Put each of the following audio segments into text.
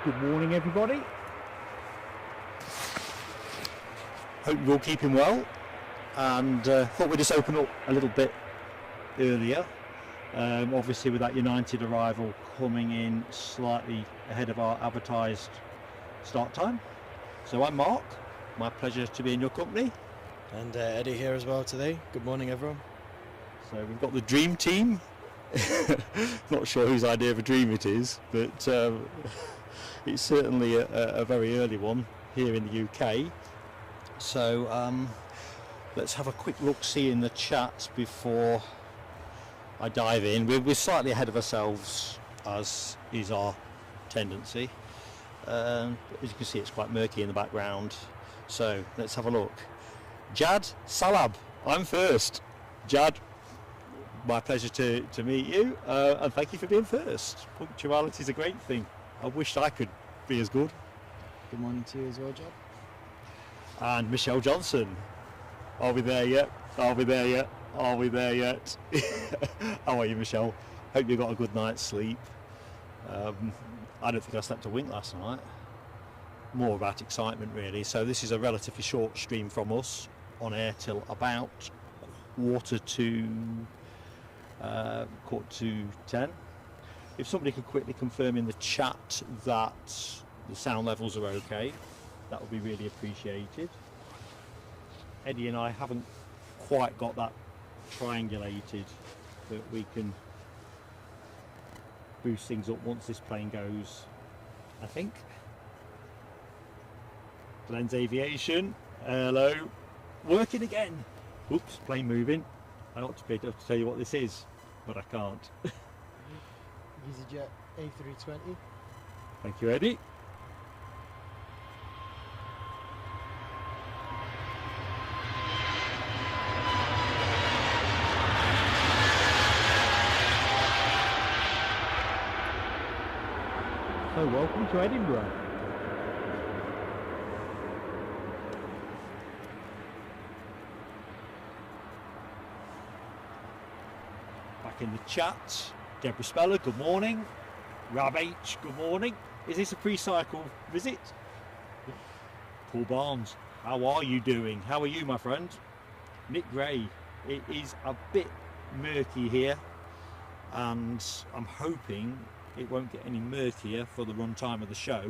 Good morning, everybody. Hope you're all keeping well, and thought we'd just open up a little bit earlier. Obviously, with that United arrival coming in slightly ahead of our advertised start time. So I'm Mark. My pleasure to be in your company. And Eddie here as well today. Good morning, everyone. So we've got the dream team. Not sure whose idea of a dream it is, but it's certainly a very early one here in the UK. So let's have a quick look-see in the chat before I dive in. We're slightly ahead of ourselves, as is our tendency. As you can see, it's quite murky in the background. So let's have a look. Jad Salab, I'm first. Jad, my pleasure to meet you, and thank you for being first. Punctuality is a great thing. I wish I could be as good. Good morning to you as well, Jad. And Michelle Johnson. Are we there yet? Are we there yet? Are we there yet? How are you, Michelle? Hope you got a good night's sleep. I don't think I slept a wink last night. More about excitement, really. So this is a relatively short stream from us, on air till about quarter to 10. If somebody could quickly confirm in the chat that the sound levels are okay, that would be really appreciated. Eddie and I haven't quite got that triangulated, but we can boost things up once this plane goes, I think. Glenn's Aviation, hello. Working again. Oops, plane moving. I ought to be able to tell you what this is, but I can't. EasyJet A320. Thank you, Eddie. So welcome to Edinburgh. Back in the chat, Deborah Speller, good morning. Rab H, good morning. Is this a pre-cycle visit? Paul Barnes, how are you doing? How are you, my friend? Nick Gray, it is a bit murky here, and I'm hoping it won't get any murkier for the run time of the show.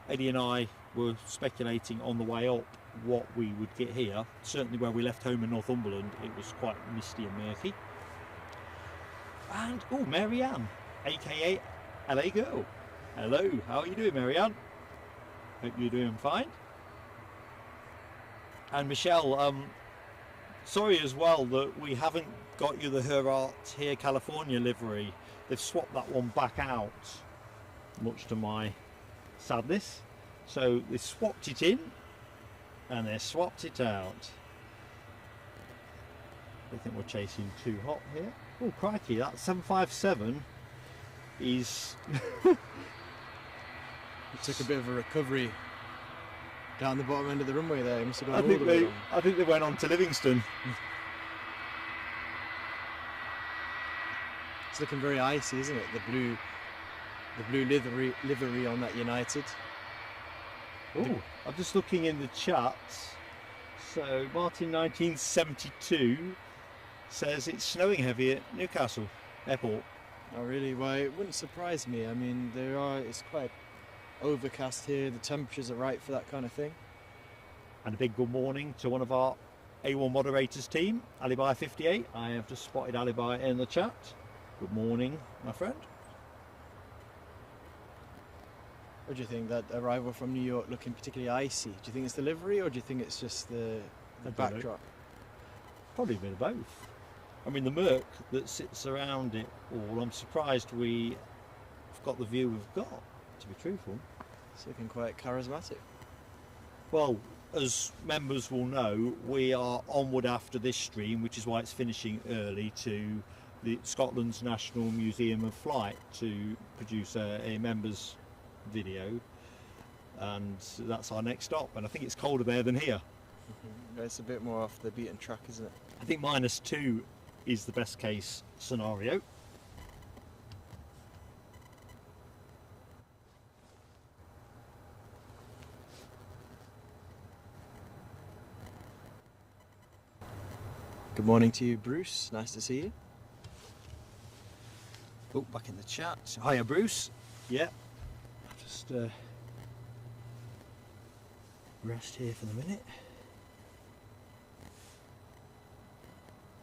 Eddie and I were speculating on the way up what we would get here. Certainly where we left home in Northumberland, it was quite misty and murky. And, oh, Marianne, aka LA Girl. Hello, how are you doing, Marianne? Hope you're doing fine. And Michelle, sorry as well that we haven't got you the Her Art Here California livery. They've swapped that one back out, much to my sadness. So they swapped it in and they swapped it out. I think we're chasing too hot here. Oh crikey, that 757 is... It took a bit of a recovery down the bottom end of the runway there. It must have gone all the way down. I think they went on to Livingston. It's looking very icy, isn't it? The blue livery on that United. Oh, I'm just looking in the chat. So Martin 1972 says it's snowing heavy at Newcastle Airport. Oh really? Well, it wouldn't surprise me. I mean, it's quite overcast here. The temperatures are right for that kind of thing. And a big good morning to one of our A1 moderators team, Alibi 58. I have just spotted Alibi in the chat. Good morning, my friend. What do you think? That arrival from New York looking particularly icy. Do you think it's the livery, or do you think it's just the backdrop? Probably a bit of both. I mean, the murk that sits around it all, I'm surprised we've got the view we've got, to be truthful. It's looking quite charismatic. Well, as members will know, we are onward after this stream, which is why it's finishing early, to the Scotland's National Museum of Flight to produce a members video, and that's our next stop. And I think it's colder there than here. It's a bit more off the beaten track, isn't it? I think -2 is the best case scenario. Good morning to you, Bruce. Nice to see you. Oh, back in the chat. Hiya, Bruce. Yeah. Just rest here for the minute.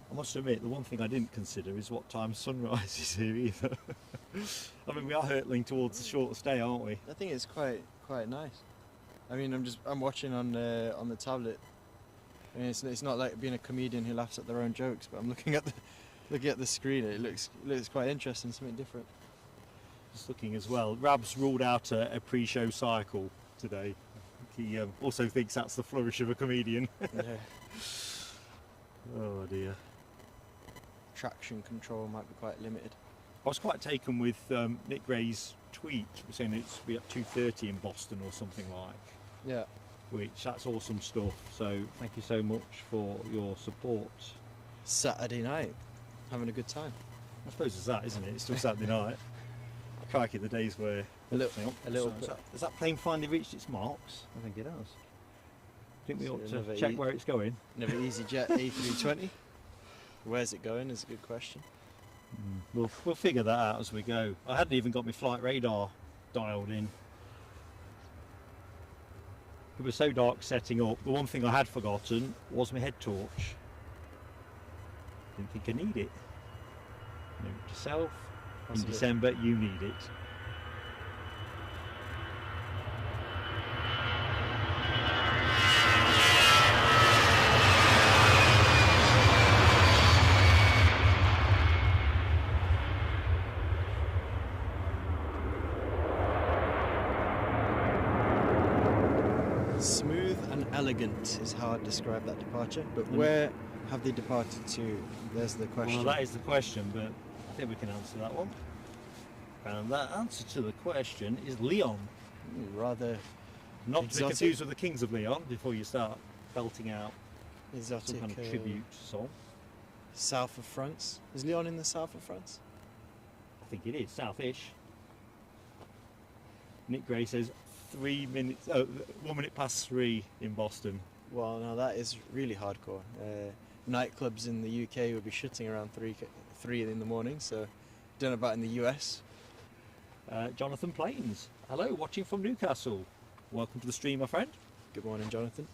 I must admit, the one thing I didn't consider is what time sunrise is here either. I mean, we are hurtling towards the shortest day, aren't we? I think it's quite nice. I mean, I'm watching on the tablet. I mean, it's not like being a comedian who laughs at their own jokes, but I'm looking at the screen. It looks quite interesting, something different. Just looking as well. Rab's ruled out a pre-show cycle today. He also thinks that's the flourish of a comedian. Yeah. Oh dear. Traction control might be quite limited. I was quite taken with Nick Gray's tweet saying it's be at 2:30 in Boston or something like. Yeah. Which, that's awesome stuff. So thank you so much for your support. Saturday night, having a good time. I suppose it's that, isn't it? It's still Saturday night. Crikey, the days where A little bit. Has that plane finally reached its marks? I think it has. I think we ought to another check where it's going. Another EasyJet A320. Where's it going is a good question. We'll figure that out as we go. I hadn't even got my flight radar dialed in. It was so dark setting up. The one thing I had forgotten was my head torch. Didn't think I need it. Note to self, in December you need it. Smooth and elegant is how I'd describe that departure. But where have they departed to? There's the question. Well, that is the question, but I think we can answer that one. And that answer to the question is Leon. Rather Not to be exotic. confused with the Kings of Leon before you start belting out Exotic. some kind of tribute song. South of France. Is Lyon in the south of France? I think it is, south-ish. Nick Gray says 1 minute past 3 in Boston. Well, now that is really hardcore. Nightclubs in the UK will be shutting around 3 in the morning, so don't know about in the US. Jonathan Plains, hello, watching from Newcastle. Welcome to the stream, my friend. Good morning, Jonathan.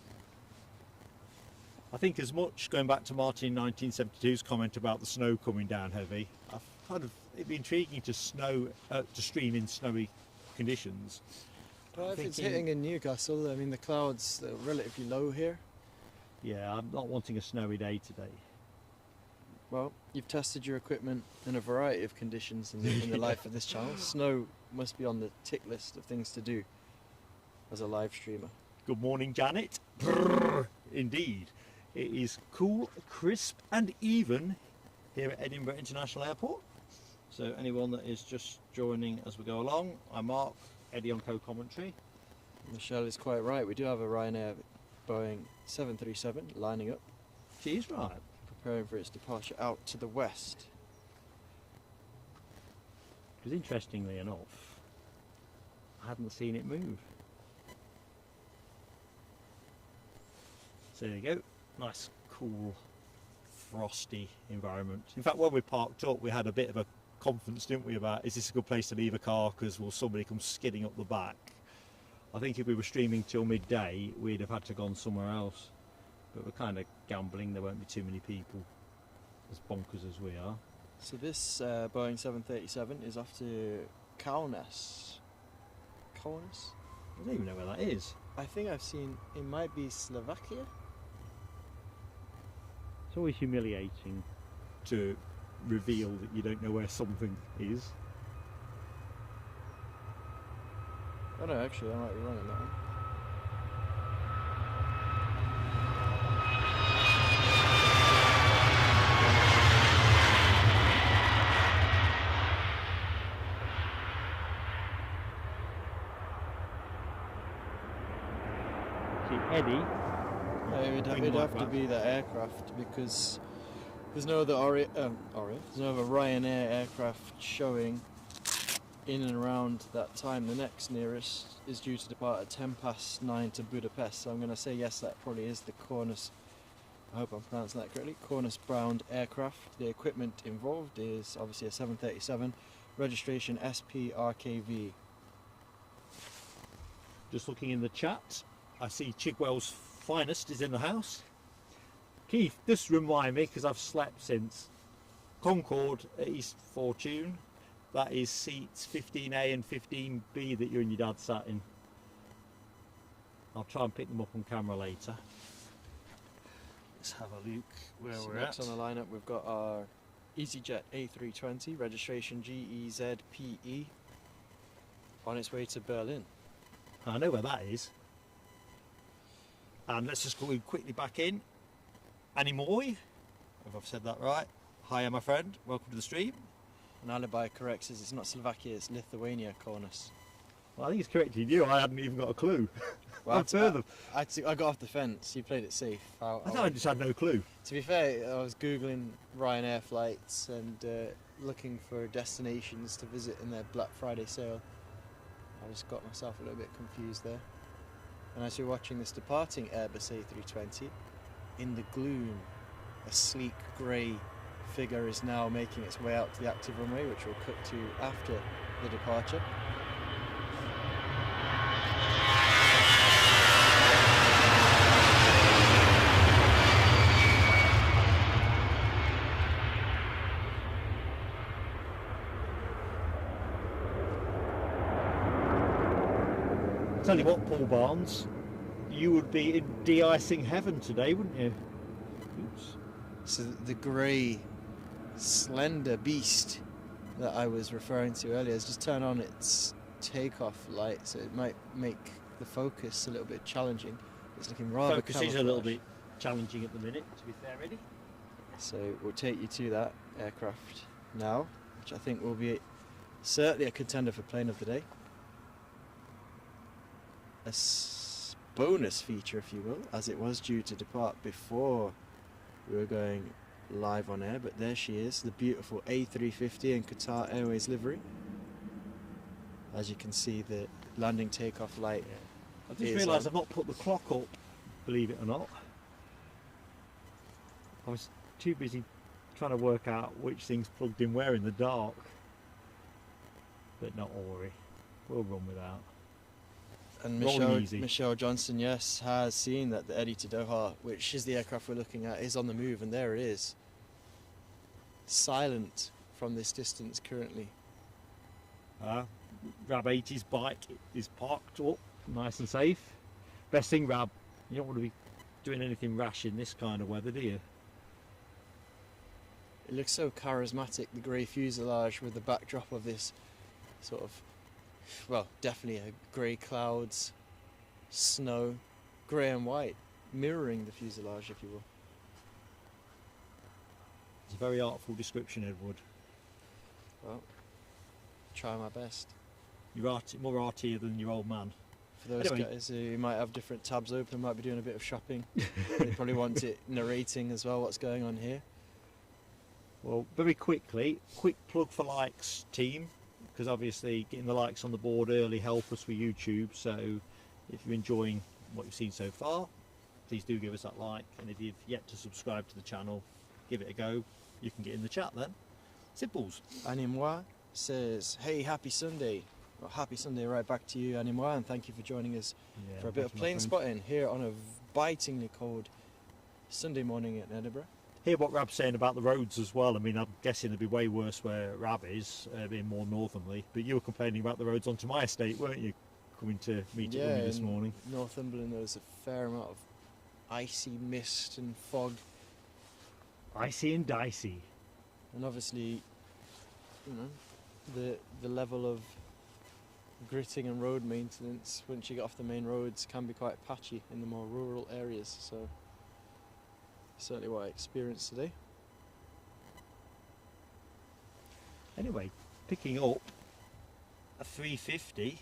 I think as much, going back to Martin 1972's comment about the snow coming down heavy, it'd be intriguing to stream in snowy conditions. Well, if it's hitting in Newcastle, I mean the clouds are relatively low here. Yeah, I'm not wanting a snowy day today. Well, you've tested your equipment in a variety of conditions in the life of this channel. Snow must be on the tick list of things to do as a live streamer. Good morning, Janet. Brrr, indeed. It is cool, crisp and even here at Edinburgh International Airport. So anyone that is just joining as we go along, I'm Mark, Eddie on co-commentary. Michelle is quite right. We do have a Ryanair Boeing 737 lining up, She is right. preparing for its departure out to the west. Because interestingly enough, I hadn't seen it move. So there you go. Nice, cool, frosty environment. In fact, when we parked up, we had a bit of a conference, didn't we, about is this a good place to leave a car because will somebody come skidding up the back. I think if we were streaming till midday, we'd have had to gone somewhere else. But we're kind of gambling, there won't be too many people, as bonkers as we are. So this Boeing 737 is off to Kaunas. Kaunas? I don't even know where that is. I think I've seen it might be Slovakia. It's always humiliating to reveal that you don't know where something is. Oh no, actually I might be wrong on that one. See, Eddie. It'd have to be the aircraft because there's no other there's no other Ryanair aircraft showing in and around that time. The next nearest is due to depart at 9:10 to Budapest, so I'm going to say yes, that probably is the Kaunas I hope I'm pronouncing that correctly, cornice browned aircraft. The equipment involved is obviously a 737, registration SPRKV. Just looking in the chat, I see Chigwell's finest is in the house. Keith, just remind me, because I've slept since, Concorde at East Fortune, that is seats 15A and 15B that you and your dad sat in. I'll try and pick them up on camera later. Let's have a look where we're Next at. on the lineup we've got our EasyJet A320, registration GEZPE, on its way to Berlin. I know where that is. And let's just go quickly back in. Annie Moy, if I've said that right. Hi, my friend. Welcome to the stream. An alibi corrects us, it's not Slovakia, it's Lithuania, cornice. Well, I think it's correctly you. I hadn't even got a clue. Well, I I got off the fence, you played it safe. I just had no clue. To be fair, I was Googling Ryanair flights and looking for destinations to visit in their Black Friday sale. I just got myself a little bit confused there. And as you're watching this departing Airbus A320, in the gloom, a sleek grey figure is now making its way out to the active runway, which we'll cut to after the departure. Tell you what, Paul Barnes, you would be in de-icing heaven today, wouldn't you? Oops. So the grey, slender beast that I was referring to earlier has just turned on its takeoff light, so it might make the focus a little bit challenging. It's looking rather Focus is a little bit challenging at the minute, to be fair, Eddie. So we'll take you to that aircraft now, which I think will be certainly a contender for plane of the day. A bonus feature, if you will, as it was due to depart before we were going live on air, but there she is, the beautiful A350 in Qatar Airways livery. As you can see, the landing takeoff light. I just realised I've not put the clock up, believe it or not. I was too busy trying to work out which thing's plugged in where in the dark. But not worry, we'll run without. And Michelle Johnson, yes, has seen that the Eddie to Doha, which is the aircraft we're looking at, is on the move, and there it is. Silent from this distance currently. Rab 80's bike is parked up, nice and safe. Best thing, Rab, you don't want to be doing anything rash in this kind of weather, do you? It looks so charismatic, the grey fuselage with the backdrop of this sort of, well, definitely grey clouds, snow, grey and white, mirroring the fuselage, if you will. It's a very artful description, Edward. Well, try my best. You're more artier than your old man. For those guys who might have different tabs open, might be doing a bit of shopping, they probably want it narrating as well what's going on here. Well, very quickly, quick plug for likes, team, because obviously getting the likes on the board early help us with YouTube, so if you're enjoying what you've seen so far, please do give us that like, and if you've yet to subscribe to the channel, give it a go. You can get in the chat then. Simples. Animois says, hey, happy Sunday. Well, happy Sunday right back to you, Animois, and thank you for joining us for a bit of plane spotting here on a bitingly cold Sunday morning in Edinburgh. Hear what Rab's saying about the roads as well. I mean, I'm guessing it'd be way worse where Rab is, being more northernly. But you were complaining about the roads onto my estate, weren't you? Coming to meet up with me this morning. Northumberland, there was a fair amount of icy mist and fog. Icy and dicey. And obviously, you know, the level of gritting and road maintenance once you get off the main roads can be quite patchy in the more rural areas. So certainly what I experienced today. Anyway, picking up a 350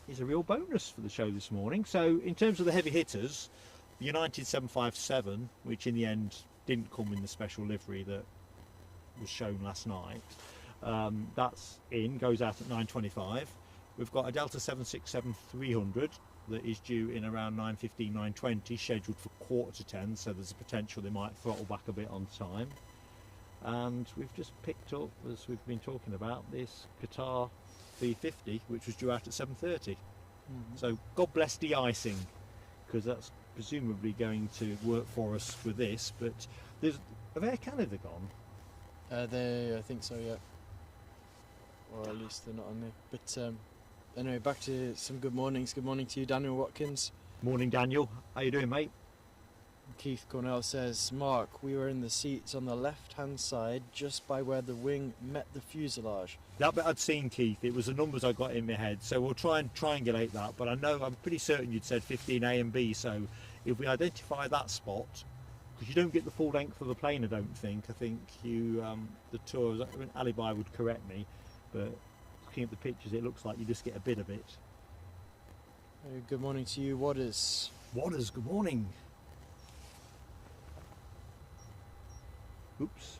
is a real bonus for the show this morning. So in terms of the heavy hitters, the United 757, which in the end didn't come in the special livery that was shown last night, that's in, goes out at 9:25. We've got a Delta 767-300 that is due in around 9:15, 9:20, scheduled for 9:45, so there's a potential they might throttle back a bit on time. And we've just picked up, as we've been talking about, this Qatar A350, which was due out at 7:30. So God bless de-icing, because that's presumably going to work for us with this. But have Air Canada gone? I think so, yeah. Or at least they're not on there. But anyway, back to some good mornings. Good morning to you, Daniel Watkins. Morning, Daniel. How you doing, mate? Keith Cornell says, Mark, we were in the seats on the left-hand side, just by where the wing met the fuselage. That bit I'd seen, Keith. It was the numbers I got in my head, so we'll try and triangulate that. But I'm pretty certain you'd said 15A and B. So if we identify that spot, because you don't get the full length of the plane, I don't think. I think you the tour. I mean, Alibi would correct me, but looking at the pictures, it looks like you just get a bit of it. Good morning to you, Watters. Watters, good morning. Oops.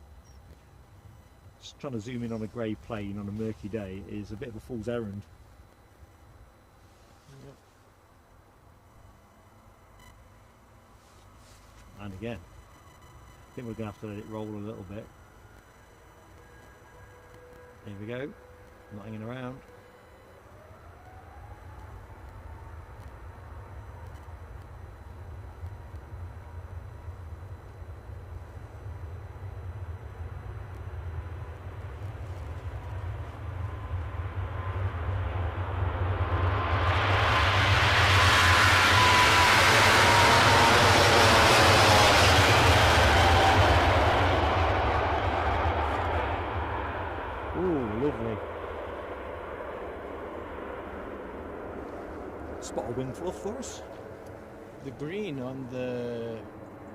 Just trying to zoom in on a grey plane on a murky day is a bit of a fool's errand. Yep. And again, I think we're going to have to let it roll a little bit. Here we go. Not hanging around. Spot a wing fluff for us. The green on the...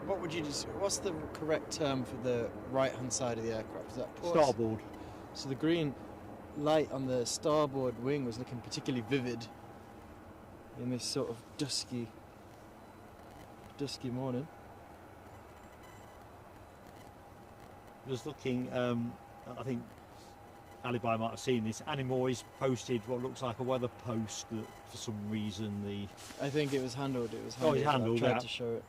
What's the correct term for the right-hand side of the aircraft? Is that port? Starboard. So the green light on the starboard wing was looking particularly vivid in this sort of dusky morning. Just looking, I think Alibi might have seen this. Annie Moyes posted what looks like a weather post that for some reason I think it was handled. Oh, it's handled. I tried to show it.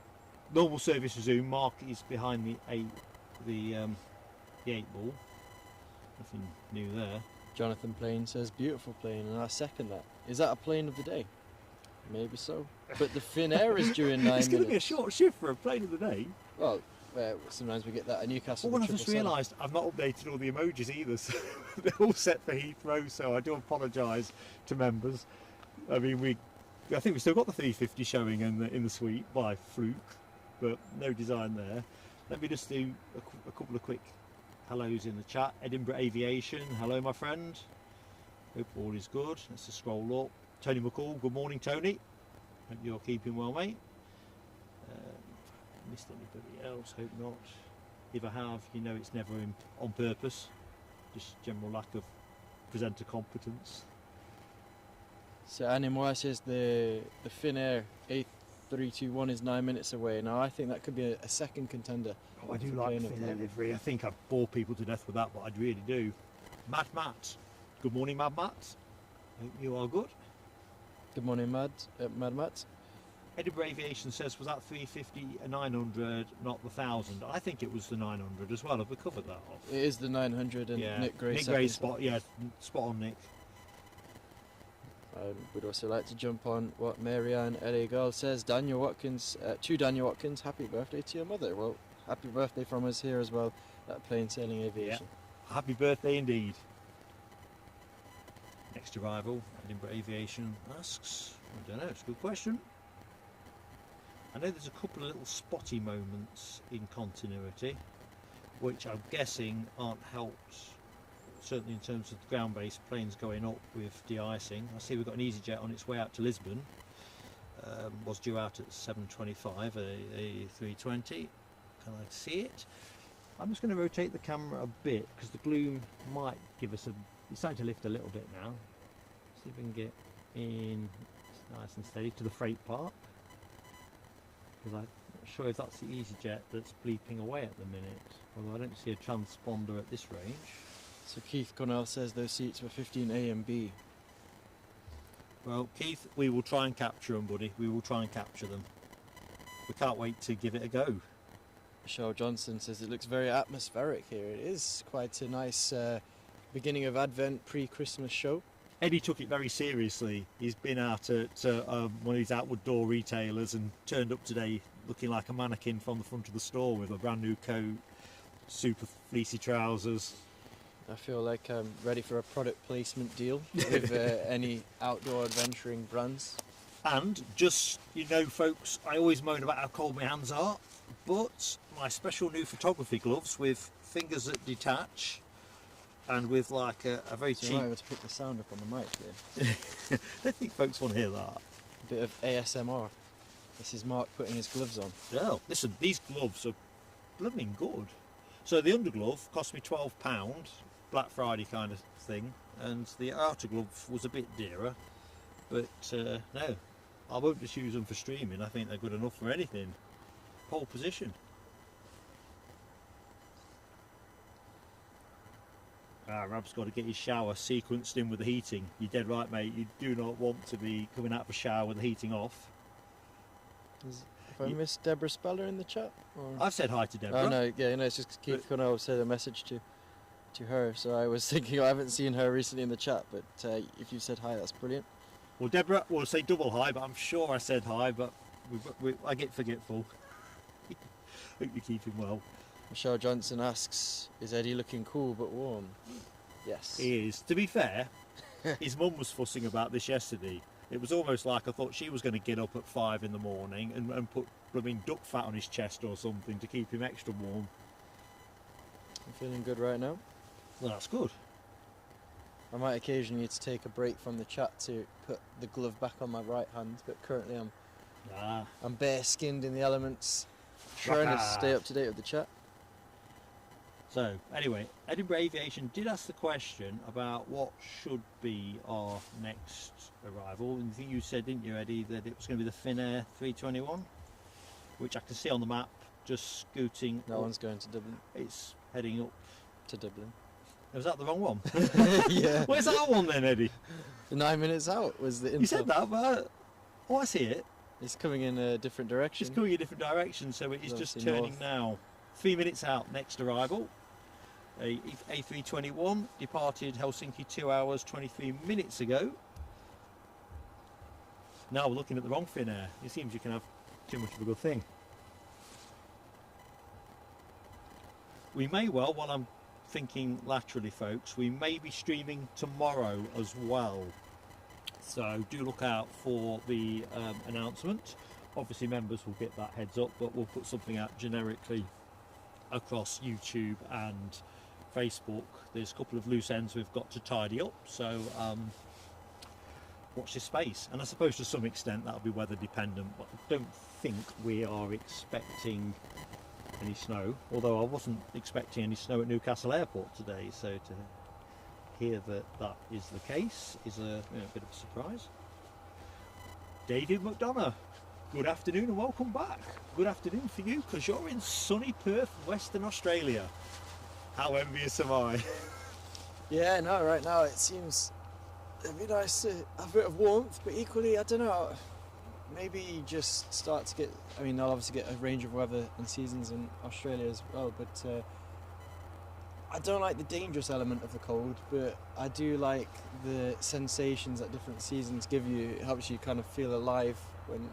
Normal service resumed. Mark is behind the 8 ball. Nothing new there. Jonathan Plain says beautiful plane, and I second that. Is that a plane of the day? Maybe so. But the Finnair is due in 9 minutes. It's going to be a short shift for a plane of the day. Well, sometimes we get that at Newcastle. Well, I just realised I've not updated all the emojis either, so they're all set for Heathrow, so I do apologise to members. I mean, I think we still got the 350 showing in the suite by fluke, but no design there. Let me just do a couple of quick hellos in the chat. Edinburgh Aviation, hello my friend. Hope all is good. Let's just scroll up. Tony McCall, good morning Tony. Hope you're keeping well, mate. Missed anybody else? Hope not. If I have, you know it's never on purpose. Just general lack of presenter competence. So Annie Moore says the Finnair A321 is 9 minutes away. Now I think that could be a second contender. Oh, I do like Finnair livery. I think I bore people to death with that, but I really do. Mad Matt. Good morning, Mad Matt. Hope you are good. Good morning, Mad Matt. Edinburgh Aviation says, was that 350 a 900, not the 1000? I think it was the 900 as well. Have we covered that off? It is the 900 and yeah. Nick Gray. Nick Gray's spot, yeah, spot on, Nick. We'd also like to jump on what Marianne LA Girl says. Daniel Watkins, to Daniel Watkins, happy birthday to your mother. Well, happy birthday from us here as well at Plain Sailing Aviation. Yeah. Happy birthday indeed. Next arrival, Edinburgh Aviation asks, I don't know, it's a good question. I know there's a couple of little spotty moments in continuity, which I'm guessing aren't helped, certainly in terms of the ground-based planes going up with de-icing. I see we've got an EasyJet on its way out to Lisbon. Was due out at 7:25, a 320. Can I see it? I'm just going to rotate the camera a bit because the gloom might give us it's starting to lift a little bit now. See if we can get in nice and steady to the freight park. Because I'm not sure if that's the EasyJet that's bleeping away at the minute, although I don't see a transponder at this range. So Keith Connell says those seats were 15A and B. Well, Keith, we will try and capture them, buddy. We will try and capture them. We can't wait to give it a go. Michelle Johnson says it looks very atmospheric here. It is quite a nice beginning of Advent pre-Christmas show. Eddie took it very seriously. He's been out at one of these outward door retailers and turned up today looking like a mannequin from the front of the store with a brand new coat, super fleecy trousers. I feel like I'm ready for a product placement deal with any outdoor adventuring brands. And just, you know, folks, I always moan about how cold my hands are, but my special new photography gloves with fingers that detach and with like a very So cheap... you might be able to pick the sound up on the mic there. I think folks want to hear that. A bit of ASMR. This is Mark putting his gloves on. Yeah, listen, these gloves are blooming good. So the underglove cost me £12, Black Friday kind of thing, and the outer glove was a bit dearer, but no, I won't just use them for streaming. I think they're good enough for anything. Pole position. Rab's got to get his shower sequenced in with the heating. You're dead right, mate. You do not want to be coming out of a shower with the heating off. Have I missed Deborah Speller in the chat? Or? I've said hi to Deborah. Oh no, yeah, no, it's just Keith Connell said a message to her, so I was thinking I haven't seen her recently in the chat, but if you said hi, that's brilliant. Well, Deborah, we'll say double hi, but I'm sure I said hi, but I get forgetful. Hope you're keeping well. Michelle Johnson asks, is Eddie looking cool but warm? Yes. He is. To be fair, his mum was fussing about this yesterday. It was almost like I thought she was going to get up at 5 in the morning and put blooming duck fat on his chest or something to keep him extra warm. I'm feeling good right now. Well, that's good. I might occasionally need to take a break from the chat to put the glove back on my right hand, but currently I'm bare skinned in the elements, trying to stay up to date with the chat. So, anyway, Edinburgh Aviation did ask the question about what should be our next arrival, and I think you said, didn't you, Eddie, that it was going to be the Finnair A321, which I can see on the map just scooting. That one's going to Dublin. It's heading up to Dublin. Was that the wrong one? Yeah. Where's that one then, Eddie? 9 minutes out was the info. You said that, but I see it. It's coming in a different direction. It's coming in a different direction, so it is just turning north. Now. 3 minutes out, next arrival. A A321 departed Helsinki 2 hours 23 minutes ago. Now we're looking at the wrong Finnair. It seems you can have too much of a good thing. We may well, while I'm thinking laterally, folks, we may be streaming tomorrow as well. So do look out for the announcement. Obviously members will get that heads up, but we'll put something out generically across YouTube and Facebook. There's a couple of loose ends we've got to tidy up, so watch this space. And I suppose to some extent that'll be weather dependent, but I don't think we are expecting any snow, although I wasn't expecting any snow at Newcastle Airport today, so to hear that that is the case is a bit of a surprise. David McDonough, good afternoon and welcome back. Good afternoon for you, because you're in sunny Perth, Western Australia. How envious am I? Yeah, no, right now it seems it'd be nice to have a bit of warmth, but equally, I don't know, maybe just start to get, I mean, I'll obviously get a range of weather and seasons in Australia as well, but I don't like the dangerous element of the cold, but I do like the sensations that different seasons give you. It helps you kind of feel alive when,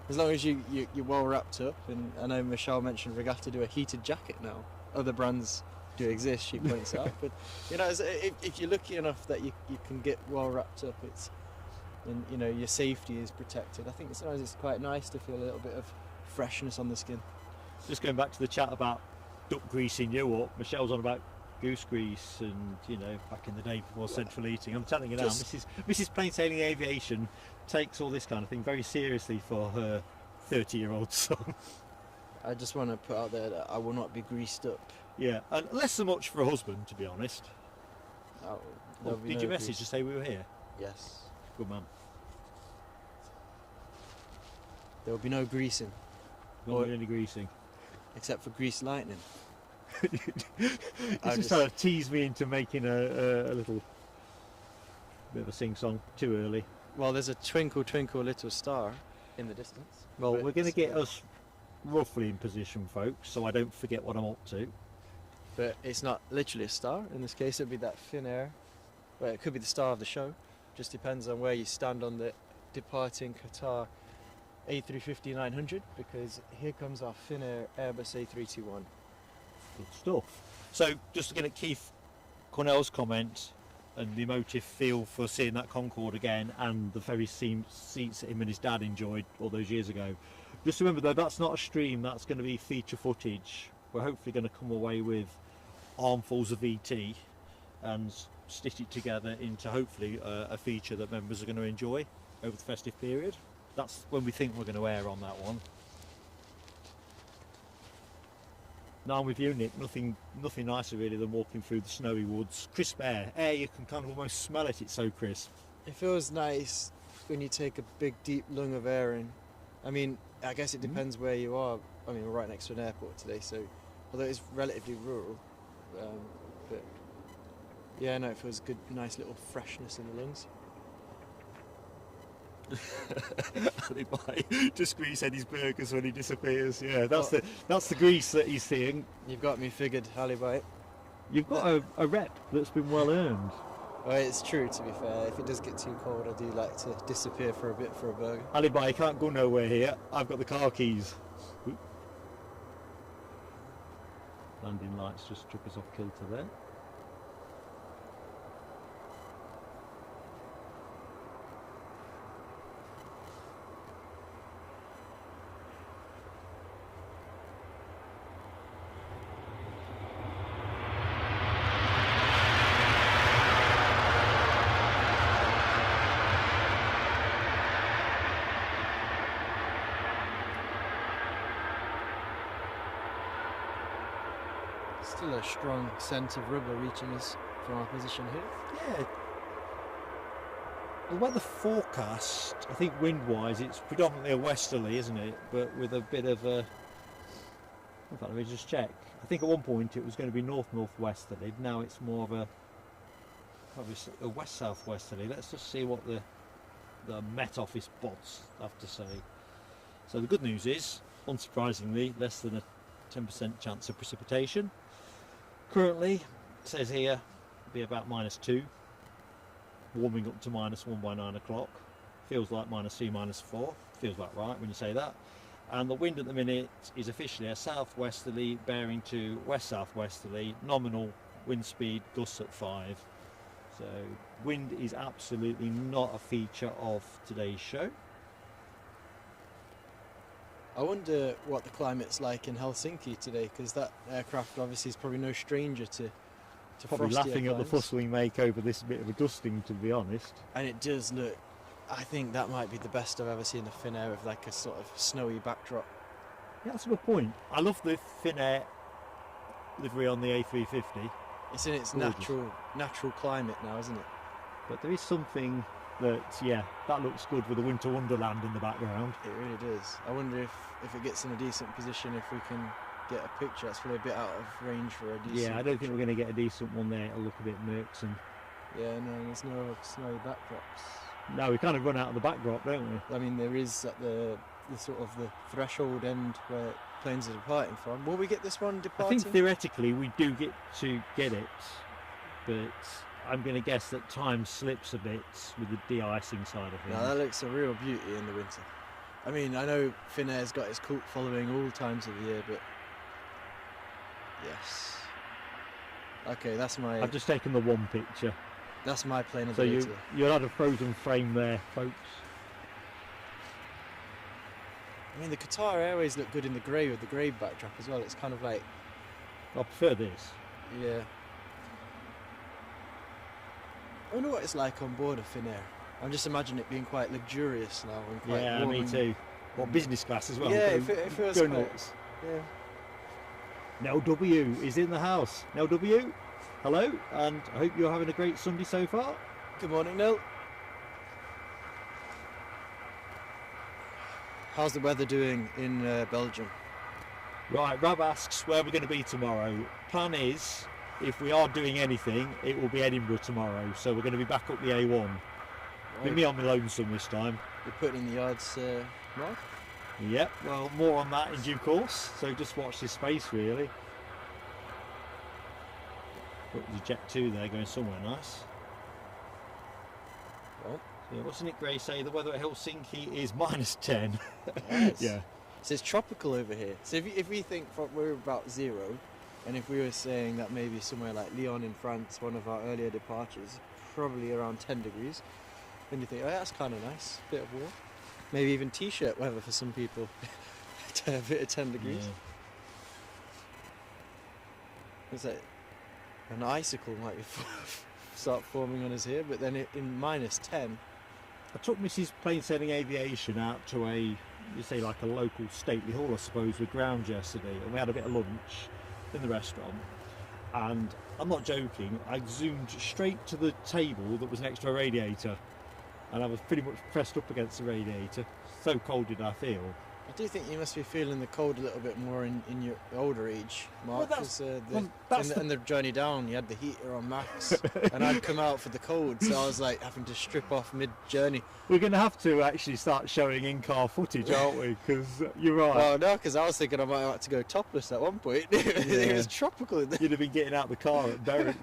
as long as you're well wrapped up. And I know Michelle mentioned Regatta do a heated jacket now. Other brands do exist, she points out, but you know, if you're lucky enough that you can get well wrapped up, and you know your safety is protected. I think sometimes it's quite nice to feel a little bit of freshness on the skin. Just going back to the chat about duck greasing you up, Michelle's on about goose grease, and you know, back in the day before central heating. I'm telling you now, Mrs. Plain Sailing Aviation takes all this kind of thing very seriously for her 30-year-old son. I just want to put out there that I will not be greased up. Yeah, and less so much for a husband, to be honest. Oh, did you message to say we were here? Yes. Good man. There will be no greasing. Not any greasing. Except for grease lightning. He's just trying to tease me into making a little bit of a sing-song too early. Well, there's a twinkle, twinkle, little star in the distance. Well, but we're going to get us roughly in position, folks, so I don't forget what I'm up to. But it's not literally a star. In this case, it'd be that Finnair. Well, it could be the star of the show. Just depends on where you stand on the departing Qatar A350-900, because here comes our Finnair Airbus A321. Good stuff. So, just looking at Keith Cornell's comment and the emotive feel for seeing that Concorde again, and the very seats that him and his dad enjoyed all those years ago. Just remember though, that's not a stream, that's going to be feature footage. We're hopefully going to come away with armfuls of ET and stitch it together into hopefully a feature that members are going to enjoy over the festive period. That's when we think we're going to air on that one. Now I'm with you, Nick. Nothing nicer really than walking through the snowy woods. Crisp air. You can kind of almost smell it. It's so crisp. It feels nice when you take a big deep lung of air in. I mean, I guess it depends where you are. I mean, we're right next to an airport today, so although it's relatively rural, but yeah, no, it feels good, nice little freshness in the lungs. Just grease Eddie's burgers when he disappears. Yeah, that's the grease that he's seeing. You've got me figured, Halibite. You've got a rep that's been well earned. Well, it's true, to be fair. If it does get too cold, I do like to disappear for a bit for a burger. Halibite, you can't go nowhere here. I've got the car keys. Oop. Landing lights just took us off kilter there. Still a strong scent of rubber reaching us from our position here. Yeah. The weather forecast, I think wind-wise, it's predominantly a westerly, isn't it? But with a bit of a... In fact, let me just check. I think at one point it was going to be north-northwesterly. Now it's more of a west-southwesterly. Let's just see what the Met Office bots have to say. So the good news is, unsurprisingly, less than a 10% chance of precipitation. Currently, it says here, be about -2, warming up to -1 by 9 o'clock. Feels like -2, -4. Feels about right when you say that. And the wind at the minute is officially a southwesterly bearing to west-southwesterly, nominal wind speed gusts at 5. So wind is absolutely not a feature of today's show. I wonder what the climate's like in Helsinki today, because that aircraft obviously is probably no stranger to Probably laughing at the fuss we make over this bit of a dusting, to be honest. And it does look, I think that might be the best I've ever seen a Finnair with like a sort of snowy backdrop. Yeah, that's a good point. I love the Finnair livery on the A350. It's in its natural climate now, isn't it? But there is something that, yeah, that looks good with the Winter Wonderland in the background. It really does. I wonder if it gets in a decent position, if we can get a picture. That's probably a bit out of range for a decent Yeah, I don't think we're going to get a decent one there. It'll look a bit murksome. Yeah, no, there's no snowy backdrops. No, we kind of run out of the backdrop, don't we? I mean, there is at the sort of the threshold end where planes are departing from. Will we get this one departing? I think theoretically we do get to get it, but I'm going to guess that time slips a bit with the de-icing side of things. No, that looks a real beauty in the winter. I mean, I know Finnair's got its cult following all times of the year, but yes. Okay, that's my... I've just taken the one picture. That's my plane of so the you'll have a frozen frame there, folks. I mean, the Qatar Airways look good in the grey with the grey backdrop as well. It's kind of like... I prefer this. Yeah. I wonder what it's like on board a Finnair. I'm just imagining it being quite luxurious now and quite yeah, warm. Me too. Well, business class as well. Yeah, it feels go quite... nuts. Yeah. Nell W is in the house. Nell W, hello, and I hope you're having a great Sunday so far. Good morning, Nell. How's the weather doing in Belgium? Right, Rab asks where we're going to be tomorrow. Plan is, if we are doing anything, it will be Edinburgh tomorrow. So we're going to be back up the A1. With me on my lonesome this time. You're putting in the yards, Mark? Yep, well, more on that in due course, so just watch this space really. Got the Jet 2 there going somewhere nice. Well, so what's Nick Gray say? The weather at Helsinki is -10. nice. Yeah. So it's tropical over here. So if we think we're about 0, and if we were saying that maybe somewhere like Lyon in France, one of our earlier departures, probably around 10 degrees, then you think, oh, that's kind of nice, bit of warm. Maybe even t-shirt weather for some people, to a bit of 10 degrees. Yeah. It's like an icicle might be start forming on us here, but then in -10. I took Mrs. Plainsailing Aviation out to a, you say like a local stately hall I suppose, with ground yesterday, and we had a bit of lunch in the restaurant, and I'm not joking, I zoomed straight to the table that was next to a radiator, and I was pretty much pressed up against the radiator, so cold did I feel. I do think you must be feeling the cold a little bit more in your older age, Mark, because in the journey down you had the heater on max and I'd come out for the cold, so I was like having to strip off mid-journey. We're going to have to actually start showing in-car footage, aren't we? Because you're right. Well, no, because I was thinking I might have to go topless at one point. It was tropical in there. You'd have been getting out the car at Berwick.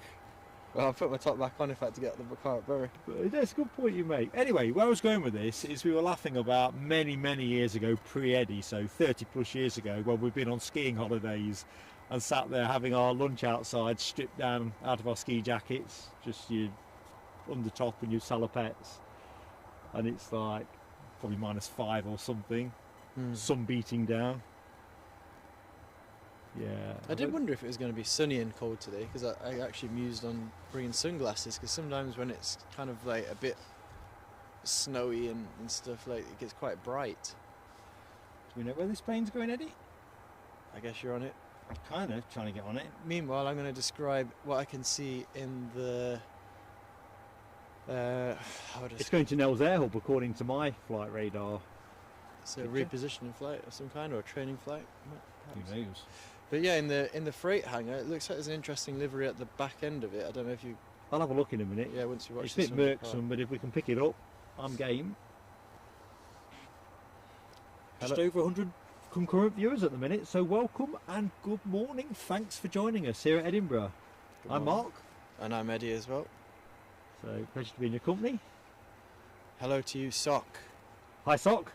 Well, I'll put my top back on if I had to get out of the car at Berwick. That's a good point you make. Anyway, where I was going with this is we were laughing about many years ago, pre-Eddie, so 30 plus years ago, when we've been on skiing holidays and sat there having our lunch outside, stripped down out of our ski jackets, just your under top and your salopettes, and it's like probably -5 or something, sun beating down. Yeah. I did wonder if it was going to be sunny and cold today, because I actually mused on bringing sunglasses, because sometimes when it's kind of like a bit snowy and stuff, like it gets quite bright. Do we know where this plane's going, Eddie? I guess you're on it. I'm kind of trying to get on it. Meanwhile, I'm going to describe what I can see in the... It's going to Nels Air Hub according to my flight radar. So a repositioning flight of some kind, or a training flight? Who knows? But yeah, in the freight hangar, it looks like there's an interesting livery at the back end of it. I don't know if you... I'll have a look in a minute. Yeah, once you watch it's a bit murksome, but if we can pick it up, I'm game. Just over 100 concurrent viewers at the minute, so welcome and good morning. Thanks for joining us here at Edinburgh. I'm Mark. And I'm Eddie as well. So, pleasure to be in your company. Hello to you, Sock. Hi, Sock.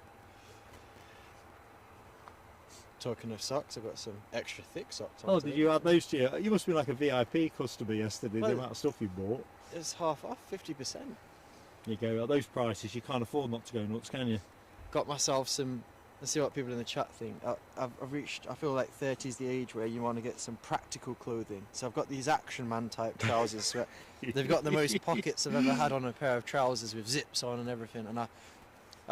Talking of socks, I've got some extra thick socks on. Oh, did you add those to you? You must be like a VIP customer yesterday, the amount of stuff you bought. It's half off, 50%. You go, at those prices, you can't afford not to go nuts, can you? Got myself some, let's see what people in the chat think. I've reached, I feel like 30 is the age where you want to get some practical clothing. So I've got these Action Man type trousers. They've got the most pockets I've ever had on a pair of trousers with zips on and everything. And I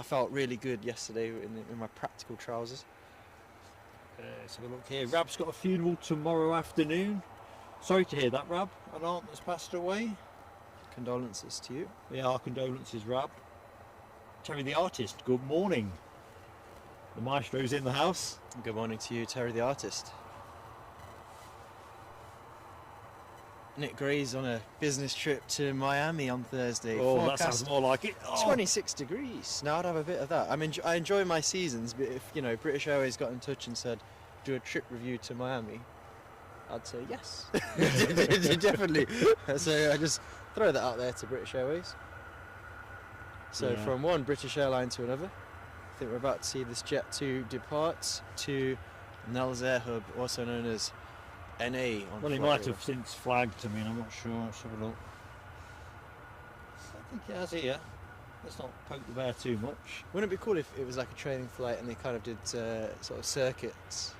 felt really good yesterday in my practical trousers. Let's have a look here. Rab's got a funeral tomorrow afternoon. Sorry to hear that, Rab. An aunt that's passed away. Condolences to you. Yeah, our condolences, Rab. Terry the artist, good morning. The maestro's in the house. Good morning to you, Terry the artist. Nick Gray's on a business trip to Miami on Thursday. Oh, Forecast that sounds more like it. Oh. 26 degrees. Now I'd have a bit of that. I enjoy my seasons, but if British Airways got in touch and said, do a trip review to Miami, I'd say yes. Definitely. So I just throw that out there to British Airways. So from one British airline to another, I think we're about to see this Jet 2 depart to Nels Air Hub, also known as NA. Well, he might have since flagged. I'm not sure. Let's have a look. I think it has here. Let's not poke the bear too much. Wouldn't it be cool if it was like a training flight and they kind of did sort of circuits?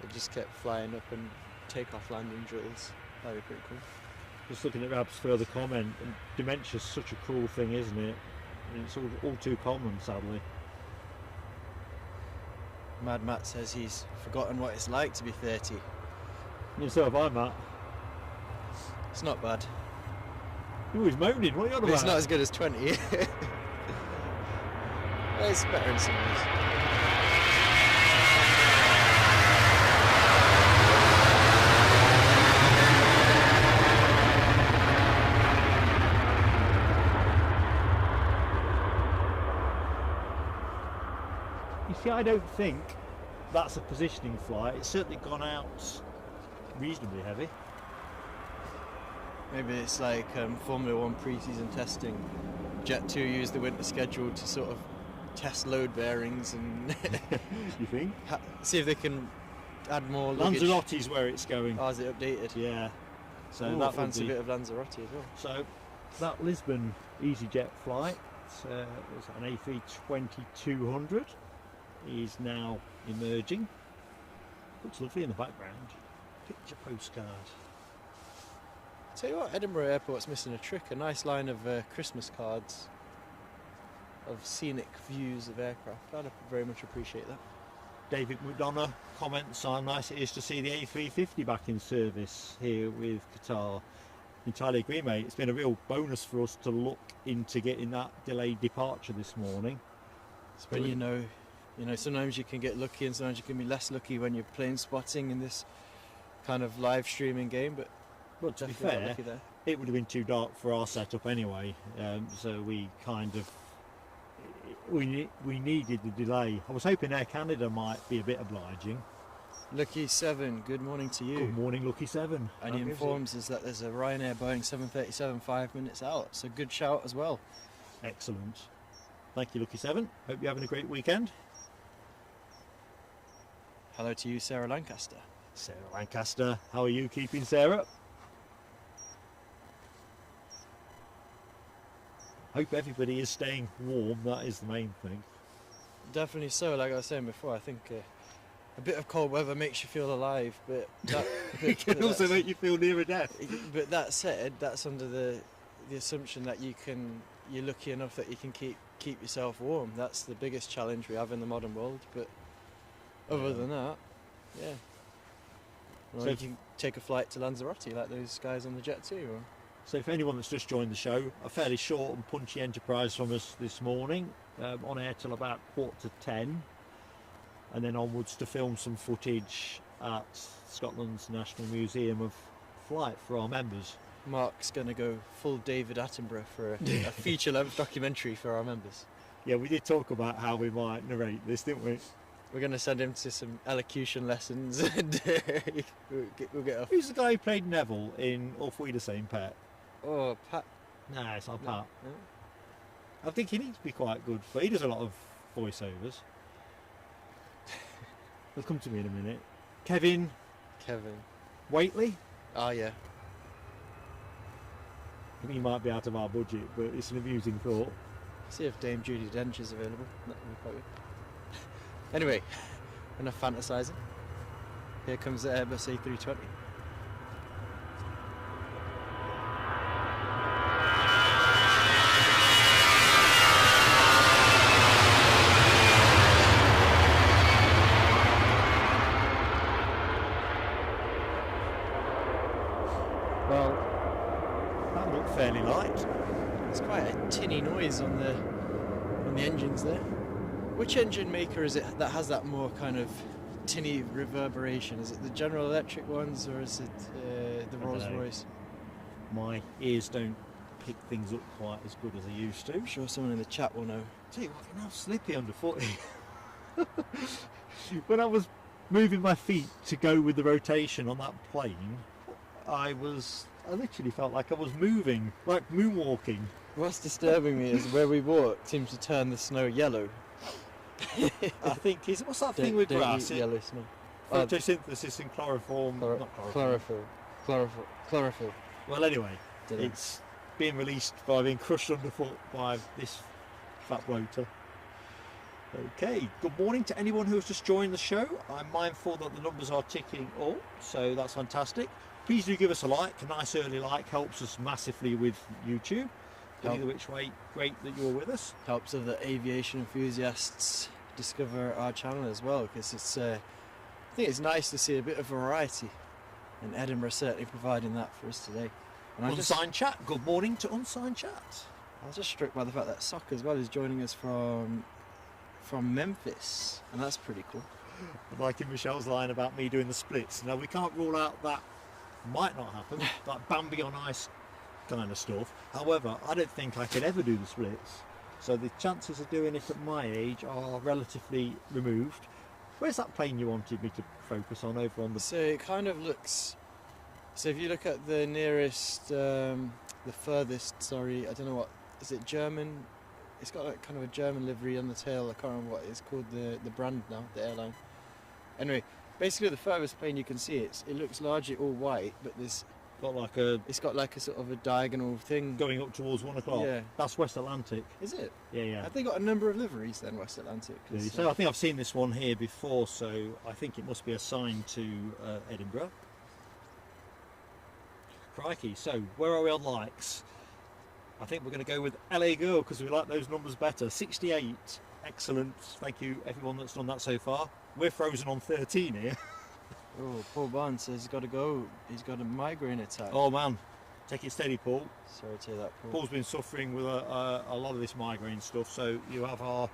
They just kept flying up and take-off landing drills. That'd be pretty cool. Just looking at Rab's further comment, and dementia's such a cruel thing, isn't it? And it's all too common, sadly. Mad Matt says he's forgotten what it's like to be 30. Yeah, so have I, Matt. It's not bad. Ooh, he's moaning. What are you on about? It's not as good as 20. It's better in some ways. You see, I don't think that's a positioning flight. It's certainly gone out reasonably heavy. Maybe it's like Formula 1 pre-season testing. Jet 2 used the winter schedule to sort of test load bearings and You think? see if they can add more luggage. Lanzarotte's where it's going. Oh, is it updated? Yeah. So Ooh, that fancy would be... bit of Lanzarote as well. So that Lisbon EasyJet flight was an A320-200. Is now emerging. Looks lovely in the background. Picture postcard. Tell you what, Edinburgh Airport's missing a trick. A nice line of Christmas cards of scenic views of aircraft. I'd very much appreciate that. David McDonough comments on how nice it is to see the A350 back in service here with Qatar. Entirely agree, mate. It's been a real bonus for us to look into getting that delayed departure this morning. But you know, sometimes you can get lucky and sometimes you can be less lucky when you're plane spotting in this kind of live streaming game. But to be fair, it would have been too dark for our setup anyway. So we kind of we needed the delay. I was hoping Air Canada might be a bit obliging. Lucky 7, good morning to you. Good morning, Lucky 7. And he informs us that there's a Ryanair Boeing 737 5 minutes out. So good shout as well. Excellent. Thank you, Lucky 7. Hope you're having a great weekend. Hello to you, Sarah Lancaster. Sarah Lancaster, how are you keeping, Sarah? Hope everybody is staying warm, that is the main thing. Definitely so, like I was saying before, I think a bit of cold weather makes you feel alive, but that it can also make you feel nearer death. But that said, that's under the assumption that you're lucky enough that you can keep yourself warm. That's the biggest challenge we have in the modern world, but other than that, yeah. Well, so you can take a flight to Lanzarote like those guys on the Jet 2. Or... So for anyone that's just joined the show, a fairly short and punchy enterprise from us this morning, on air till about 9:45, and then onwards to film some footage at Scotland's National Museum of Flight for our members. Mark's going to go full David Attenborough for a feature-length documentary for our members. Yeah, we did talk about how we might narrate this, didn't we? We're going to send him to some elocution lessons and we'll get off. Who's the guy who played Neville in Off We the Same Pet? Oh, Pat. Nah, it's not Pat. No. I think he needs to be quite good, but he does a lot of voiceovers. He'll come to me in a minute. Kevin Waitley? Oh, yeah. I think he might be out of our budget, but it's an amusing thought. See if Dame Judi Dench is available. That would be quite good. Anyway, enough fantasising. Here comes the Airbus A320. Well, that looked fairly light. There's quite a tinny noise on the engines there. Which engine maker is it that has that more kind of tinny reverberation? Is it the General Electric ones or is it the Rolls-Royce? My ears don't pick things up quite as good as they used to. I'm sure someone in the chat will know. Tell you what, you're now slippy underfoot. When I was moving my feet to go with the rotation on that plane, I literally felt like I was moving, like moonwalking. What's disturbing me is where we walked seems to turn the snow yellow. I think what's that thing with grass? Yellow snow. Photosynthesis and chloroform. Not chloroform. Chlorophyll. Well, anyway, it's being released by being crushed underfoot by this fat bloater. Okay, good morning to anyone who has just joined the show. I'm mindful that the numbers are ticking up, so that's fantastic. Please do give us a like. A nice early like helps us massively with YouTube. Either which way, great that you're with us. Helps other aviation enthusiasts discover our channel as well, because it's I think it's nice to see a bit of variety, and Edinburgh certainly providing that for us today. And Unsigned Chat, good morning to Unsigned Chat. I was just struck by the fact that Sock as well is joining us from Memphis, and that's pretty cool. I'm liking Michelle's line about me doing the splits. Now we can't rule out that might not happen, like Bambi on ice kind of stuff. However, I don't think I could ever do the splits. So the chances of doing it at my age are relatively removed. Where's that plane you wanted me to focus on over on the... So it kind of looks... So if you look at the nearest, the furthest, sorry, I don't know what, is it German? It's got like kind of a German livery on the tail. I can't remember what it's called, the brand now, the airline. Anyway, basically the furthest plane you can see, it looks largely all white, but there's... It's got like a sort of a diagonal thing going up towards 1 o'clock. Yeah. That's West Atlantic. Is it? Yeah. Have they got a number of liveries then, West Atlantic? So I think I've seen this one here before, so I think it must be assigned to Edinburgh. Crikey, so where are we on likes? I think we're going to go with LA Girl because we like those numbers better. 68, excellent. Thank you everyone that's done that so far. We're frozen on 13 here. Oh, Paul Barnes says he's got to go. He's got a migraine attack. Oh man, take it steady, Paul. Sorry to hear that, Paul. Paul's been suffering with a lot of this migraine stuff, so you have our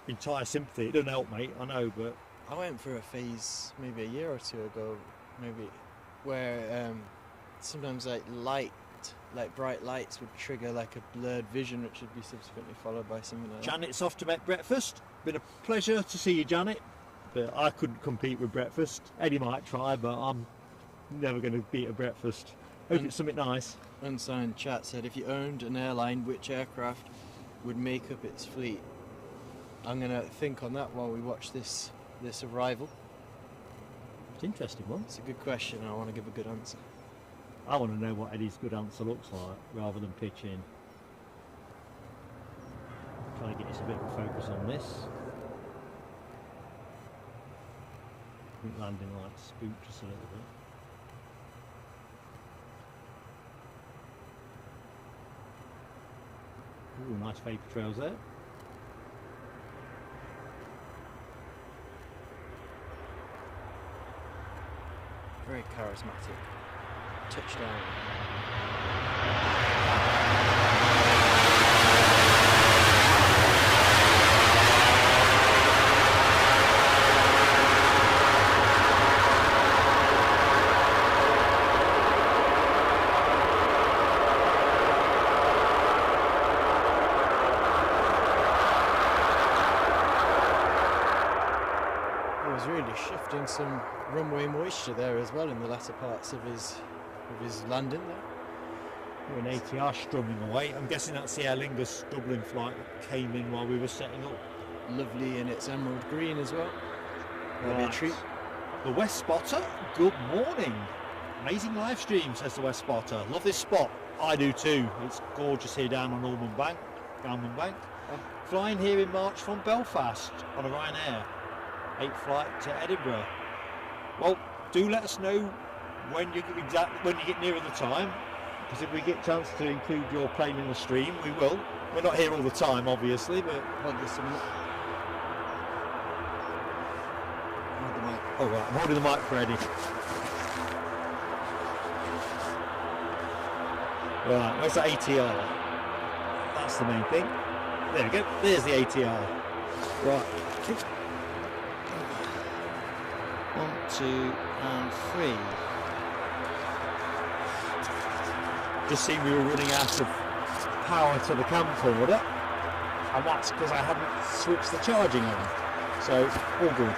entire sympathy. It doesn't help, mate, I know, but... I went through a phase maybe a year or two ago, maybe, where sometimes like bright lights would trigger like a blurred vision, which would be subsequently followed by something like that. Janet's off to make breakfast. Been a pleasure to see you, Janet. But I couldn't compete with breakfast. Eddie might try, but I'm never going to beat a breakfast. Hope it's something nice. Unsigned chat said, if you owned an airline, which aircraft would make up its fleet? I'm going to think on that while we watch this arrival. It's an interesting one. It's a good question. I want to give a good answer. I want to know what Eddie's good answer looks like, rather than pitch in. Trying to get us a bit of a focus on this. I think landing light spooked us a little bit. Ooh, nice vapor trails there. Very charismatic. Touchdown. Shifting some runway moisture there as well in the latter parts of his landing there. An ATR strumming away. I'm guessing that's the Aer Lingus Dublin flight that came in while we were setting up. Lovely in its emerald green as well. That'll be a treat. The West Spotter, good morning. Amazing live stream, says the West Spotter. Love this spot. I do too. It's gorgeous here down on Almond Bank. Flying here in March from Belfast on a Ryanair. 8th flight to Edinburgh. Well, do let us know when you get nearer the time, because if we get a chance to include your plane in the stream, we will. We're not here all the time, obviously, but hold this a minute. Hold the mic. Oh right, I'm holding the mic for Eddie. Right, where's that ATR? That's the main thing. There we go. There's the ATR. Right. 1, 2 and 3. Just seemed we were running out of power to the camcorder, and that's because I hadn't switched the charging on. So, all good.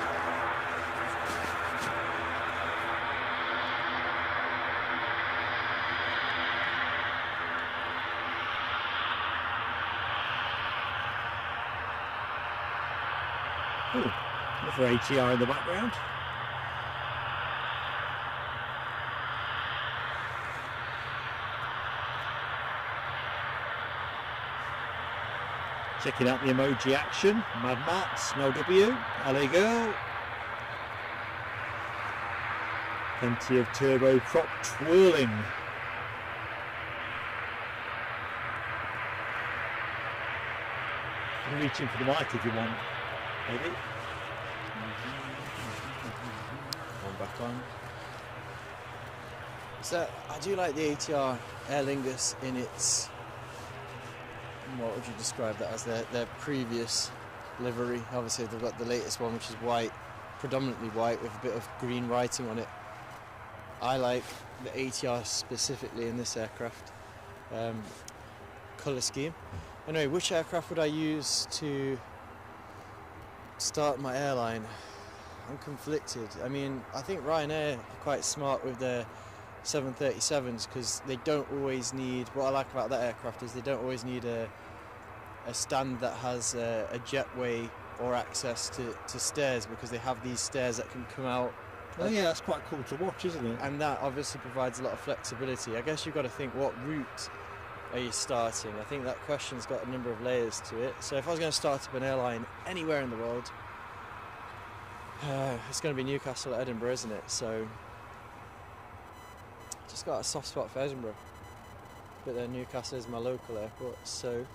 Ooh, another ATR in the background. Checking out the emoji action. Mad Max, no W, LA Girl. Plenty of turboprop twirling. You can reach in for the mic if you want, maybe. One back on. So I do like the ATR Aer Lingus in its, what would you describe that as, their previous livery. Obviously they've got the latest one, which is white, predominantly white with a bit of green writing on it. I like the ATR specifically in this aircraft colour scheme. Anyway, which aircraft would I use to start my airline? I'm conflicted. I mean, I think Ryanair are quite smart with their 737s because they don't always need, what I like about that aircraft is they don't always need a stand that has a jetway or access to stairs, because they have these stairs that can come out. Oh yeah, that's quite cool to watch, isn't it? And that obviously provides a lot of flexibility. I guess you've got to think, what route are you starting? I think that question's got a number of layers to it. So if I was going to start up an airline anywhere in the world, it's going to be Newcastle or Edinburgh, isn't it? So just got a soft spot for Edinburgh, but then Newcastle is my local airport. So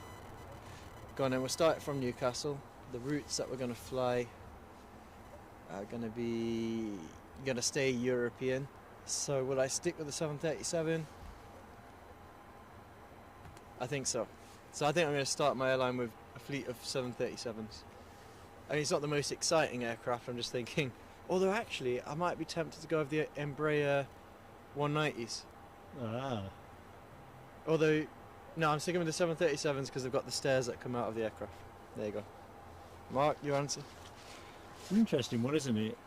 go on then, we'll start from Newcastle. The routes that we're going to fly are going to stay European. So will I stick with the 737? I think so. So I think I'm going to start my airline with a fleet of 737s. I mean, it's not the most exciting aircraft, I'm just thinking. Although actually, I might be tempted to go with the Embraer 190s. Ah. Although, no, I'm sticking with the 737s because they've got the stairs that come out of the aircraft. There you go. Mark, your answer? It's an interesting one, isn't it?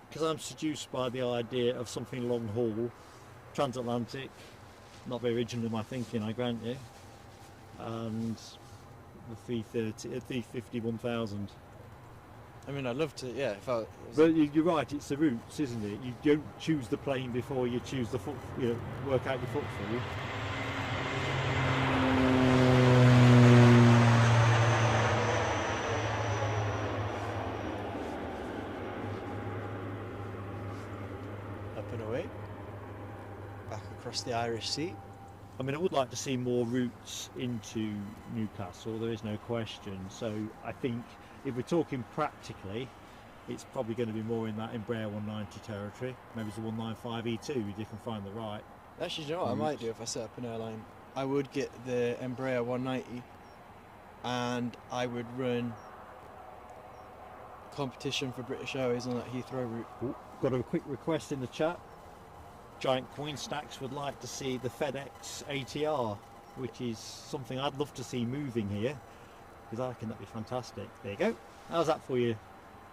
Because I'm seduced by the idea of something long haul, transatlantic, not very original in my thinking, I grant you, and the 350 1000. I mean, I'd love to, yeah. But you're right, it's the routes, isn't it? You don't choose the plane before you choose the foot, work out your footfall. Up and away. Back across the Irish Sea. I mean, I would like to see more routes into Newcastle, there is no question. So I think if we're talking practically, it's probably going to be more in that Embraer 190 territory. Maybe it's a 195E2 if you can find the right. Actually, you know what I might do if I set up an airline? I would get the Embraer 190 and I would run competition for British Airways on that Heathrow route. Ooh, got a quick request in the chat. Giant Coin Stacks would like to see the FedEx ATR, which is something I'd love to see moving here, because I reckon that'd be fantastic. There you go. How's that for you,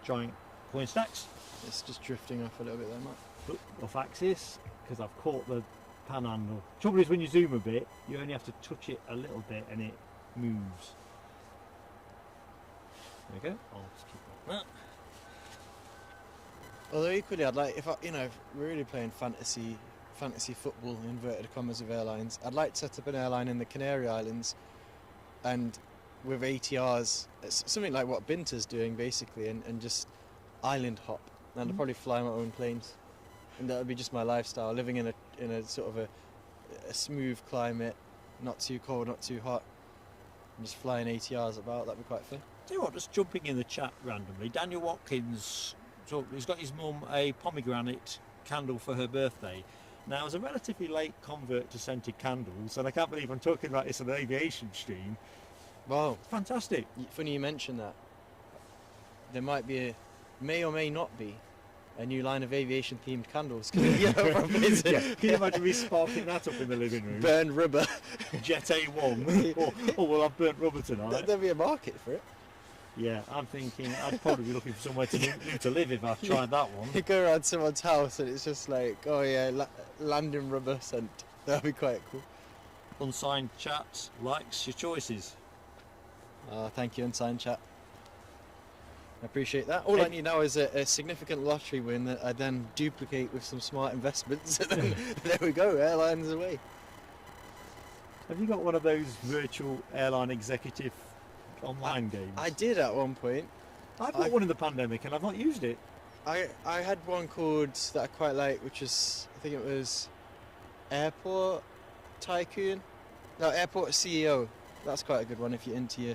Giant Coin Stacks? It's just drifting off a little bit there, Mark. Look, off axis, because I've caught the panhandle. Trouble is, when you zoom a bit, you only have to touch it a little bit and it moves. There you go. I'll just keep like that. Although equally, I'd like, if we're really playing fantasy football, inverted commas, of airlines, I'd like to set up an airline in the Canary Islands, and with ATRs, it's something like what Binter's doing basically, and just island hop, and I'd probably fly my own planes, and that would be just my lifestyle, living in a sort of a smooth climate, not too cold, not too hot, and just flying ATRs about. That'd be quite fun. Tell you what, just jumping in the chat randomly, Daniel Watkins. So he's got his mum a pomegranate candle for her birthday. Now, as a relatively late convert to scented candles, and I can't believe I'm talking about this on an aviation stream. Wow. Fantastic. Funny you mention that. There may or may not be, a new line of aviation themed candles. Yeah. Can you imagine me sparking that up in the living room? Burn rubber. Jet A1. or we'll have burnt rubber tonight. There'll be a market for it. Yeah, I'm thinking I'd probably be looking for somewhere to live if I tried that one. You go around someone's house and it's just like, oh yeah, landing rubber scent. That'd be quite cool. Unsigned chat likes your choices. Thank you, unsigned chat. I appreciate that. All I need now is a significant lottery win that I then duplicate with some smart investments. And then there we go, airlines away. Have you got one of those virtual airline executive online games? I did at one point. I bought one in the pandemic and I've not used it. I had one called that I quite like, which is, I think it was Airport Tycoon. No, Airport CEO. That's quite a good one if you're into your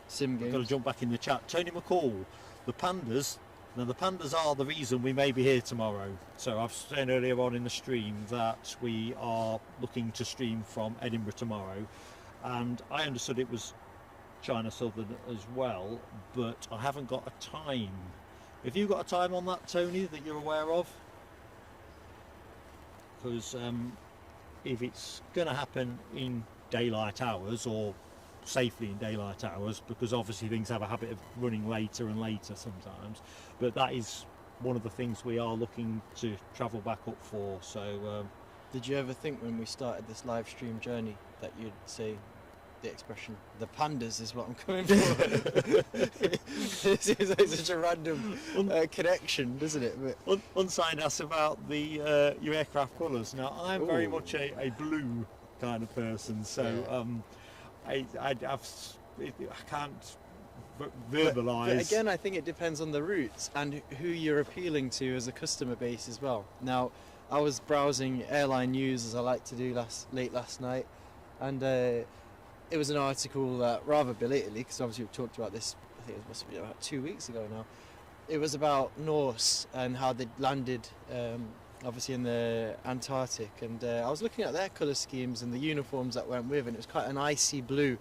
sim games. I've got to jump back in the chat. Tony McCall, the Pandas. Now the Pandas are the reason we may be here tomorrow. So I've said earlier on in the stream that we are looking to stream from Edinburgh tomorrow, and I understood it was China Southern as well, but I haven't got a time. Have you got a time on that, Tony, that you're aware of? Because if it's going to happen in daylight hours or safely in daylight hours, because obviously things have a habit of running later and later sometimes. But that is one of the things we are looking to travel back up for. So did you ever think when we started this live stream journey that you'd say the expression "the pandas" is what I'm coming for? It seems like such a random connection, doesn't it? But Unsigned asks about the your aircraft colours. Now I'm very much a blue kind of person, so I can't verbalise. But again, I think it depends on the routes and who you're appealing to as a customer base as well. Now, I was browsing airline news, as I like to do late last night, and it was an article that, rather belatedly, because obviously we've talked about this, I think it must have been about 2 weeks ago now. It was about Norse and how they'd landed obviously in the Antarctic, and I was looking at their colour schemes and the uniforms that went with, and it was quite an icy blue,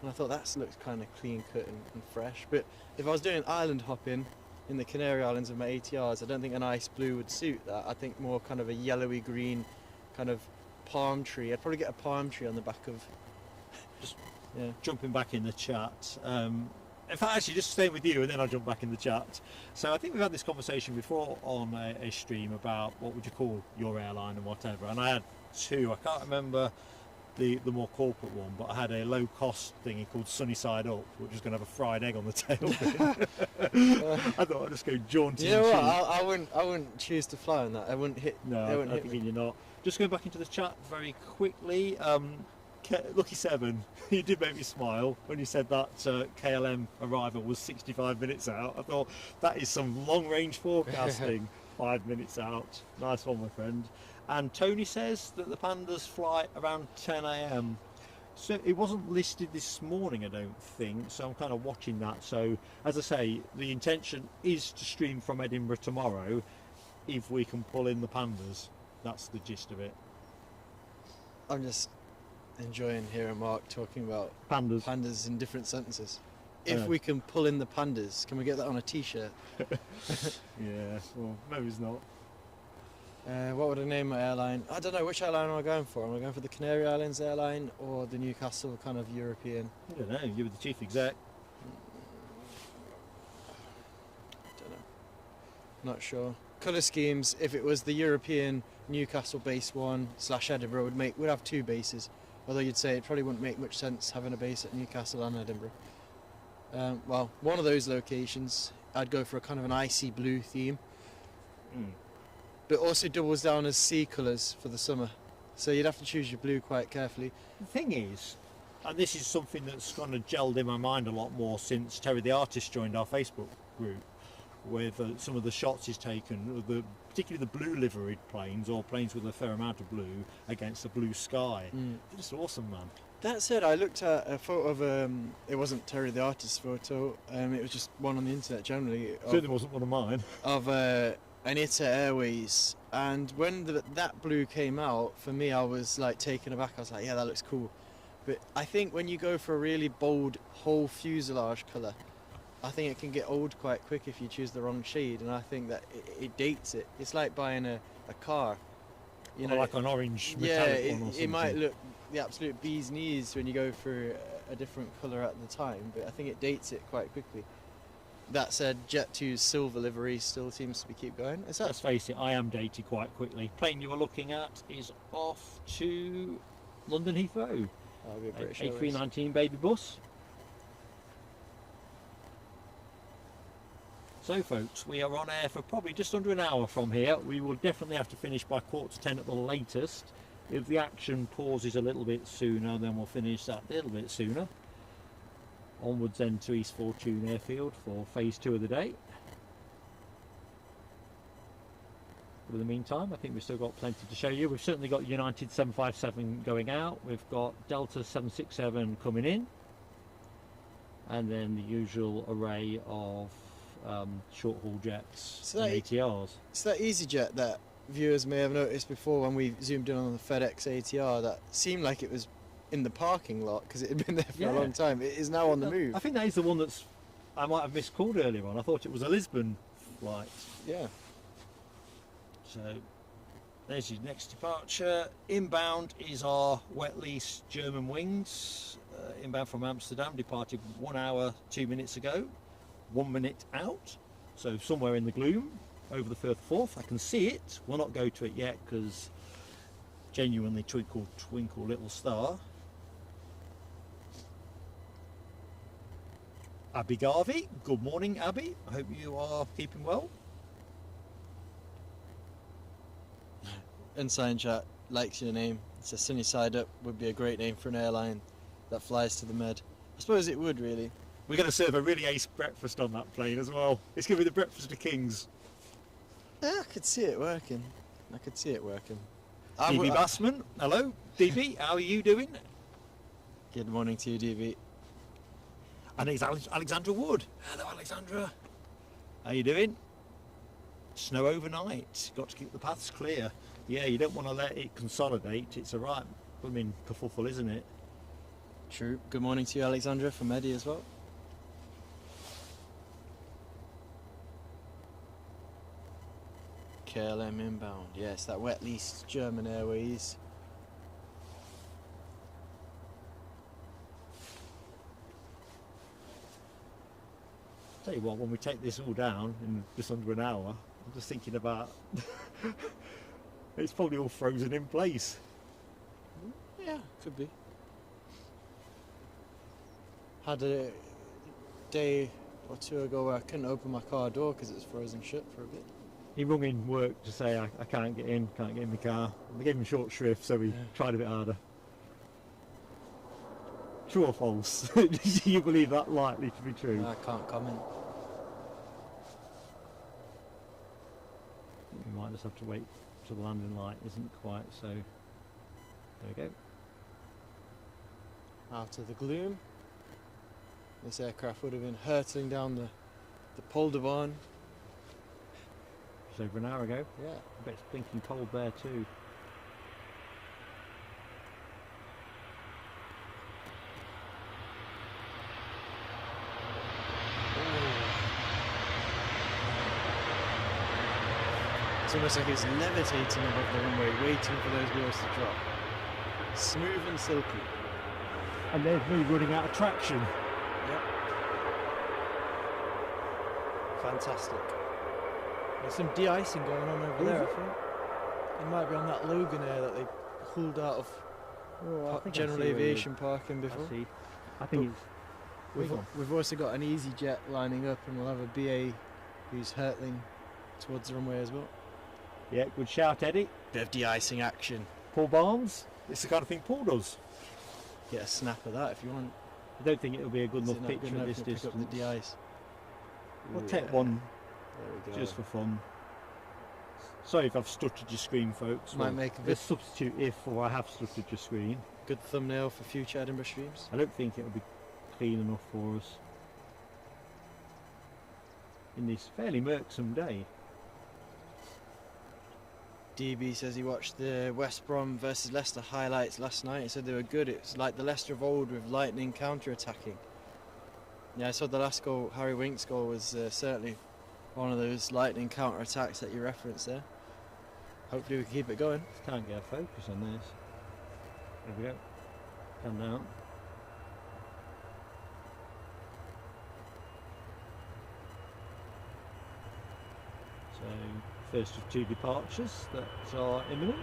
and I thought that looks kind of clean cut and fresh. But if I was doing island hopping in the Canary Islands with my ATRs, I don't think an ice blue would suit that. I think more kind of a yellowy green kind of palm tree. I'd probably get a palm tree on the back of just jumping back in the chat. In fact, actually, just staying with you, and then I'll jump back in the chat. So I think we've had this conversation before on a stream about what would you call your airline and whatever. And I had two. I can't remember the more corporate one, but I had a low cost thingy called Sunny Side Up, which was going to have a fried egg on the tail. I thought I'd just go jaunty. You know what? I wouldn't choose to fly on that. I wouldn't hit. No, I think you're not. Just going back into the chat very quickly. Lucky Seven, you did make me smile when you said that KLM arrival was 65 minutes out. I thought that is some long range forecasting. 5 minutes out. Nice one, my friend. And Tony says that the Pandas fly around 10 a.m. So it wasn't listed this morning, I don't think, so I'm kind of watching that. So as I say, the intention is to stream from Edinburgh tomorrow if we can pull in the Pandas. That's the gist of it. I'm just enjoying hearing Mark talking about pandas in different sentences. If we can pull in the pandas, can we get that on a t-shirt? Yeah, well, maybe it's not. What would I name my airline? I don't know, which airline am I going for? Am I going for the Canary Islands airline or the Newcastle kind of European? I don't know, you were the chief exec. Don't know. Not sure. Colour schemes, if it was the European Newcastle base one / Edinburgh would have two bases. Although you'd say it probably wouldn't make much sense having a base at Newcastle and Edinburgh. Well, one of those locations, I'd go for a kind of an icy blue theme. But also doubles down as sea colours for the summer. So you'd have to choose your blue quite carefully. The thing is, and this is something that's kind of gelled in my mind a lot more since Terry the Artist joined our Facebook group, with some of the shots he's taken, particularly the blue liveried planes or planes with a fair amount of blue against the blue sky. It's just awesome, man. That said, I looked at a photo of, it wasn't Terry the Artist's photo, it was just one on the internet generally. Certainly wasn't one of mine. Of Anita Airways, and when that blue came out, for me I was like taken aback. I was like, yeah, that looks cool. But I think when you go for a really bold whole fuselage colour, I think it can get old quite quick if you choose the wrong shade, and I think that it dates it. It's like buying a car. You know, like an orange metallic one or something. It might look the absolute bee's knees when you go for a different colour at the time, but I think it dates it quite quickly. That said, Jet2's silver livery still seems to keep going. Let's face it, I am dated quite quickly. Plane you are looking at is off to London Heathrow. A319 baby bus. So folks, we are on air for probably just under an hour from here. We will definitely have to finish by 9:45 at the latest. If the action pauses a little bit sooner, then we'll finish that a little bit sooner. Onwards then to East Fortune Airfield for phase 2 of the day. But in the meantime, I think we've still got plenty to show you. We've certainly got United 757 going out. We've got Delta 767 coming in. And then the usual array of short-haul jets and ATRs. It's that EasyJet that viewers may have noticed before when we zoomed in on the FedEx ATR that seemed like it was in the parking lot because it had been there for a long time. It is now on the move. I think that is the one that's I might have miscalled earlier on. I thought it was a Lisbon flight. Yeah. So there's your next departure. Inbound is our wet lease German wings inbound from Amsterdam, departed 1 hour 2 minutes ago, 1 minute out, so somewhere in the gloom over the Firth Forth. I can see it, we'll not go to it yet because genuinely twinkle twinkle little star. Abby Garvey, good morning Abby, I hope you are keeping well. Ensign chat likes your name. It says Sunny Side Up would be a great name for an airline that flies to the Med. I suppose it would, really. We're going to serve a really ace breakfast on that plane as well. It's going to be the breakfast of kings. Yeah, I could see it working. DB Bassman, hello. DB, how are you doing? Good morning to you, DB. And it's Alexandra Wood. Hello Alexandra. How you doing? Snow overnight. Got to keep the paths clear. Yeah, you don't want to let it consolidate. It's a right blooming kerfuffle, isn't it? True. Good morning to you, Alexandra, from Eddie as well. KLM inbound. Yes, that wet lease German Airways. Tell you what, when we take this all down in just under an hour, I'm just thinking about it's probably all frozen in place. Yeah, could be. Had a day or two ago where I couldn't open my car door because it was frozen shut for a bit. He rung in work to say I can't get in the car. They gave him short shrift, so he tried a bit harder. True or false? Do you believe that likely to be true? I can't comment. We might just have to wait till the landing light isn't quite so. There we go. Out of the gloom. This aircraft would have been hurtling down the Polderbahn. Just over an hour ago. Yeah. I bet it's blinking cold there too. It's almost like it's levitating above the runway, waiting for those wheels to drop. Smooth and silky. And there's me running out of traction. Yep. Fantastic. There's some de-icing going on over there, I think. It might be on that Logan Air that they pulled out of General Aviation parking before. I think we've also got an EasyJet lining up, and we'll have a BA who's hurtling towards the runway as well. Yeah, good shout, Eddie. Bit of de-icing action. Paul Barnes. It's the kind of thing Paul does. Get a snap of that if you want. I don't think it'll be a good enough picture at this distance. Pick up the de-ice. We'll take one There we go. just for fun. Sorry if I've stuttered your screen, folks. Might make a Let's substitute if or I have stuttered your screen. good thumbnail for future Edinburgh streams. I don't think it'll be clean enough for us in this fairly murksome day. DB says he watched the West Brom versus Leicester highlights last night. He said they were good. It's like the Leicester of old with lightning counter-attacking. Yeah, I saw the last goal, Harry Wink's goal, was certainly one of those lightning counter-attacks that you referenced there. Hopefully we can keep it going. Just can't get a focus on this. There we go. Come down. So, first of two departures that are imminent.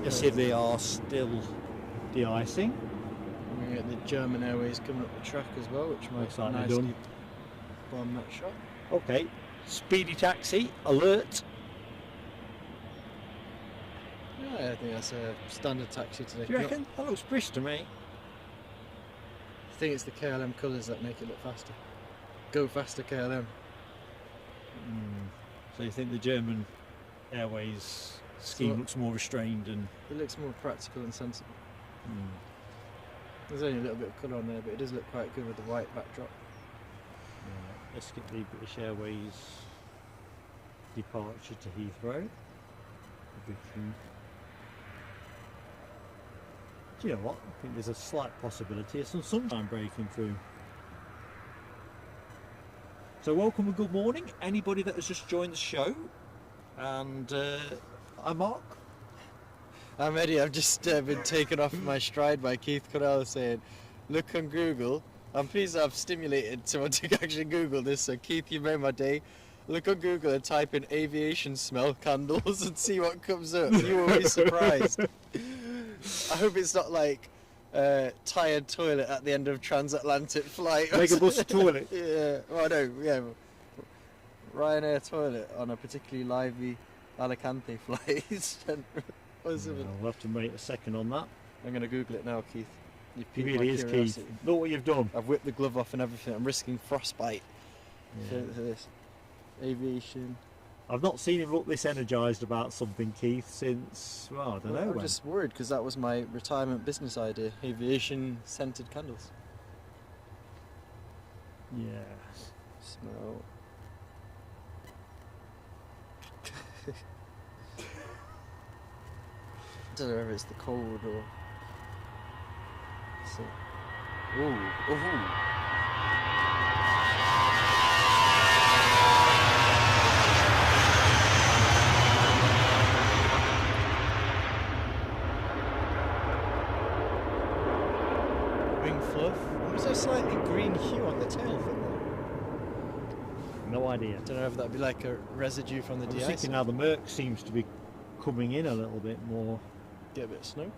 Yes, here they are still de-icing. We get the German Airways coming up the track as well, which might Looks like they're nicely done. bomb that shot. Okay, speedy taxi, alert. Yeah, I think that's a standard taxi today. Do you reckon? That looks brisk to me. I think it's the KLM colours that make it look faster. Go faster, KLM. So you think the German Airways scheme looks more restrained and... It looks more practical and sensible. There's only a little bit of colour on there, but it does look quite good with the white backdrop. Let's get the British Airways departure to Heathrow. Everything Do you know what? I think there's a slight possibility of some sunshine breaking through. So welcome and good morning, anybody that has just joined the show. And I'm Mark. I'm Eddie. I've just been taken off my stride by Keith Connell saying, look on Google. I'm pleased I've stimulated someone to actually Google this. So Keith, you made my day. Look on Google and type in aviation smell candles and see what comes up. You will be surprised. I hope it's not like tired toilet at the end of transatlantic flight. Mega bus toilet. Yeah. Well, no. Yeah. Ryanair toilet on a particularly lively Alicante flight. We'll have to wait a second on that. I'm going to Google it now, Keith. It really is, Keith. Look what you've done. I've whipped the glove off and everything. I'm risking frostbite for this. Aviation. I've not seen him look this energised about something, Keith, since, well, I don't know. I'm just worried because that was my retirement business idea. Aviation scented candles. Yeah. Smell. I don't know if it's the cold or. So. Ooh. Ooh. Wing fluff. Was there a slightly green hue on the tail fin there? No idea. I don't know if that'd be like a residue from the I was de-icing. thinking now the murk seems to be coming in a little bit more. Get a bit of snow.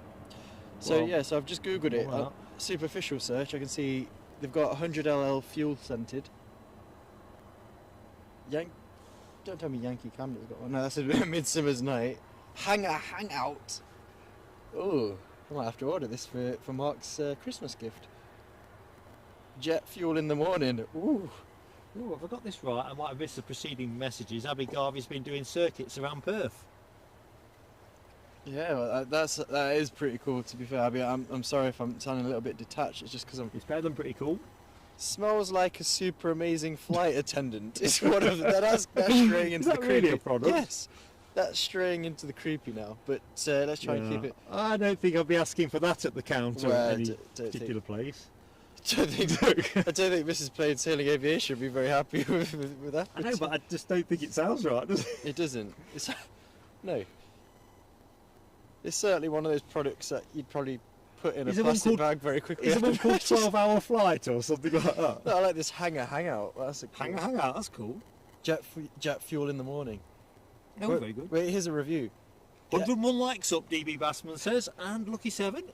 So Well, yeah, so I've just googled it. well, Superficial search. I can see they've got 100 LL fuel scented. Don't tell me Yankee Candle's got one. No, that's a Midsummer's Night. Hangout. Oh, I might have to order this for Mark's Christmas gift. Jet fuel in the morning. Ooh. Oh, have I got this right? I might have missed the preceding messages. Abby Garvey's been doing circuits around Perth. Yeah, well, that is pretty cool. To be fair, Abby, I'm sorry if I'm sounding a little bit detached. It's just because I'm. It's better than pretty cool. Smells like a super amazing flight attendant. It's one of that's straying into Is that the really creepy. a product? Yes, that's straying into the creepy now. But let's try and keep it. I don't think I'll be asking for that at the counter Well, at any don't particular place. I don't think Mrs. Plain Sailing Aviation would be very happy with that. I know, but I just don't think it sounds right, does it? It doesn't. No. It's certainly one of those products that you'd probably put in a plastic bag very quickly. Is it one called 12-hour flight or something like that? No, I like this hangout. That's a cool. Hangout, that's cool. Jet fuel in the morning. Oh, very good. Wait, here's a review. 101 likes up, DB Bassman says, and Lucky 7.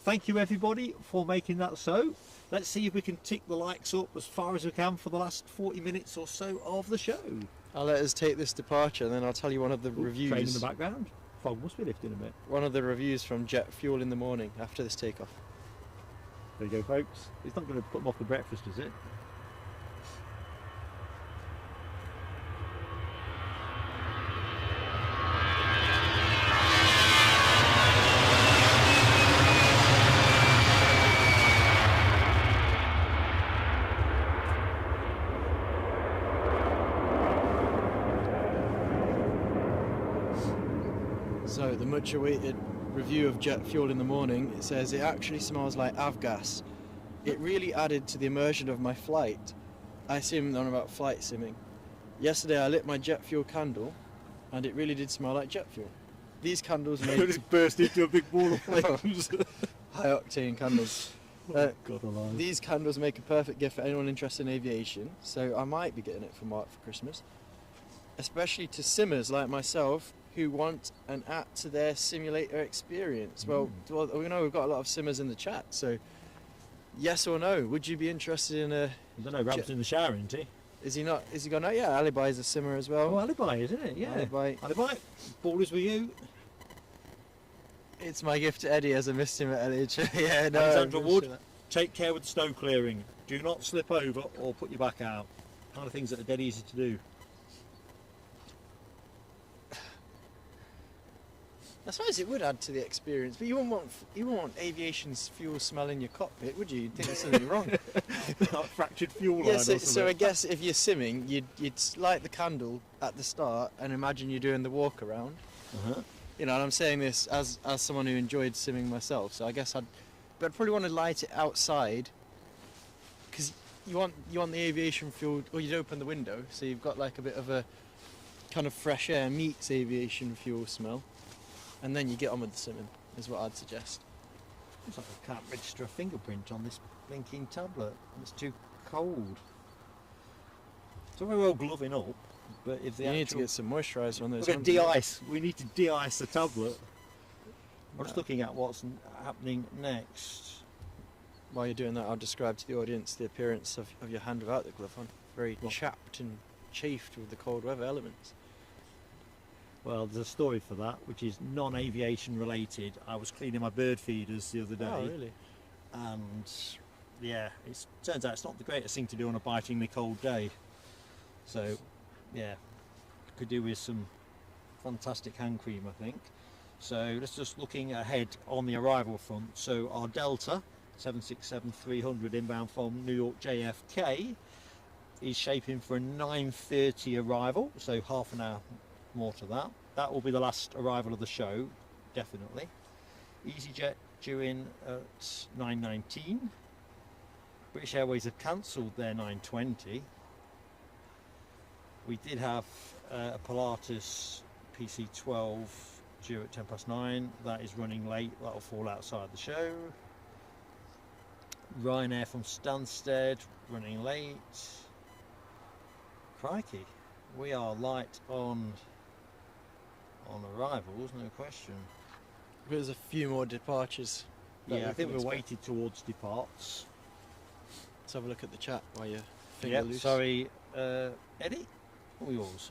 Thank you everybody for making that so. Let's see if we can tick the likes up as far as we can for the last 40 minutes or so of the show. I'll let us take this departure and then I'll tell you one of the reviews. Train in the background. Fog must be lifting a bit. One of the reviews from Jet Fuel in the morning after this takeoff. There you go, folks. It's not going to put them off the breakfast, is it? So the much awaited review of Jet Fuel in the morning, it says it actually smells like avgas. It really added to the immersion of my flight. I assume on about flight simming. Yesterday I lit my jet fuel candle and it really did smell like jet fuel. These candles It make just burst into a big ball of flames. high octane candles. God alive. These candles make a perfect gift for anyone interested in aviation, so I might be getting it for Mark for Christmas. Especially to simmers like myself who want an add to their simulator experience. Well, we know we've got a lot of simmers in the chat, so yes or no, would you be interested in a... I don't know, Rob's in the shower, isn't he? Is he not? Is he gone? Oh yeah, Alibi is a simmer as well. Oh, Alibi, isn't it? Yeah. Alibi. Ball is with you. It's my gift to Eddie as I missed him at LH. Yeah, no. Alexandra Wood, take care with the snow clearing. Do not slip over or put your back out. Kind of things that are dead easy to do. I suppose it would add to the experience, but you wouldn't want aviation's fuel smell in your cockpit, would you? You'd think there's something wrong. Like fractured fuel line. Yeah, or so I something. guess if you're simming, you'd light the candle at the start and imagine you're doing the walk around. and I'm saying this as someone who enjoyed simming myself. So I guess I'd probably want to light it outside, because you want the aviation fuel, or you'd open the window, so you've got like a bit of a kind of fresh air meets aviation fuel smell, and then you get on with the simming, is what I'd suggest. Looks like I can't register a fingerprint on this blinking tablet. It's too cold. It's all very well gloving up, but if You need to get some moisturiser on those. We're going to de-ice. We need to de-ice the tablet. I'm just looking at what's happening next. While you're doing that, I'll describe to the audience the appearance of your hand without the glove on. Very chapped and chafed with the cold weather elements. Well, there's a story for that, which is non-aviation related. I was cleaning my bird feeders the other day. Oh, really? And yeah, it turns out it's not the greatest thing to do on a bitingly cold day. So yeah, could do with some fantastic hand cream, I think. So let's just looking ahead on the arrival front. So our Delta 767-300 inbound from New York JFK is shaping for a 9:30 arrival, so half an hour more to that. That will be the last arrival of the show, definitely. EasyJet due in at 9:19. British Airways have cancelled their 9:20. We did have a Pilatus PC-12 due at 9:10. That is running late. That will fall outside the show. Ryanair from Stansted running late. Crikey, we are light on arrivals, no question. There's a few more departures. Yeah, I think we're weighted towards departs. Let's have a look at the chat while you're finger loose. Sorry, Eddie, what were yours?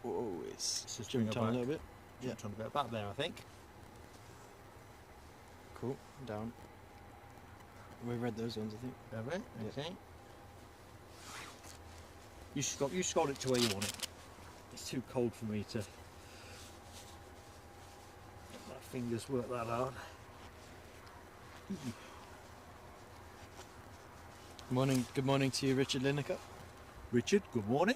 Oh, it's just jumped on a little bit. Jumped on a bit back there, I think. Cool, down. We've read those ones, I think. Have we? Yeah. Okay. You scroll it to where you want it. It's too cold for me to let my fingers work that hard. Good morning to you, Richard Lineker. Richard, good morning.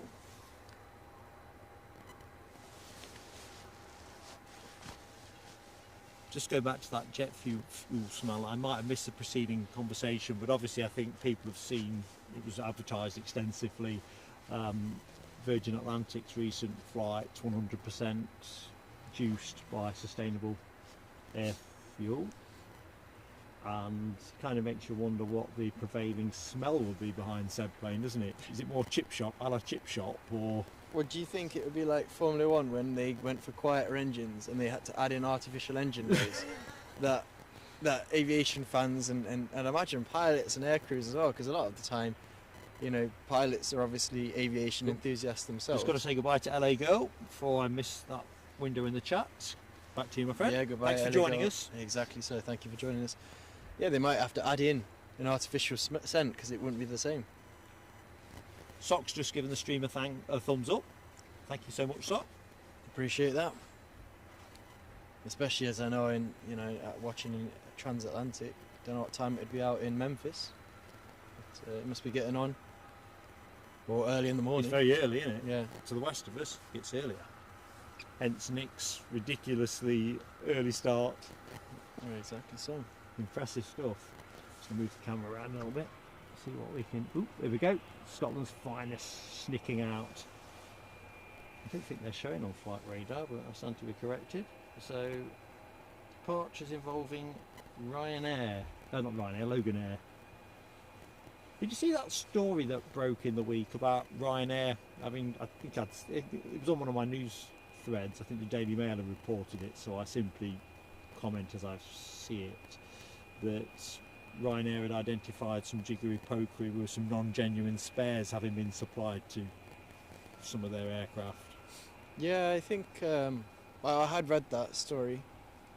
Just go back to that jet fuel smell. I might have missed the preceding conversation, but obviously I think people have seen it was advertised extensively. Virgin Atlantic's recent flight, 100% juiced by sustainable air fuel, and kind of makes you wonder what the prevailing smell would be behind said plane, doesn't it? Is it more chip shop, a la chip shop, or? Well, do you think it would be like Formula One when they went for quieter engines and they had to add in artificial engine noise? that aviation fans and I imagine pilots and air crews as well, because a lot of the time, pilots are obviously aviation enthusiasts themselves. Just got to say goodbye to LA Girl before I miss that window in the chat. Back to you, my friend. Yeah, goodbye. Thanks for joining us. Exactly so. Thank you for joining us. Yeah, they might have to add in an artificial scent because it wouldn't be the same. Sock's just given the stream a thumbs up. Thank you so much, Sock. Appreciate that. Especially as I know watching in transatlantic. Don't know what time it'd be out in Memphis. But, it must be getting on. Or early in the morning. It's very early, isn't it? Yeah. To the west of us, it's earlier. Hence Nick's ridiculously early start. Oh, exactly so. Impressive stuff. Just gonna move the camera around a little bit. See what we can. Oop, there we go. Scotland's finest snicking out. I don't think they're showing on flight radar, but I stand to be corrected. So, departures involving Ryanair. No, not Ryanair, Logan Air. Did you see that story that broke in the week about Ryanair? I mean, I think it was on one of my news threads. I think the Daily Mail had reported it, so I simply comment as I see it that Ryanair had identified some jiggery-pokery with some non-genuine spares having been supplied to some of their aircraft. Yeah, I think I had read that story,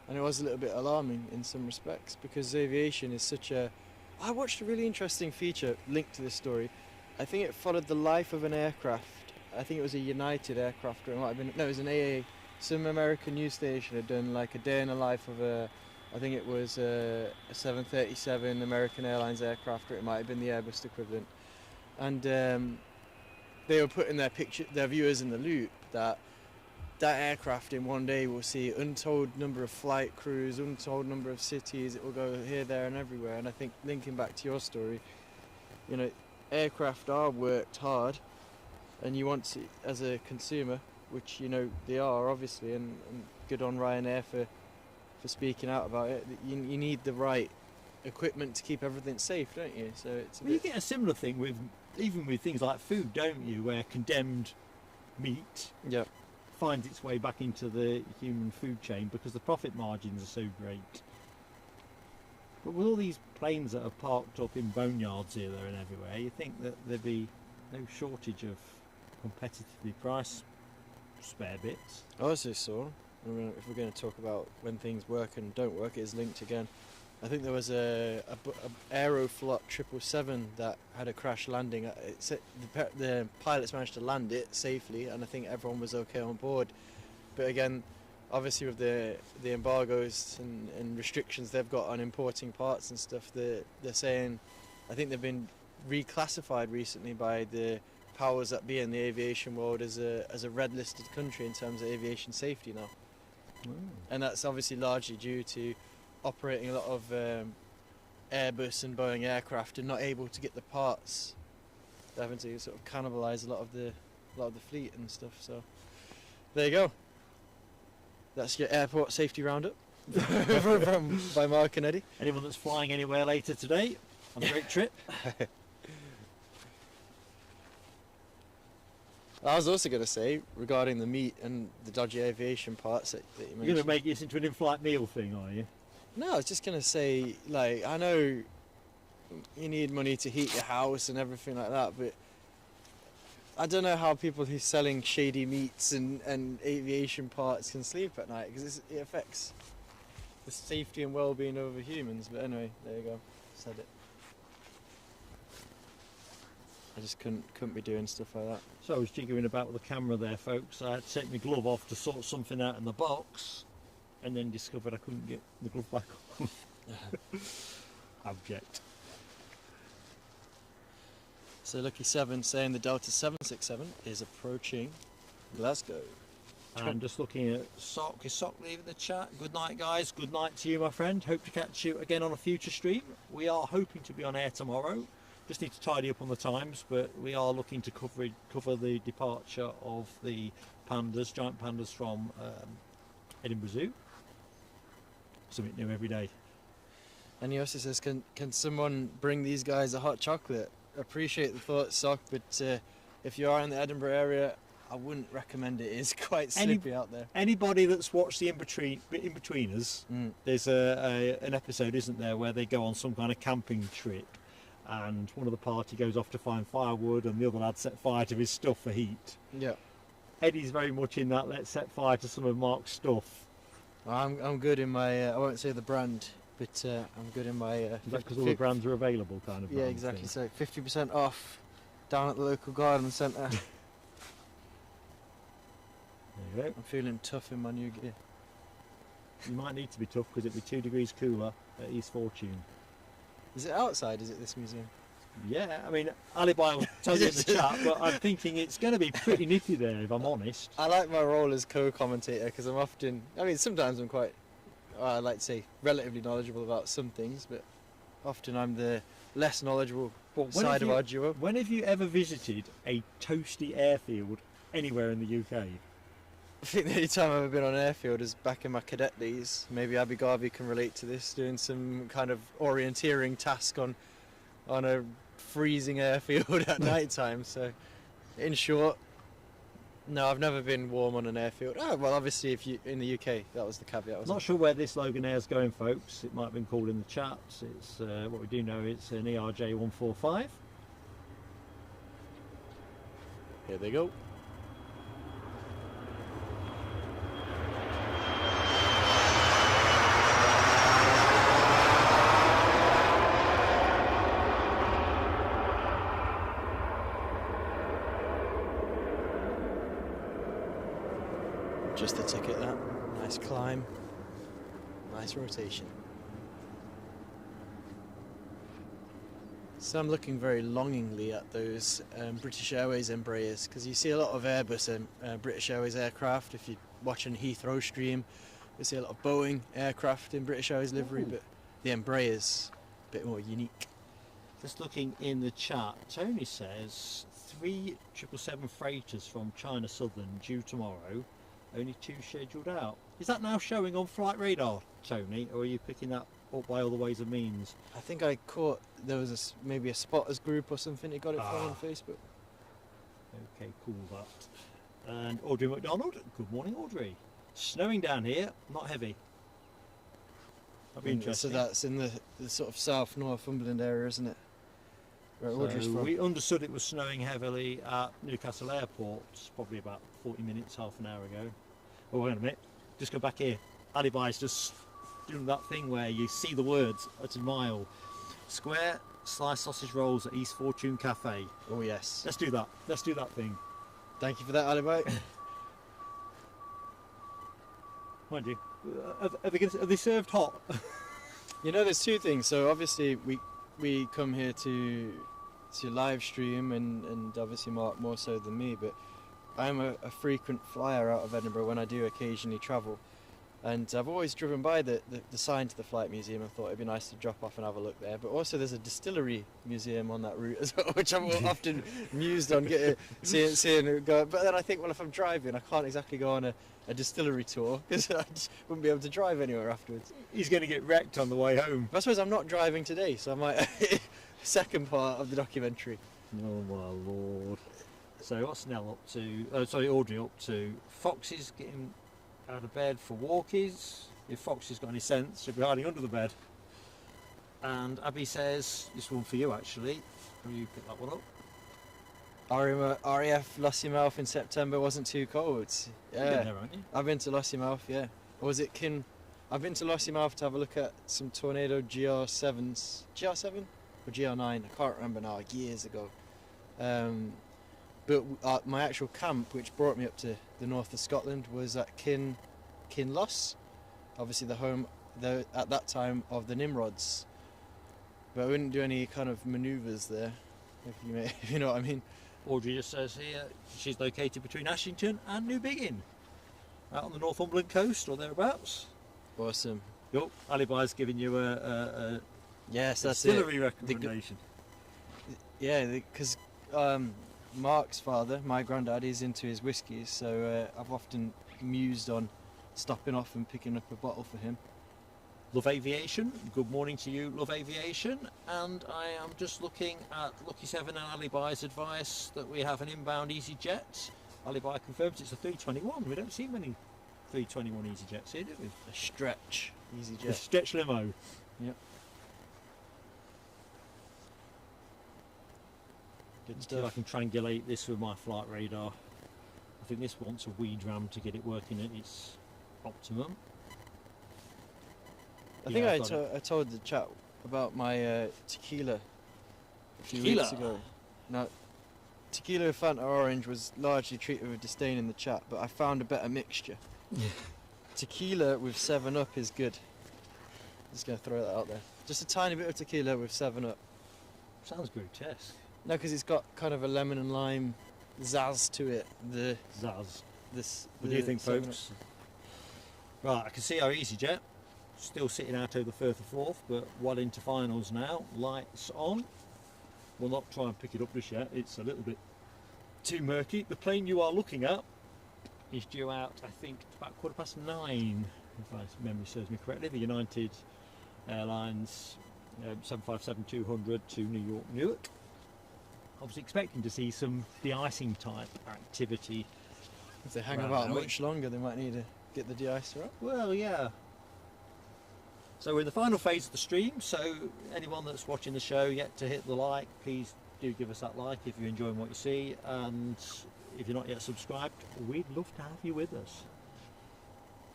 and it was a little bit alarming in some respects, because aviation is such a... I watched a really interesting feature linked to this story. I think it followed the life of an aircraft. I think it was a United aircraft, or it might have been... No, it was an AA. Some American news station had done like a day in the life of I think it was a 737 American Airlines aircraft, or it might have been the Airbus equivalent. And they were putting their viewers in the loop that that aircraft in one day will see untold number of flight crews, untold number of cities. It will go here, there and everywhere. And I think, linking back to your story, you know, aircraft are worked hard, and you want to, as a consumer, which you know they are obviously, and good on Ryanair for speaking out about it, that you need the right equipment to keep everything safe, don't you? So it's you get a similar thing with even with things like food, don't you, where condemned meat finds its way back into the human food chain because the profit margins are so great. But with all these planes that are parked up in boneyards here, there and everywhere, you think that there'd be no shortage of competitively priced spare bits. I also saw, if we're going to talk about when things work and don't work, it is linked again. I think there was a Aeroflot 777 that had a crash landing. The pilots managed to land it safely, and I think everyone was okay on board. But again, obviously with the embargoes and restrictions they've got on importing parts and stuff, they're saying, I think they've been reclassified recently by the powers that be in the aviation world as a red listed country in terms of aviation safety now. And that's obviously largely due to operating a lot of Airbus and Boeing aircraft and not able to get the parts. They're having to sort of cannibalise a lot of the fleet and stuff. So there you go. That's your airport safety roundup by Mark and Eddie. Anyone that's flying anywhere later today, on a great trip. I was also going to say, regarding the meat and the dodgy aviation parts that you mentioned. You're going to make this into an in-flight meal thing, are you? No, I was just going to say, like, I know you need money to heat your house and everything like that, but I don't know how people who are selling shady meats and aviation parts can sleep at night, because it affects the safety and well-being of humans. But anyway, there you go, said it. I just couldn't be doing stuff like that. So I was jiggering about with the camera there, folks. I had to take my glove off to sort something out in the box, and then discovered I couldn't get the glove back on. Abject. So Lucky 7 saying the Delta 767 is approaching Glasgow. And just looking at Sock. Is Sock leaving the chat? Good night, guys. Good night to you, my friend. Hope to catch you again on a future stream. We are hoping to be on air tomorrow. Just need to tidy up on the times, but we are looking to cover the departure of the pandas, giant pandas from Edinburgh Zoo. Something new every day. And he also says, can someone bring these guys a hot chocolate? Appreciate the thought, Sock, but if you are in the Edinburgh area, I wouldn't recommend it. It's quite slippy out there. Anybody that's watched the In-Betweeners, there's an episode, isn't there, where they go on some kind of camping trip, and one of the party goes off to find firewood and the other lad set fire to his stuff for heat. Yeah. Eddie's very much in that, let's set fire to some of Mark's stuff. I'm good in my, I won't say the brand, but I'm good in my... because all the brands are available, kind of. Yeah, exactly. So 50% off down at the local garden centre. There you go. I'm feeling tough in my new gear. You might need to be tough because it'll be 2 degrees cooler at East Fortune. Is it outside? Is it this museum? Yeah, I mean, Alibi will tell you in the chat, but I'm thinking it's going to be pretty nippy there, if I'm honest. I like my role as co-commentator because I'm often, I mean, sometimes I'm quite, I like to say, relatively knowledgeable about some things, but often I'm the less knowledgeable side of our duo. When have you ever visited a toasty airfield anywhere in the UK? I think the only time I've ever been on an airfield is back in my cadet days. Maybe Abby Garvey can relate to this, doing some kind of orienteering task on a freezing airfield at night time. So, in short, no, I've never been warm on an airfield. Oh, well, obviously, if you in the UK, that was the caveat. I'm not sure where this Logan Air's going, folks. It might have been called in the chats. It's what we do know. It's an ERJ 145. Here they go. Just the ticket, that. Nice climb. Nice rotation. So I'm looking very longingly at those British Airways Embraers, because you see a lot of Airbus and British Airways aircraft. If you're watching Heathrow stream, you see a lot of Boeing aircraft in British Airways livery, but the Embraer's a bit more unique. Just looking in the chat, Tony says 3 777 freighters from China Southern due tomorrow, only 2 scheduled out. Is that now showing on flight radar, Tony, or are you picking that up by other ways and means? I think I caught there was maybe a spotters group or something. He got it from on Facebook. Okay, cool that. And Audrey McDonald, good morning, Audrey. Snowing down here, not heavy. That'd be interesting. So that's in the sort of south Northumberland area, isn't it? Where Audrey's from. We understood it was snowing heavily at Newcastle Airport, probably about 40 minutes, half an hour ago. Oh, wait a minute, just go back here. Alibi's just doing that thing where you see the words at a mile. Square sliced sausage rolls at East Fortune Cafe. Oh yes. Let's do that. Let's do that thing. Thank you for that, Alibi. Mind you, are they served hot? You know, there's 2 things. So obviously we come here to live stream, and obviously Mark more so than me, but I'm a frequent flyer out of Edinburgh when I do occasionally travel. And I've always driven by the sign to the Flight Museum and thought it'd be nice to drop off and have a look there. But also there's a distillery museum on that route as well, which I'm often mused on seeing it go. But then I think, well, if I'm driving, I can't exactly go on a distillery tour because I just wouldn't be able to drive anywhere afterwards. He's going to get wrecked on the way home. But I suppose I'm not driving today, so I might... Second part of the documentary. Oh my lord. So what's Nell up to? Audrey up to? Foxy's getting out of bed for walkies. If Foxy's got any sense, she'll be hiding under the bed. And Abby says, this one for you actually. Can you pick that one up? RAF Lossiemouth in September wasn't too cold. Yeah. You've been there, haven't you? I've been to Lossiemouth, yeah. Or was it I've been to Lossiemouth to have a look at some Tornado GR7s. GR7? Or GR9? I can't remember now, years ago. But my actual camp, which brought me up to the north of Scotland, was at Kinloss, obviously the home at that time of the Nimrods. But I wouldn't do any kind of manoeuvres there, if you know what I mean. Audrey just says here she's located between Ashington and Newbiggin, out on the Northumberland coast or thereabouts. Awesome. Yup, Alibi's giving you a yes, that's distillery recommendation. Yeah, because Mark's father, my granddad, is into his whiskies, so I've often mused on stopping off and picking up a bottle for him. Love Aviation, good morning to you, Love Aviation, and I am just looking at Lucky 7 and Alibi's advice that we have an inbound EasyJet. Alibi confirms it's a 321. We don't see many 321 EasyJets here, do we? A stretch EasyJet. A stretch limo. Yep. Good See if I stuff. can triangulate this with my flight radar. I think this wants a weed ram to get it working at its optimum. I think I told the chat about my tequila a few weeks ago. Now, tequila with Fanta Orange was largely treated with disdain in the chat, but I found a better mixture. Tequila with 7-Up is good. Just going to throw that out there. Just a tiny bit of tequila with 7-Up. Sounds grotesque. No, because it's got kind of a lemon and lime zazz to it. Zazz. What do you think, folks? Right, I can see our EasyJet still sitting out over the Firth of Forth, but well into finals now. Lights on. We'll not try and pick it up just yet. It's a little bit too murky. The plane you are looking at is due out, I think, about 9:15, if my memory serves me correctly. The United Airlines 757-200 to New York, Newark. I was expecting to see some de-icing type activity. If they hang about much longer, they might need to get the de-icer up. Well, yeah. So we're in the final phase of the stream, so anyone that's watching the show yet to hit the like, please do give us that like if you're enjoying what you see, and if you're not yet subscribed, we'd love to have you with us.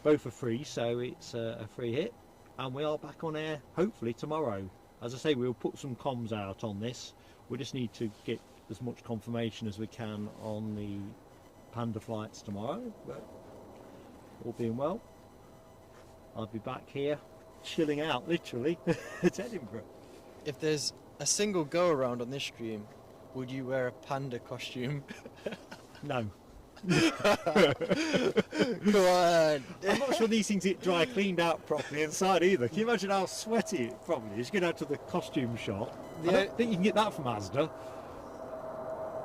Both are free, so it's a free hit, and we are back on air hopefully tomorrow. As I say, we'll put some comms out on this. We just need to get as much confirmation as we can on the Panda flights tomorrow, but all being well, I'll be back here chilling out literally at Edinburgh. If there's a single go around on this stream, would you wear a panda costume? No. Come on. I'm not sure these things get dry cleaned out properly inside either. Can you imagine how sweaty it probably is? You get out to the costume shop. I don't think you can get that from Asda.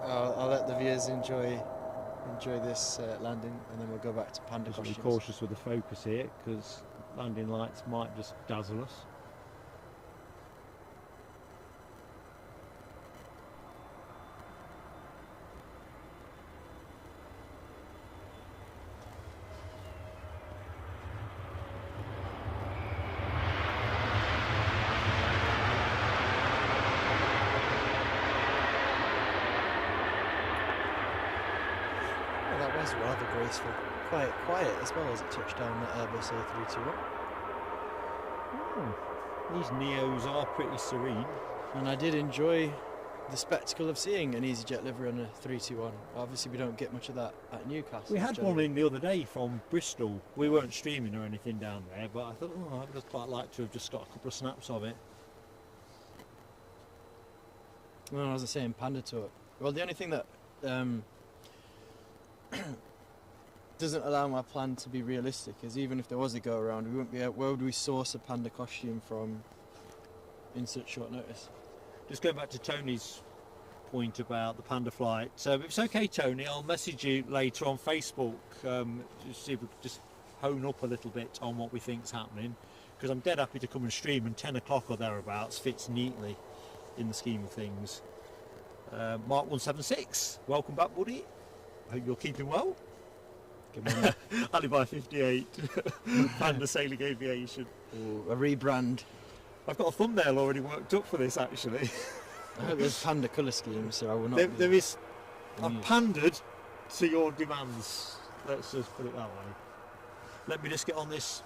I'll let the viewers enjoy this landing, and then we'll go back to panda Just be costumes. cautious with the focus here, because landing lights might just dazzle us. That was rather graceful. Quite quiet as well as it touched down the Airbus A321. These Neos are pretty serene. And I did enjoy the spectacle of seeing an EasyJet livery on a 321. Obviously we don't get much of that at Newcastle. We had one in the other day from Bristol. We weren't streaming or anything down there, but I thought, I would have quite liked to have just got a couple of snaps of it. Well, as I say, in Panda Tour. Well, the only thing that doesn't allow my plan to be realistic is even if there was a go around, we wouldn't be able, where would we source a panda costume from in such short notice? Just going back to Tony's point about the Panda flight. So if it's okay, Tony, I'll message you later on Facebook. Just see if we could just hone up a little bit on what we think's happening, because I'm dead happy to come and stream, and 10 o'clock or thereabouts fits neatly in the scheme of things. Mark 176, welcome back, buddy. Hope you're keeping well. Good morning. Alibi 58, Panda Sailing Aviation. Ooh, a rebrand. I've got a thumbnail already worked up for this, actually. I hope there's panda colour schemes, so I will not. There is. I've pandered to your demands. Let's just put it that way. Let me just get on this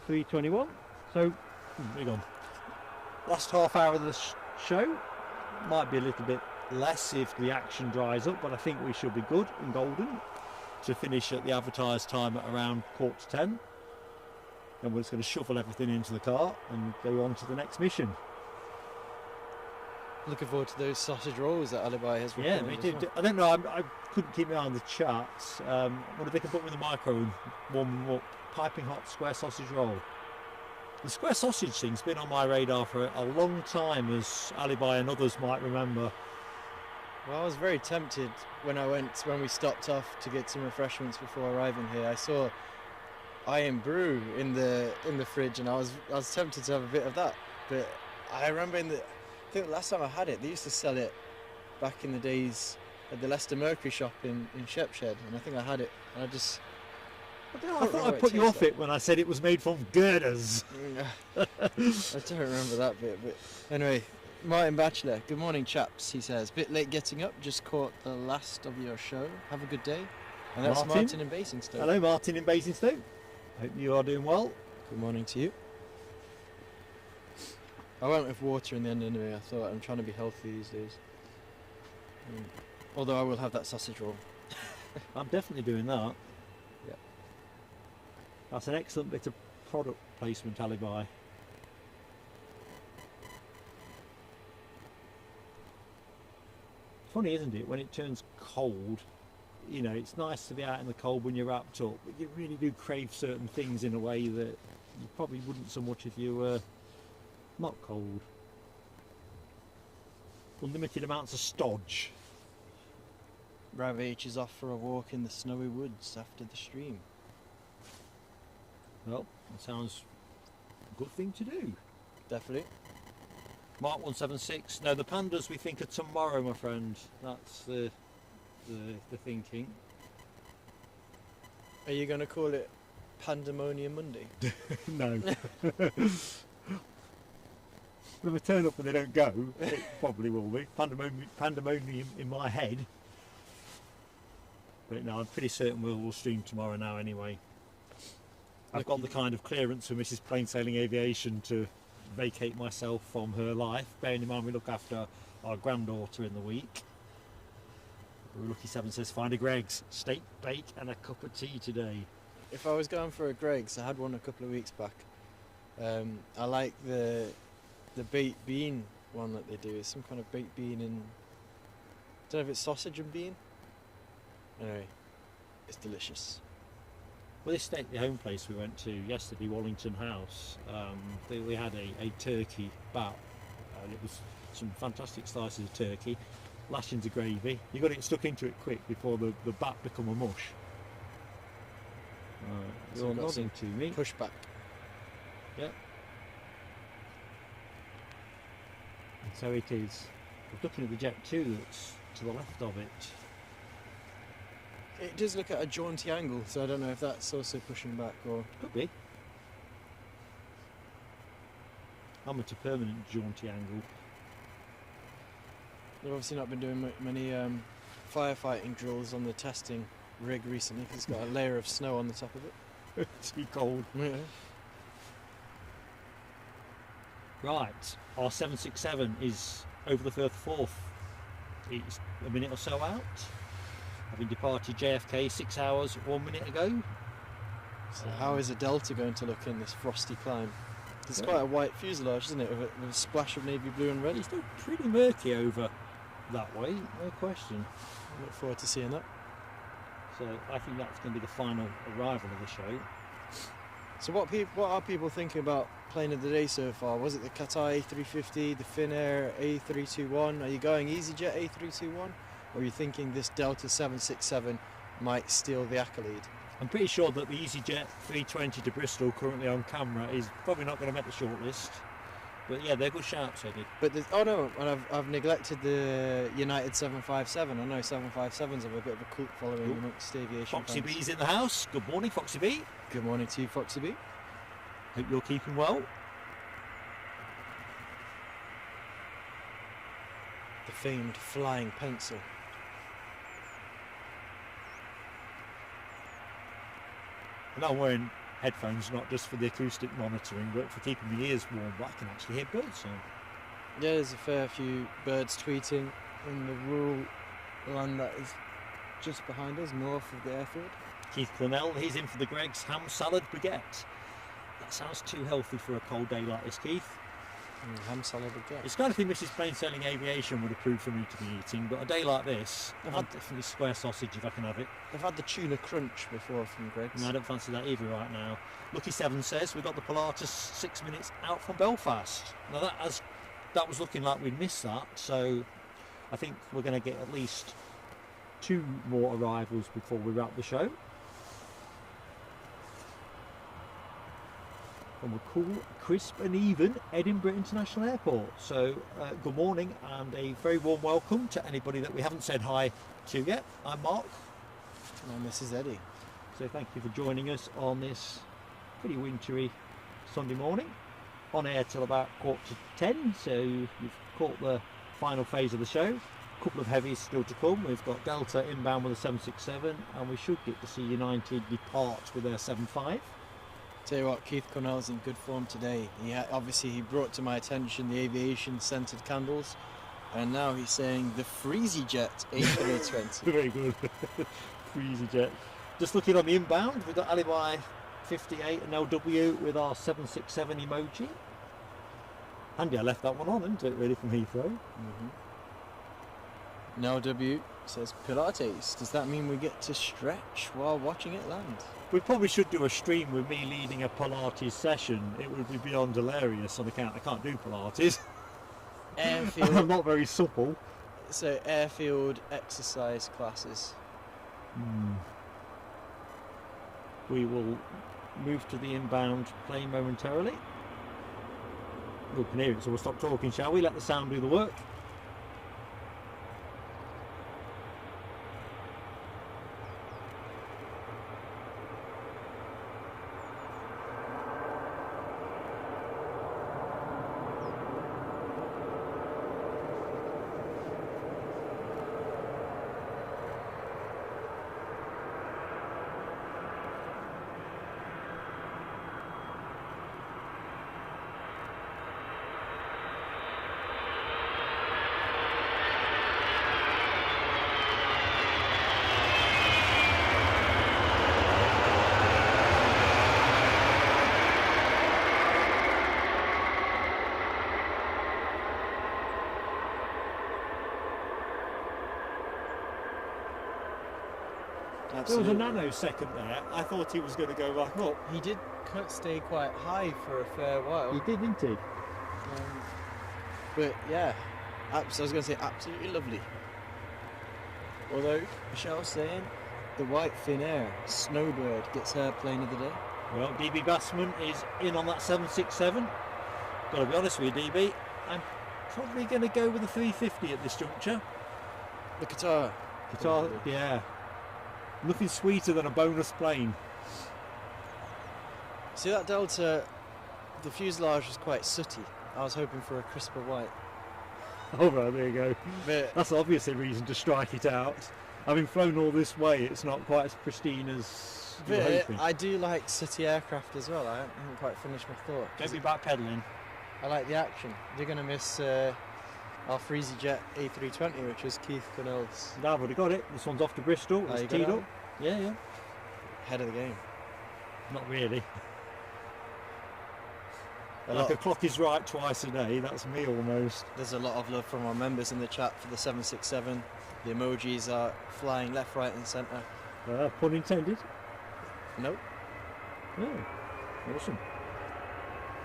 321. So, hang on. Last half hour of the show might be a little bit less if the action dries up, but I think we should be good and golden to finish at the advertised time at around 10:15. And we're just going to shuffle everything into the car and go on to the next mission. Looking forward to those sausage rolls that Alibi has Yeah, recorded me as too. well. I don't know, I couldn't keep my eye on the charts. What if they can put me in the micro and warm them up? Piping hot square sausage roll. The square sausage thing's been on my radar for a long time, as Alibi and others might remember. Well, I was very tempted when we stopped off to get some refreshments before arriving here. I saw Iron Brew in the fridge, and I was tempted to have a bit of that. But I remember I think the last time I had it, they used to sell it back in the days at the Leicester Mercury shop in Shepshed, and I think I had it, and I thought I put you off it when I said it was made from girders. I don't remember that bit, but anyway. Martin Batchelor, good morning chaps, he says. Bit late getting up, just caught the last of your show. Have a good day. And that's Martin in Basingstoke. Hello, Martin in Basingstoke. Hope you are doing well. Good morning to you. I went with water in the end anyway. I thought I'm trying to be healthy these days. Although I will have that sausage roll. I'm definitely doing that. Yeah. That's an excellent bit of product placement, Alibi. Funny, isn't it, when it turns cold, you know, it's nice to be out in the cold when you're wrapped up, but you really do crave certain things in a way that you probably wouldn't so much if you were not cold. Unlimited amounts of stodge. Rav H is off for a walk in the snowy woods after the stream. Well, that sounds a good thing to do. Definitely. Mark 176. No, the pandas we think are tomorrow, my friend. That's the thinking. Are you going to call it Pandemonium Monday? No. If they turn up and they don't go, it probably will be. Pandemonium in my head. But no, I'm pretty certain we'll stream tomorrow now anyway. I've got the kind of clearance for Mrs. Plain Sailing Aviation to vacate myself from her life, bearing in mind we look after our granddaughter in the week. Lucky 7 says, find a Greg's, steak, bake and a cup of tea today. If I was going for a Greg's, I had one a couple of weeks back. I like the baked bean one that they do. It's some kind of baked bean and don't know if it's sausage and bean. Anyway, it's delicious. Well, this steak, the home place we went to yesterday, Wallington House, we had a turkey bat, and it was some fantastic slices of turkey, lashings of gravy. You got it stuck into it quick before the bat become a mush. So You're got nodding to me. Pushback. Yeah. And so it is. We're looking at the Jet 2 that's to the left of it. It does look at a jaunty angle, so I don't know if that's also pushing back or... Could be. I'm at a permanent jaunty angle. They've obviously not been doing many firefighting drills on the testing rig recently because it's got a layer of snow on the top of it. Too cold. Yeah. Right, our 767 is over the Firth Forth. It's a minute or so out. Having departed JFK 6 hours, 1 minute ago. So how is a Delta going to look in this frosty climb? It's quite a white fuselage, isn't it, with a splash of navy blue and red? It's still pretty murky over that way, no question. I look forward to seeing that. So I think that's going to be the final arrival of the show. So what are people thinking about plane of the day so far? Was it the Qatar A350, the Finnair A321? Are you going EasyJet A321? Or are you thinking this Delta 767 might steal the accolade? I'm pretty sure that the EasyJet 320 to Bristol currently on camera is probably not going to make the shortlist. But yeah, they're good shouts, Eddie. But oh no, and I've neglected the United 757. I know 757s have a bit of a cult following amongst aviation Foxy fans. B's in the house. Good morning, Foxy B. Good morning to you, Foxy B. Hope you're keeping well. The famed flying pencil. And I'm wearing headphones not just for the acoustic monitoring, but for keeping my ears warm. But I can actually hear birds sound. Yeah, there's a fair few birds tweeting in the rural land that is just behind us, north of the airfield. Keith Cornell, he's in for the Greg's ham salad baguette. That sounds too healthy for a cold day like this, Keith. Ham salad again. It's the kind of thing Mrs. Plain Sailing Aviation would approve for me to be eating, but a day like this, I'd definitely square sausage if I can have it. I've had the tuna crunch before from Greg's. No, I don't fancy that either right now. Lucky Seven says we've got the Pilatus 6 minutes out from Belfast. Now that was looking like we'd missed that, so I think we're going to get at least 2 more arrivals before we wrap the show. From a cool, crisp and even Edinburgh International Airport. So good morning and a very warm welcome to anybody that we haven't said hi to yet. I'm Mark. And this is Eddie. So thank you for joining us on this pretty wintry Sunday morning. On air till about 9:45, so you've caught the final phase of the show. A couple of heavies still to come. We've got Delta inbound with a 767 and we should get to see United depart with their 75. Tell you what, Keith Cornell's in good form today. He brought to my attention the aviation scented candles, and now he's saying the FreezyJet A320. Very good. FreezyJet. Just looking on the inbound, we've got Alibi 58 and LW with our 767 emoji. Handy I left that one on, isn't it, really, from Heathrow? Now W says Pilates. Does that mean we get to stretch while watching it land? We probably should do a stream with me leading a Pilates session. It would be beyond hilarious on account I can't do Pilates. Airfield. I'm not very supple. So airfield exercise classes. We will move to the inbound plane momentarily. We can hear it, so we'll stop talking, shall we? Let the sound do the work. absolutely. There was a nanosecond there. I thought he was going to go back up. He did stay quite high for a fair while. He did, didn't he? But yeah, I was going to say absolutely lovely. Although, Michelle's saying the white Finnair Snowbird gets her plane of the day. Well, DB Bassman is in on that 767. Got to be honest with you, DB. I'm probably going to go with the 350 at this juncture. The Qatar. Qatar, yeah. Nothing sweeter than a bonus plane. See that Delta, the fuselage was quite sooty. I was hoping for a crisper white. Oh, right, there you go. But That's obviously a reason to strike it out. Having flown all this way, it's not quite as pristine as you were hoping. I do like sooty aircraft as well. I haven't quite finished my thought. Don't be backpedaling. I like the action. You're going to miss our Freezy Jet A320, which is Keith Cornell's. No, I've already got it. This one's off to Bristol. Oh, It's you got teed it? up. Yeah. Head of the game. Not really. A Like lot- a clock is right twice a day. That's me almost. There's a lot of love from our members in the chat for the 767. The emojis are flying left, right, and centre. Pun intended. Nope. Oh, awesome.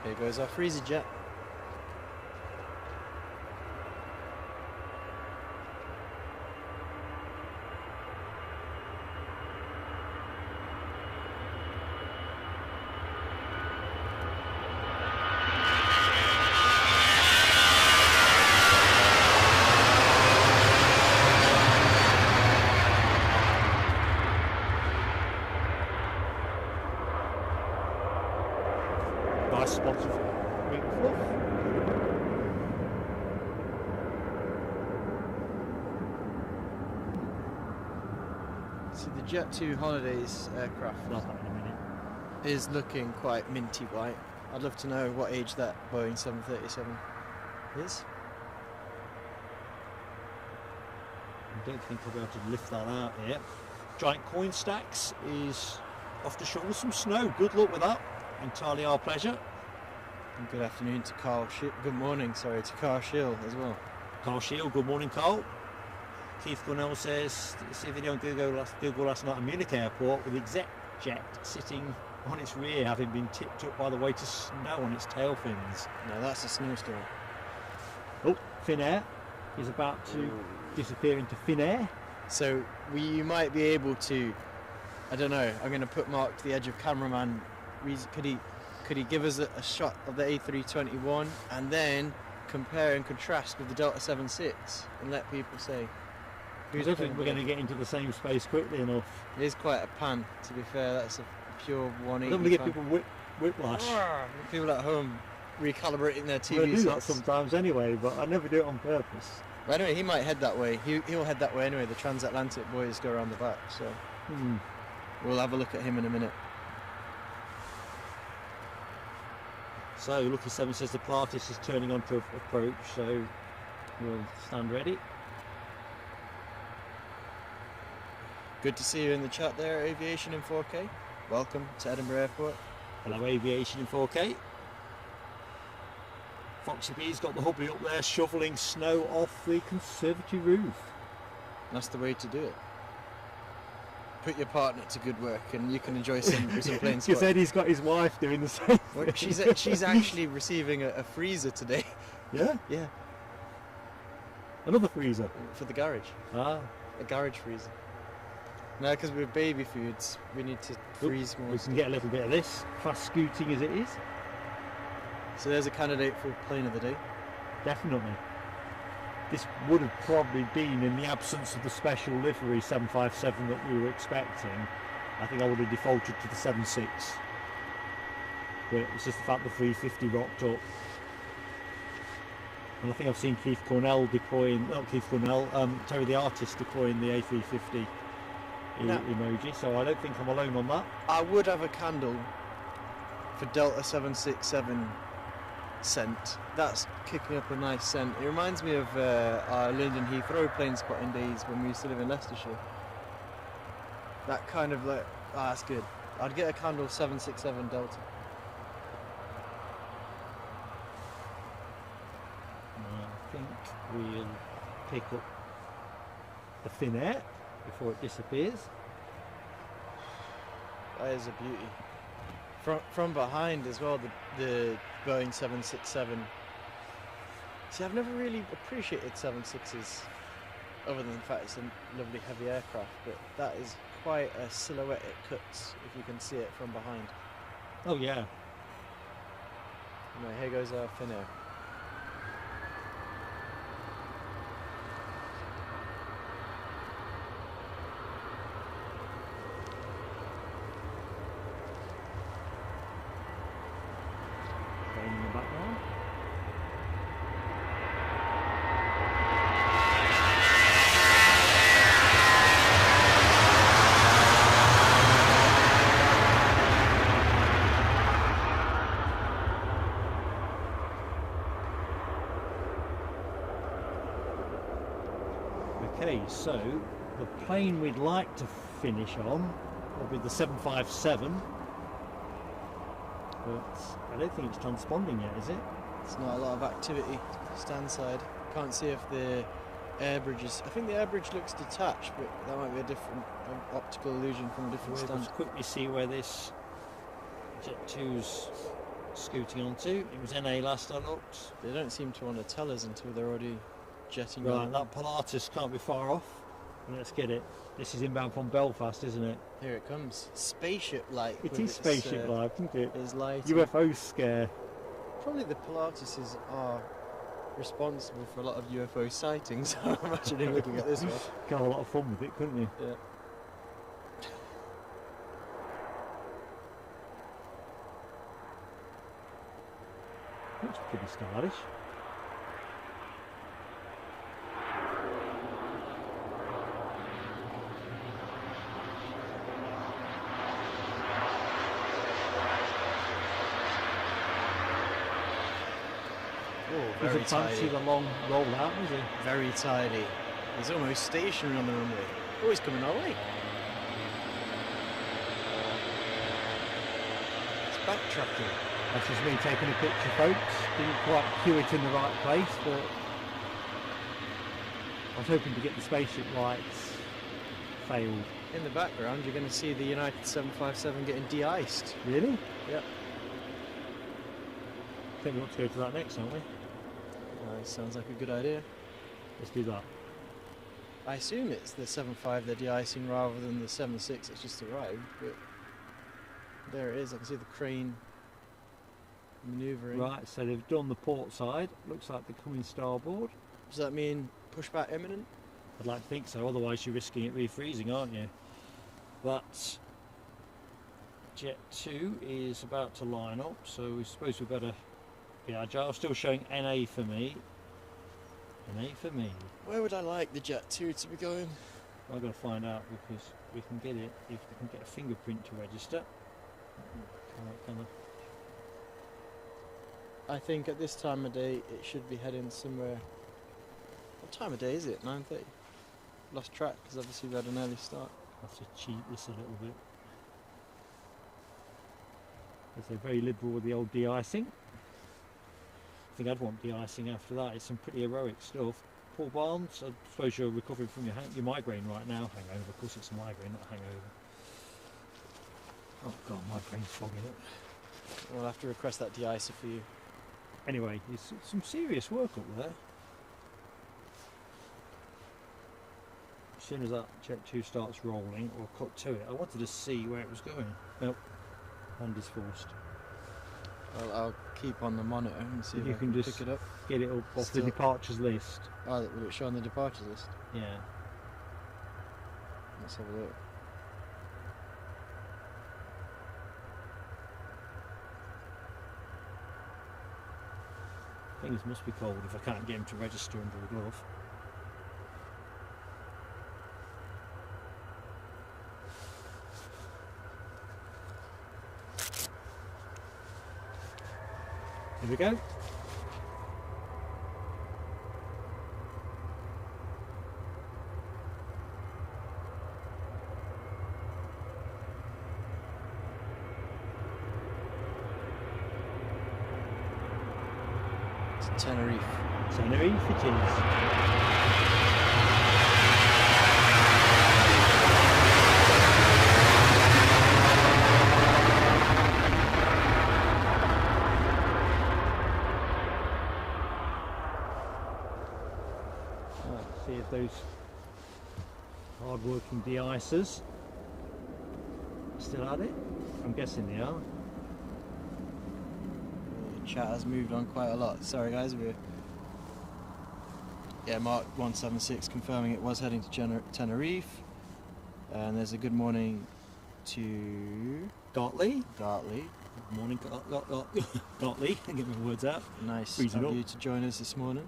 Here goes our Freezy Jet. Nice spot of wing fluff. See, the Jet 2 Holidays aircraft Not that in a minute. is looking quite minty white. I'd love to know what age that Boeing 737 is. I don't think I'll be able to lift that out here. Giant coin stacks is off to shovel some snow. Good luck with that. Entirely our pleasure. And good afternoon to Carl. Good morning, sorry, to Carl Shield as well. Carl Shield, good morning, Carl. Keith Cornell says, see a video on Google last night at Munich Airport with exec jet sitting on its rear, having been tipped up by the weight of snow on its tail fins. No, that's a snowstorm. Oh, Finnair is about to disappear into Finnair. So we might be able to, I don't know, I'm going to put Mark to the edge of cameraman. Could he give us a shot of the A321 and then compare and contrast with the Delta 76 and let people say I don't think we're going to get into the same space quickly enough. It is quite a pan, to be fair. That's a pure I 180. don't want to give people whiplash. People at home recalibrating their I TV do that sets. sometimes anyway, but I never do it on purpose. But anyway, he might head that way. He'll head that way anyway. The transatlantic boys go around the back, so we'll have a look at him in a minute. So Lucky 7 says the Pilatus is turning on to approach, so we'll stand ready. Good to see you in the chat there, Aviation in 4K. Welcome to Edinburgh Airport. Hello, Aviation in 4K. Foxy B's got the hubby up there shoveling snow off the conservatory roof. That's the way to do it. Put your partner to good work and you can enjoy some plane Because spotting. Eddie's got his wife doing the same Well, thing. she's actually receiving a freezer today. Yeah? Yeah, Another freezer. for the garage. Ah. A garage freezer. No, because with baby foods, we need to freeze more. We can get a little bit of this, fast scooting as it is. So there's a candidate for plane of the day. Definitely. This would have probably been in the absence of the special livery 757 that we were expecting. I think I would have defaulted to the 76. But it's just the fact the 350 rocked up. And I think I've seen Keith Cornell deploying, not Keith Cornell, Terry the Artist deploying the A350 No. emoji, so I don't think I'm alone on that. I would have a candle for Delta 767 scent. That's kicking up a nice scent. It reminds me of our London Heathrow plane spotting days when we used to live in Leicestershire. That kind of like, that's good. I'd get a candle 767 Delta. I think we'll pick up the Finnair before it disappears. That is a beauty. From behind as well, the Boeing 767. See, I've never really appreciated 76s, other than the fact it's a lovely heavy aircraft, but that is quite a silhouette it cuts if you can see it from behind. Oh yeah. Anyway, here goes our Finnair. In the background. Okay, so the plane we'd like to finish on will be the 757, but I don't think it's transponding yet, is it? It's not a lot of activity. Stand side. Can't see if the air bridge is. I think the air bridge looks detached, but that might be a different optical illusion from a different We'll stand. just quickly see where this Jet 2's scooting onto. It was NA last I looked. They don't seem to want to tell us until they're already jetting Right, on. that Pilatus can't be far off. Let's get it. This is inbound from Belfast, isn't it? Here it comes. Spaceship-like. It with is its, spaceship-like, isn't it? Its light. UFO scare. Probably the Pilatuses are responsible for a lot of UFO sightings. I'm imagining looking at this one. Got a lot of fun with it, couldn't you? Yeah. Looks pretty stylish. Oh, very Doesn't fancy tidy. the long rollout, is he? Very tidy. He's almost stationary on the runway. Oh, he's coming our way. It's backtracking. That's just me taking a picture, folks. Didn't quite cue it in the right place, but I was hoping to get the spaceship lights. Failed. In the background, you're going to see the United 757 getting de-iced. Really? Yep. I think we want to go to that next, don't we? Sounds like a good idea. Let's do that. I assume it's the 75 they're de-icing rather than the 76 that's just arrived, but there it is. I can see the crane manoeuvring. Right, so they've done the port side. Looks like they're coming starboard. Does that mean pushback imminent? I'd like to think so, otherwise you're risking it refreezing, aren't you? But Jet 2 is about to line up, so we suppose we better be agile. Still showing NA for me. NA for me. Where would I like the Jet 2 to be going? I've got to find out because we can get it if we can get a fingerprint to register. I think at this time of day it should be heading somewhere. What time of day is it? 9:30. Lost track because obviously we had an early start. Have to cheat this a little bit. Because they're very liberal with the old de-icing. I think I'd want de-icing after that. It's some pretty heroic stuff. Paul Barnes, I suppose you're recovering from your migraine right now. Hangover, of course it's a migraine, not a hangover. Oh god, my brain's fogging up. We'll have to request that de-icer for you. Anyway, it's some serious work up there. As soon as that Jet 2 starts rolling, or cut to it, I wanted to see where it was going. Nope, hand is forced. Well, I'll keep on the monitor and see if You I can can just pick it up. get it up off the Still- departures list. Oh, will it show on the departure list? Yeah. Let's have a look. Things must be cold if I can't get him to register under a glove. Here we go. It's Tenerife. Tenerife it is. if those hard-working de-icers are still at it. I'm guessing they are. The chat has moved on quite a lot. Sorry guys, yeah, Mark 176 confirming it was heading to Tenerife. And there's a good morning to Gartley. Gartley. Good morning, Gartley. Get my words out. Nice Freezing of up. you to join us this morning.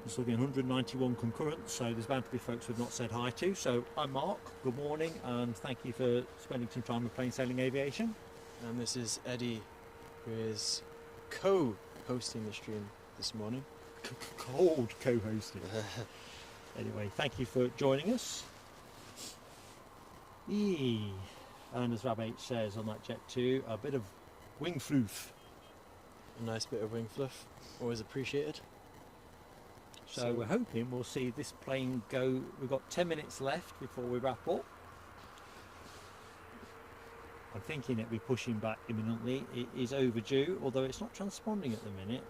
Just looking at 191 concurrent, so there's bound to be folks we've not said hi to. So I'm Mark, good morning, and thank you for spending some time with Plain Sailing Aviation. And this is Eddie, who is co-hosting the stream this morning. Cold co-hosting. Anyway, thank you for joining us. Eee. And as Rab H says on that Jet 2, a bit of wing floof. A nice bit of wing fluff, always appreciated. So we're hoping we'll see this plane go. We've got 10 minutes left before we wrap up. I'm thinking it'll be pushing back imminently. It is overdue, although it's not transponding at the minute.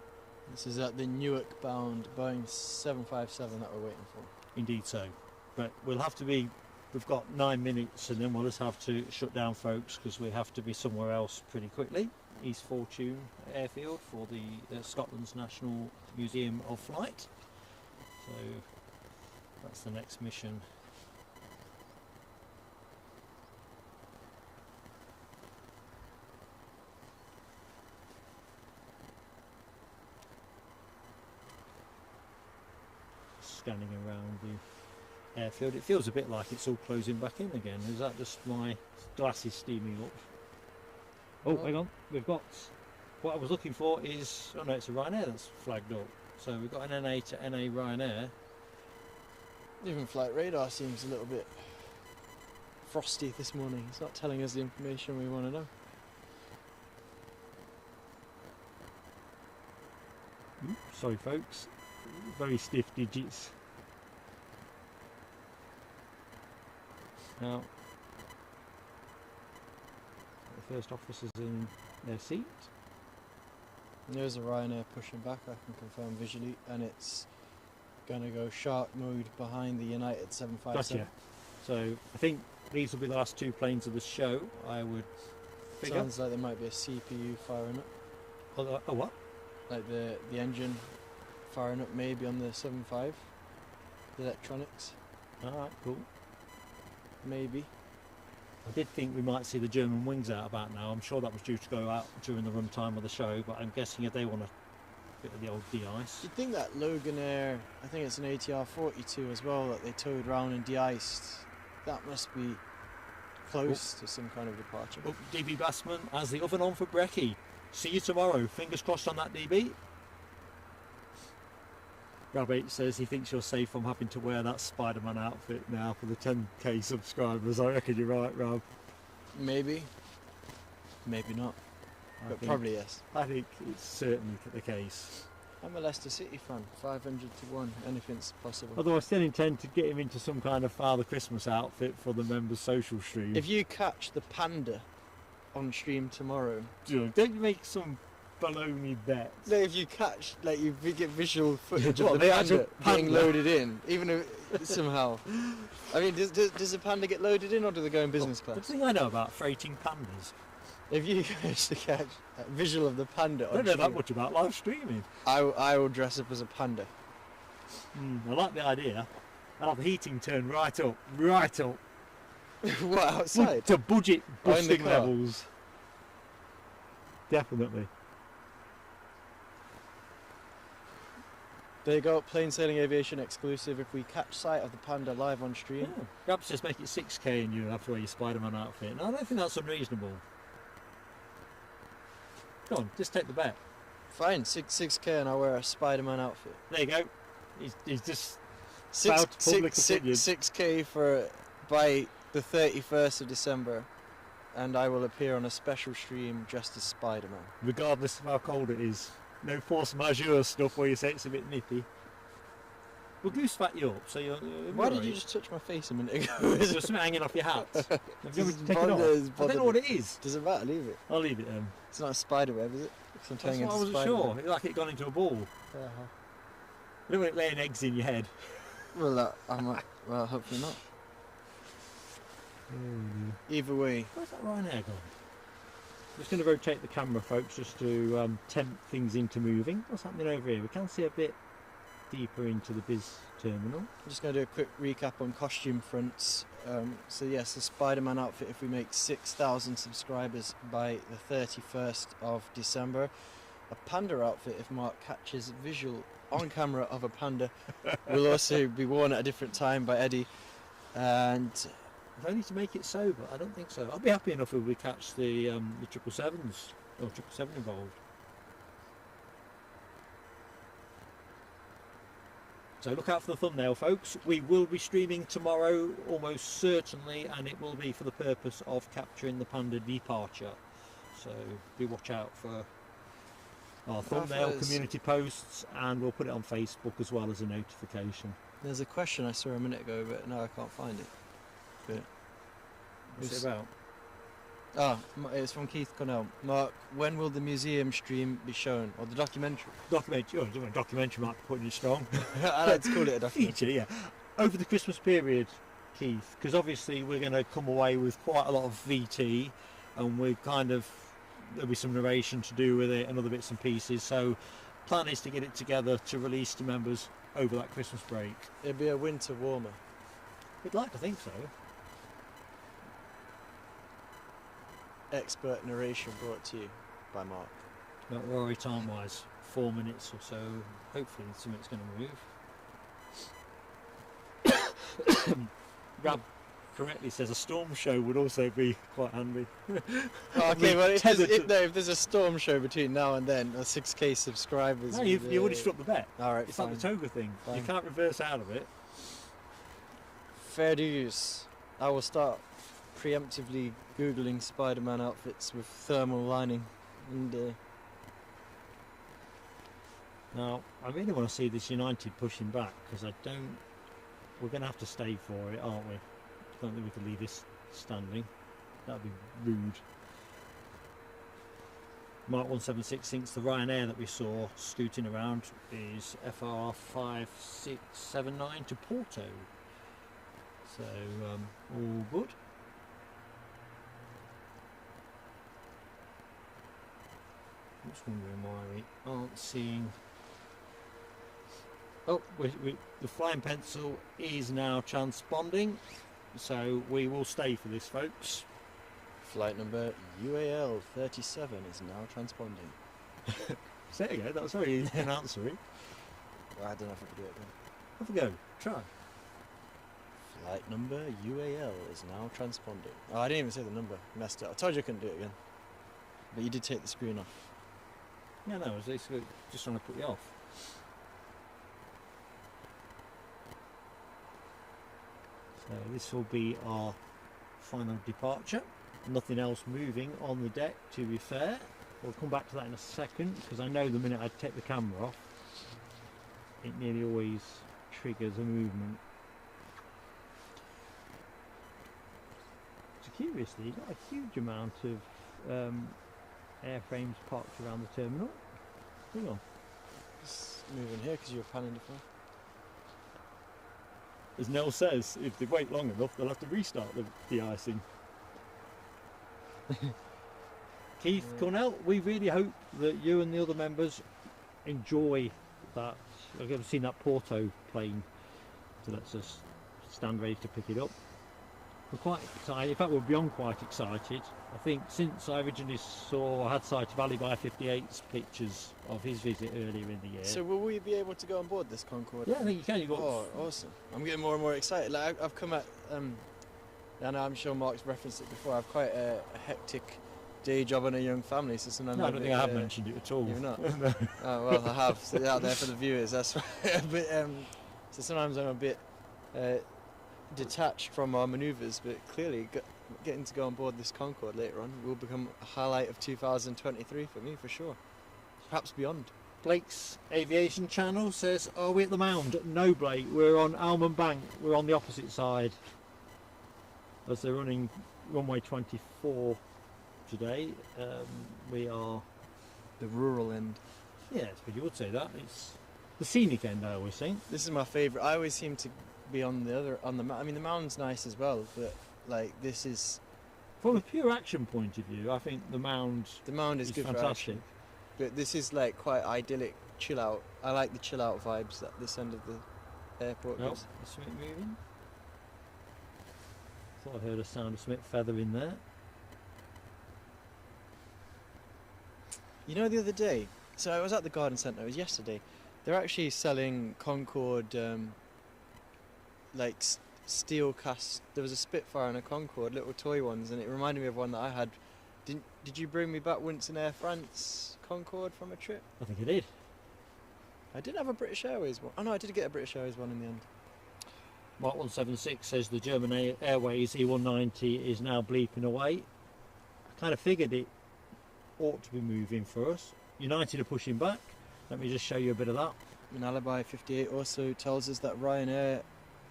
This is at the Newark bound Boeing 757 that we're waiting for. Indeed so. But we'll have to be, we've got 9 minutes and then we'll just have to shut down folks because we have to be somewhere else pretty quickly. East Fortune Airfield for the Scotland's National Museum of Flight. So that's the next mission. Scanning around the airfield. It feels a bit like it's all closing back in again. Is that just my glasses steaming up? Oh, hang on. We've got, what I was looking for is, oh no, it's a Ryanair that's flagged up. So we've got an NA to NA Ryanair. Even flight radar seems a little bit frosty this morning. It's not telling us the information we want to know. Sorry folks, very stiff digits. Now, the first officer's in their seat. There's a Ryanair pushing back, I can confirm visually, and it's going to go shark mode behind the United 757. Gotcha. So I think these will be the last two planes of the show, I would figure. Sounds like there might be a CPU firing up. Oh what? Like the engine firing up maybe on the 75. The electronics. Alright, cool. Maybe. I did think we might see the German wings out about now. I'm sure that was due to go out during the run time of the show, but I'm guessing if they want a bit of the old de-ice. You'd think that Logan Air, I think it's an ATR 42 as well, that they towed round and de-iced. That must be close to some kind of departure. Oh, DB Bassman has the oven on for brekkie. See you tomorrow. Fingers crossed on that, DB. Rabbit says he thinks you're safe from having to wear that Spider-Man outfit now for the 10k subscribers. I reckon you're right, Rob. Maybe. Maybe not. But probably yes. I think it's certainly the case. I'm a Leicester City fan. 500 to 1. Anything's possible. Although I still intend to get him into some kind of Father Christmas outfit for the members' social stream. If you catch the Panda on stream tomorrow... Don't you make some baloney bets? No, if you catch, like, you get visual footage What, of the the Panda actual Panda? being loaded in, even if somehow... I mean, does the Panda get loaded in or do they go in business The class? thing I know about freighting pandas, If you guys to catch a visual of the Panda I don't on know stream, that much about live streaming. I will dress up as a panda. I like the idea. I'll have the heating turned right up, right up. What, outside? To budget Oh, in the busting car? levels. Definitely. There you go, Plain Sailing Aviation exclusive. If we catch sight of the Panda live on stream, Yeah. Perhaps just make it 6k and you have to wear your Spider-Man outfit. No, I don't think that's unreasonable. Go on, just take the bet. fine, 6k and I'll wear a Spider-Man outfit. There you go. He's just Six, Proud public six, opinion. 6k for by the 31st of December, and I will appear on a special stream dressed as Spider-Man. regardless of how cold it is. No force majeure stuff where you say it's a bit nippy. We'll goose fat you up, so you're Why did you just touch my face a minute ago? There's something hanging off your hat. Have you ever Just taken it off? bothers- I don't know what it is. Does it matter? Leave it. I'll leave it then. It's not a spider web, is it? 'Cause I'm That's turning why I into wasn't Spider-Man. sure. It like it gone into a ball. Uh-huh. I don't want it laying eggs in your head. Well, well, hopefully not. Either way. Where's that Ryanair gone? I'm just going to rotate the camera, folks, just to tempt things into moving. What's happening over here? We can see a bit deeper into the biz terminal. I'm just going to do a quick recap on costume fronts. So yes, the Spider-Man outfit, if we make 6,000 subscribers by the 31st of December. A Panda outfit, if Mark catches visual on camera of a panda, will also be worn at a different time by Eddie. And If only to make it sober. I don't think so. I'll be happy enough if we catch the 777s or 777 involved. So look out for the thumbnail, folks. We will be streaming tomorrow, almost certainly, and it will be for the purpose of capturing the Panda departure. So do watch out for our thumbnail community posts, and we'll put it on Facebook as well as a notification. There's a question I saw a minute ago, but now I can't find it. But What's it about? It's from Keith Connell. Mark, when will the museum stream be shown, or the documentary? Documentary. Oh, documentary might be putting it strong. I like to call it a documentary. Feature, yeah. Over the Christmas period, Keith, because obviously we're going to come away with quite a lot of VT, and we've there'll be some narration to do with it and other bits and pieces. So, plan is to get it together to release to members over that Christmas break. It'll be a winter warmer. We'd like to think so. Expert narration brought to you by Mark. Don't worry, time-wise, 4 minutes or so. Hopefully, something's going to move. Rab correctly says a storm show would also be quite handy. Okay, well, if there's a storm show between now and then, 6k subscribers. No, you've already struck the bet. All right, it's fine. like the toga thing. Fine. You can't reverse out of it. Fair dues. I will start preemptively googling Spider-Man outfits with thermal lining, and now I really want to see this United pushing back, because we're going to have to stay for it, aren't we? I don't think we can leave this standing. That'd be rude. Mark 176 thinks the Ryanair that we saw scooting around is FR 5679 to Porto. So all good. I'm just wondering why we aren't seeing. Oh, the flying pencil is now transponding, so we will stay for this, folks. flight number UAL 37 is now transponding. Say it again, that's very easy an answering. I don't know if I can do it again. Have a go, try. Flight number UAL is now transponding. Oh, I didn't even say the number. Messed up. I told you I couldn't do it again. But you did take the screen off. Yeah, no, I was basically just trying to put you off. So this will be our final departure. Nothing else moving on the deck, to be fair. We'll come back to that in a second, because I know the minute I take the camera off, it nearly always triggers a movement. So curiously, you've got a huge amount of airframes parked around the terminal. Hang on. Just moving here because you were panning before. As Nell says, if they wait long enough, they'll have to restart the icing. Keith Cornell, we really hope that you and the other members enjoy that. I've seen that Porto plane, so let's just stand ready to pick it up. We're quite excited. In fact, we're beyond quite excited. I think since I originally had sight of Ali by 58's pictures of his visit earlier in the year. So will we be able to go on board this Concorde? Yeah, I think you can. You've got Oh, awesome. I'm getting more and more excited. Like, I've come at, I know I'm sure Mark's referenced it before, I've quite a hectic day job and a young family, so sometimes No, I don't think I have mentioned it at all. You've not? No. Oh, well, I have. So out there for the viewers, that's right. But, so sometimes I'm a bit detached from our manoeuvres, but clearly getting to go on board this Concorde later on will become a highlight of 2023 for me, for sure. Perhaps beyond. Blake's Aviation channel says, are we at the Mound? No, Blake, we're on Almond Bank. We're on the opposite side, as they're running runway 24 today. We are The rural end. yes, but you would say that. It's The scenic end, I always think. This is my favourite. I always seem to be on the I mean, the mound's nice as well, but like this is. From a pure action point of view, I think the mound is good fantastic. for action. But this is like quite idyllic, chill out. I like the chill out vibes that this end of the airport gives. Is something moving? Thought I heard a sound of something feathering there. You know, the other day, so I was at the garden centre, it was yesterday, they're actually selling Concorde, like steel cast, there was a Spitfire and a Concorde, little toy ones, and it reminded me of one that I had. Did you bring me back once an Air France Concorde from a trip? I think I did. I did have a British Airways one. Oh no, I did get a British Airways one in the end. Mark 176 says the German Airways E190 is now bleeping away. I kind of figured it ought to be moving for us. United are pushing back. Let me just show you a bit of that. And Alibi 58 also tells us that Ryanair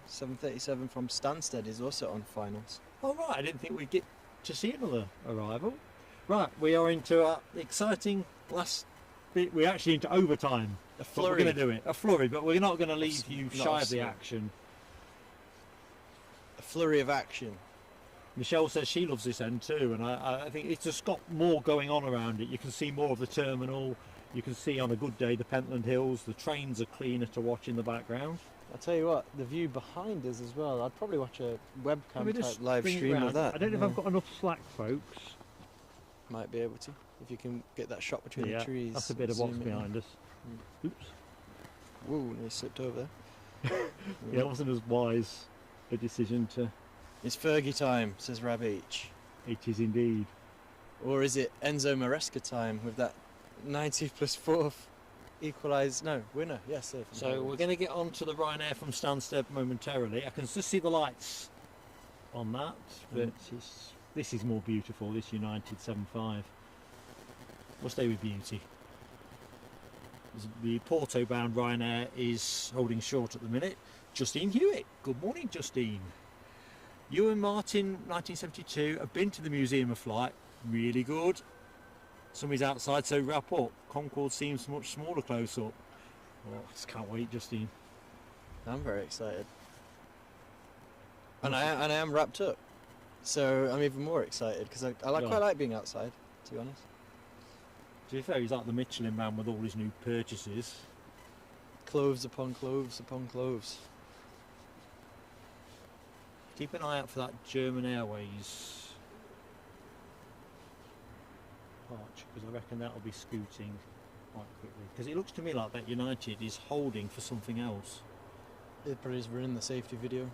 737 from Stansted is also on finals. Oh right, I didn't think we'd get to see another arrival. Right, we are into our exciting last bit. We're actually into overtime. A flurry. We're going to do it. A flurry, but we're not going to leave you shy of the action. A flurry of action. Michelle says she loves this end too, and I think it's just got more going on around it. You can see more of the terminal. You can see on a good day the Pentland Hills. The trains are cleaner to watch in the background. I'll tell you what, the view behind us as well. I'd probably watch a webcam type live bring it stream round. of that. I don't know if I've got enough slack, folks. Might be able to, if you can get that shot between the trees. That's a bit of what's behind us. Oops. Ooh, nearly slipped over there. Yeah, it wasn't as wise a decision to... It's Fergie time, says Rab H. It is indeed. Or is it Enzo Maresca time with that 90 plus 4th winner? Yes, safe. So we're going to get on to the Ryanair from Stansted momentarily. I can just see the lights on that, but this is more beautiful, this United 75. We'll stay with beauty. The Porto-bound Ryanair is holding short at the minute. Justine Hewitt. Good morning, Justine. Ewan Martin, 1972. I've been to the Museum of Flight. Really good. Somebody's outside, so wrap up. Concorde seems much smaller close up. Oh, I just can't wait, Justine. I'm very excited. And I am wrapped up. So I'm even more excited because I quite like being outside, to be honest. To be fair, he's like the Michelin man with all his new purchases. Cloves upon cloves upon cloves. Keep an eye out for that German Airways arch, because I reckon that'll be scooting quite quickly. Because it looks to me like that United is holding for something else. It probably is running the safety video.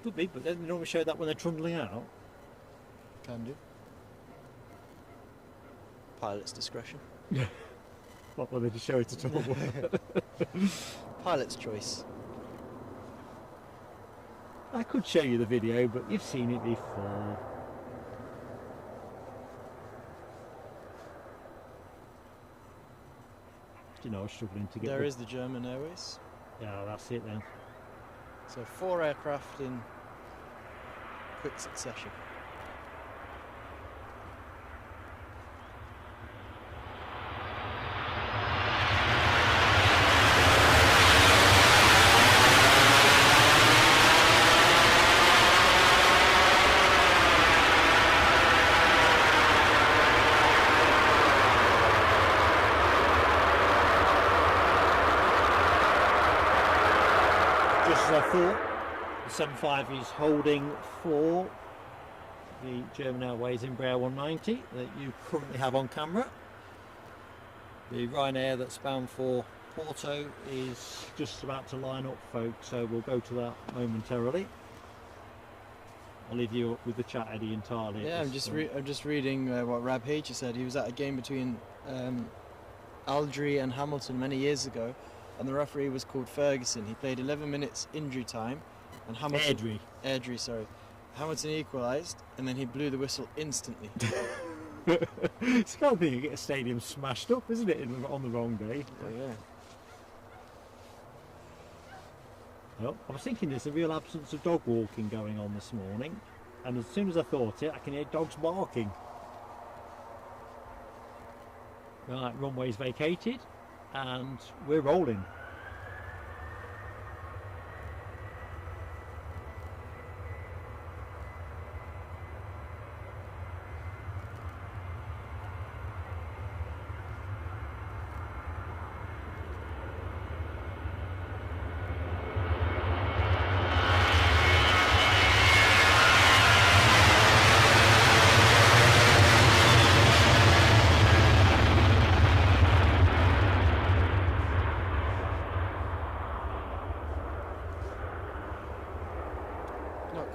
Could be, but then they normally show that when they're trundling out. Can do. Pilot's discretion. Not whether to show it at all. Pilot's choice. I could show you the video, but you've seen it before. You know, I was struggling to get. There is the German Airways. Yeah, that's it then. So 4 aircraft in quick succession. I thought the 75 is holding for the German Airways Embraer 190 that you currently have on camera. The Ryanair that's bound for Porto is just about to line up, folks, so we'll go to that momentarily. I'll leave you up with the chat, Eddie, entirely. Yeah, I'm just reading what Rab H said. He was at a game between Aldry and Hamilton many years ago, and the referee was called Ferguson. He played 11 minutes injury time, and Hamilton... Airdrie, sorry. Hamilton equalised, and then he blew the whistle instantly. It's the kind of thing you get a stadium smashed up, isn't it, on the wrong day? Oh, yeah. Well, I was thinking there's a real absence of dog walking going on this morning, and as soon as I thought it, I can hear dogs barking. Right, runway's vacated, and we're rolling.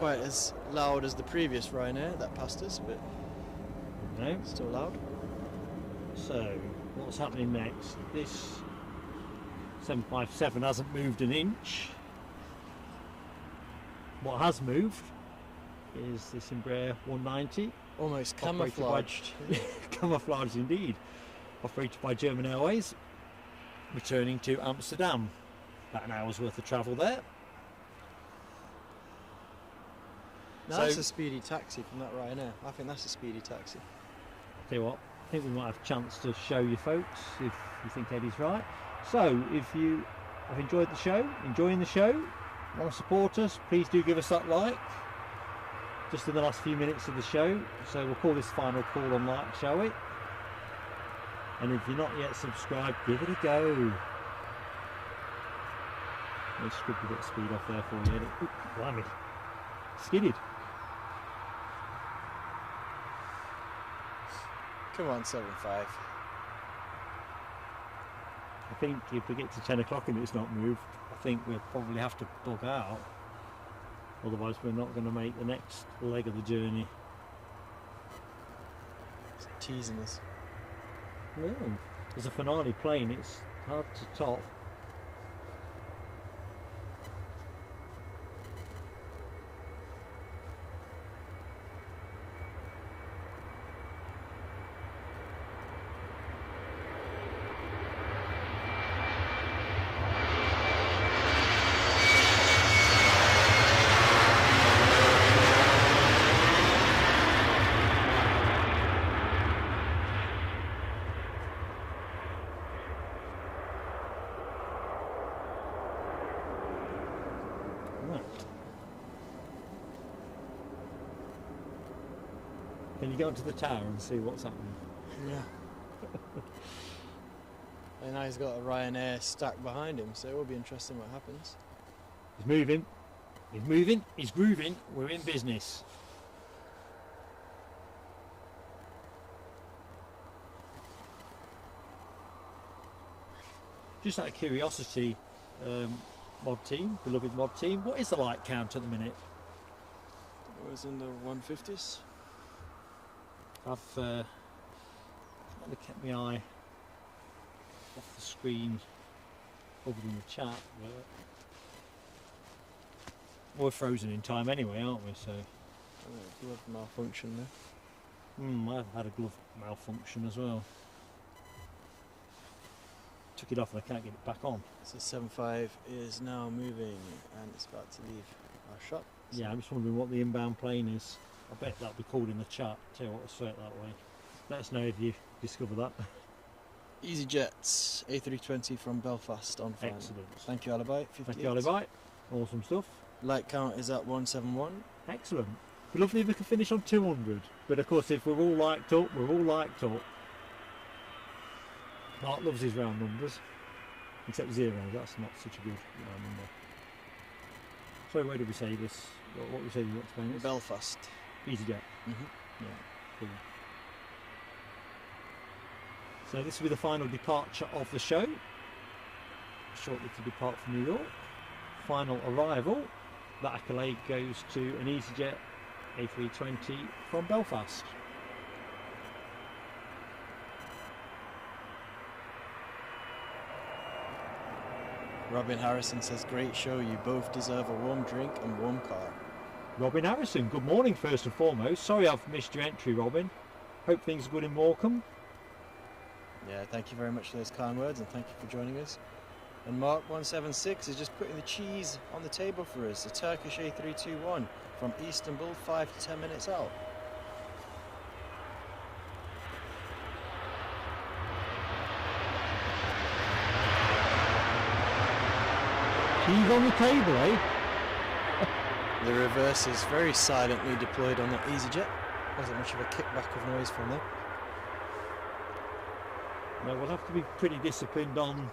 quite as loud as the previous Ryanair that passed us, but No. still loud. So, what's happening next? This 757 hasn't moved an inch. What has moved is this Embraer 190. Almost Operated by- camouflaged. Camouflaged indeed. Operated by German Airways. Returning to Amsterdam. About an hour's worth of travel there. Now So- that's a speedy taxi from that Ryanair. I think that's a speedy taxi. Tell you what, I think we might have a chance to show you folks if you think Eddie's right. So, if you have enjoyed the show, enjoying the show, want to support us, please do give us that like. Just in the last few minutes of the show, so we'll call this final call on like, shall we? And if you're not yet subscribed, give it a go. Let's scribble a bit of speed off there for you, Eddie. Oop, blimey. Skidded. Come on, 7.5. I think if we get to 10 o'clock and it's not moved, I think we'll probably have to bug out. Otherwise we're not going to make the next leg of the journey. It's teasing us. Well, there's a finale plane, it's hard to top. Can you go onto the tower and see what's happening? Yeah. And now he's got a Ryanair stack behind him, so it will be interesting what happens. He's moving, he's grooving, we're in business. Just out of curiosity, mod team, beloved mod team, what is the light count at the minute? It was in the 150s. I've kept my eye off the screen other than the chat, but we're frozen in time anyway, aren't we? So Glove malfunction there. I've had a glove malfunction as well. Took it off and I can't get it back on. So 7.5 is now moving and it's about to leave our shop. Yeah, I'm just wondering what the inbound plane is. I bet that'll be called in the chat. Tell you what, I'll say it that way. Let us know if you discover that. EasyJet's A320 from Belfast on final. Excellent. Thank you, Alibi. Thank you, Alibi. Awesome stuff. Light count is at 171. Excellent. It'd be lovely if we could finish on 200. But of course, if we're all liked up, we're all liked up. Mark loves his round numbers. Except 0. That's not such a good round number. So where did we say this? What we say you want to explain this? Belfast. EasyJet. Yeah. Cool. So this will be the final departure of the show. Shortly to depart from New York. Final arrival. That accolade goes to an EasyJet A320 from Belfast. Robin Harrison says, great show, you both deserve a warm drink and warm car. Robin Harrison, good morning first and foremost. Sorry I've missed your entry, Robin. Hope things are good in Morecambe. Yeah, thank you very much for those kind words and thank you for joining us. And Mark176 is just putting the cheese on the table for us, a Turkish A321 from Istanbul, 5 to 10 minutes out. Cheese on the table, eh? The reverse is very silently deployed on that EasyJet. Wasn't much of a kickback of noise from them. No, we'll have to be pretty disciplined on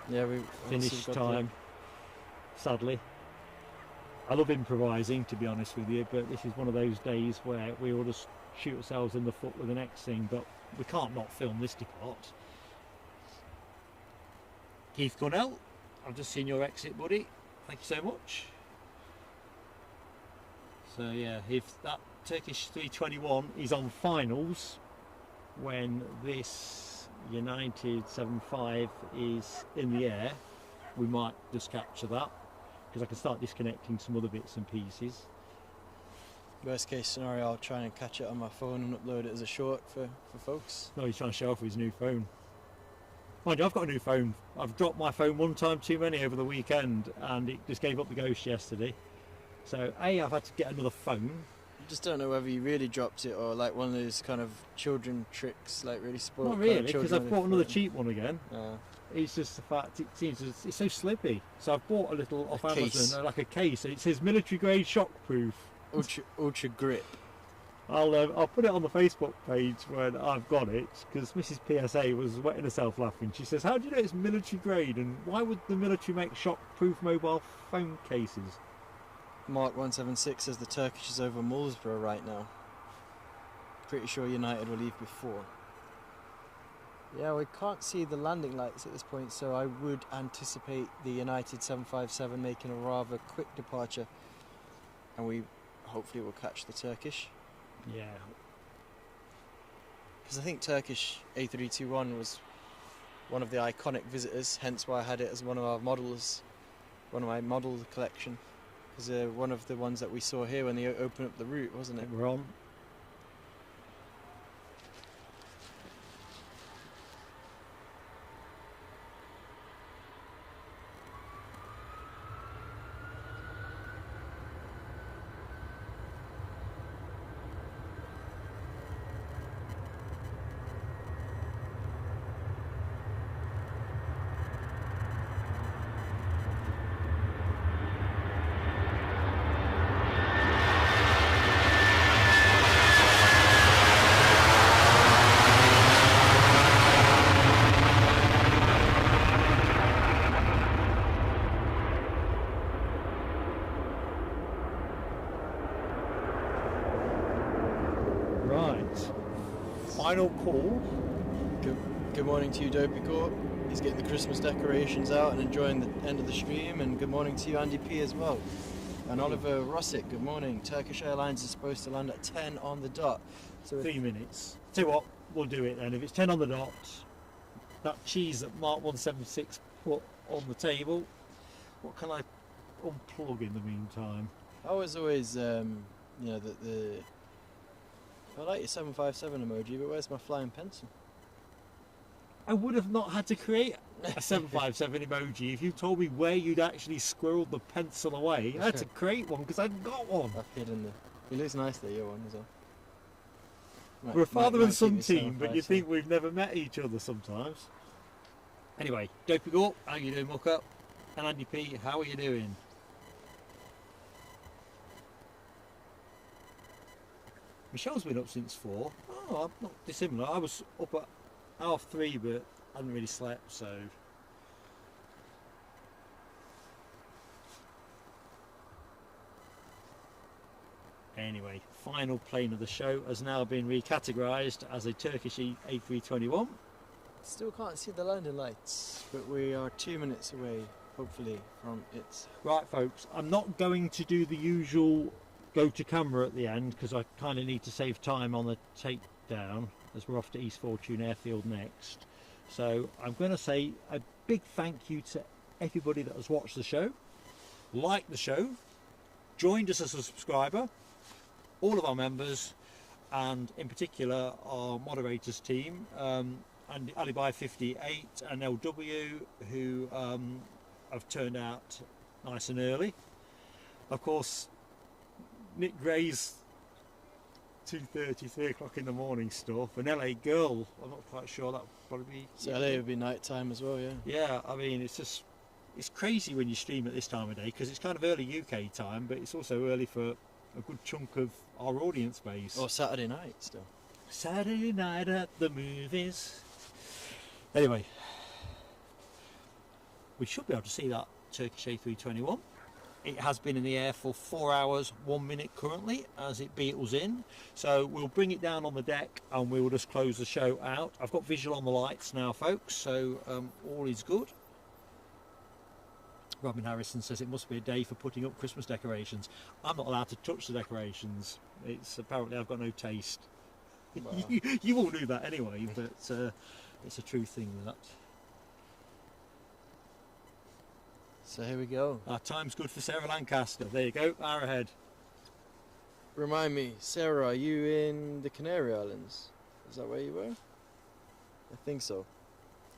Yeah, we finish time, sadly. I love improvising, to be honest with you, but this is one of those days where we all just shoot ourselves in the foot with the next thing, but we can't not film this depart. Keith Gunnell, I've just seen your exit, buddy. Thank you so much. So yeah, if that Turkish 321 is on finals when this United 75 is in the air, we might just capture that, because I can start disconnecting some other bits and pieces. Worst case scenario, I'll try and catch it on my phone and upload it as a short for folks. No, he's trying to show off his new phone. Mind you, I've got a new phone. I've dropped my phone one time too many over the weekend, and it just gave up the ghost yesterday. So I've had to get another phone. I just don't know whether you really dropped it or like one of those kind of children tricks, like really spoiled. Not really, kind of because children I've bought another cheap one again. Yeah. It's just the fact it's so slippy. So I've bought a little off case. Amazon, like a case. It says military grade shockproof. Ultra grip. I'll put it on the Facebook page when I've got it, because Mrs. PSA was wetting herself laughing. She says, "How do you know it's military grade, and why would the military make shockproof mobile phone cases?" Mark 176 says the Turkish is over Middlesbrough right now. Pretty sure United will leave before. Yeah, we can't see the landing lights at this point, so I would anticipate the United 757 making a rather quick departure, and we hopefully will catch the Turkish. Yeah. Because I think Turkish A321 was one of the iconic visitors, hence why I had it as one of our models, one of my model collection. Because one of the ones that we saw here when they opened up the route, wasn't it? We're on. Final call. Good morning to you, Dopey Corp. He's getting the Christmas decorations out and enjoying the end of the stream. And good morning to you, Andy P, as well. And Oliver Rossick, good morning. Turkish Airlines is supposed to land at 10 on the dot. So 3 minutes. Tell you what, we'll do it then. If it's 10 on the dot, that cheese that Mark 176 put on the table, what can I unplug in the meantime? I was always, you know, I like your 757 emoji, but where's my flying pencil? I would have not had to create a 757 emoji if you told me where you'd actually squirreled the pencil away. I had to create one because I hadn't got one. I've hidden the... It looks nice there, your one as well. We're a father and son team, but you think we've never met each other sometimes. Anyway, Dopey Gorp, how you doing, Muck Up? And Andy P, how are you doing? Michelle's been up since 4. Oh, I'm not dissimilar. I was up at 3:30, but I hadn't really slept, so... Anyway, final plane of the show has now been recategorised as a Turkish A321. Still can't see the landing lights, but we are 2 minutes away, hopefully, from it. Right, folks, I'm not going to do the usual go to camera at the end because I kind of need to save time on the takedown as we're off to East Fortune Airfield next. So I'm going to say a big thank you to everybody that has watched the show, liked the show, joined us as a subscriber, all of our members, and in particular our moderators team, and Alibi 58 and LW, who have turned out nice and early. Of course, Nick Gray's 2:30, 3 o'clock in the morning stuff, and LA Girl, I'm not quite sure, that would probably be... So LA would be night time as well, yeah? Yeah, I mean, it's crazy when you stream at this time of day, because it's kind of early UK time, but it's also early for a good chunk of our audience base. Or Saturday night still. Saturday night at the movies. Anyway, we should be able to see that Turkish A321. It has been in the air for 4 hours 1 minute currently as it beetles in, so we'll bring it down on the deck and we will just close the show out. I've got visual on the lights now, folks, so all is good. Robin Harrison says it must be a day for putting up Christmas decorations. I'm not allowed to touch the decorations. It's apparently I've got no taste. Wow. You all knew that anyway, but it's a true thing that. So here we go. Our time's good for Sarah Lancaster. There you go, hour ahead. Remind me, Sarah, are you in the Canary Islands? Is that where you were? I think so.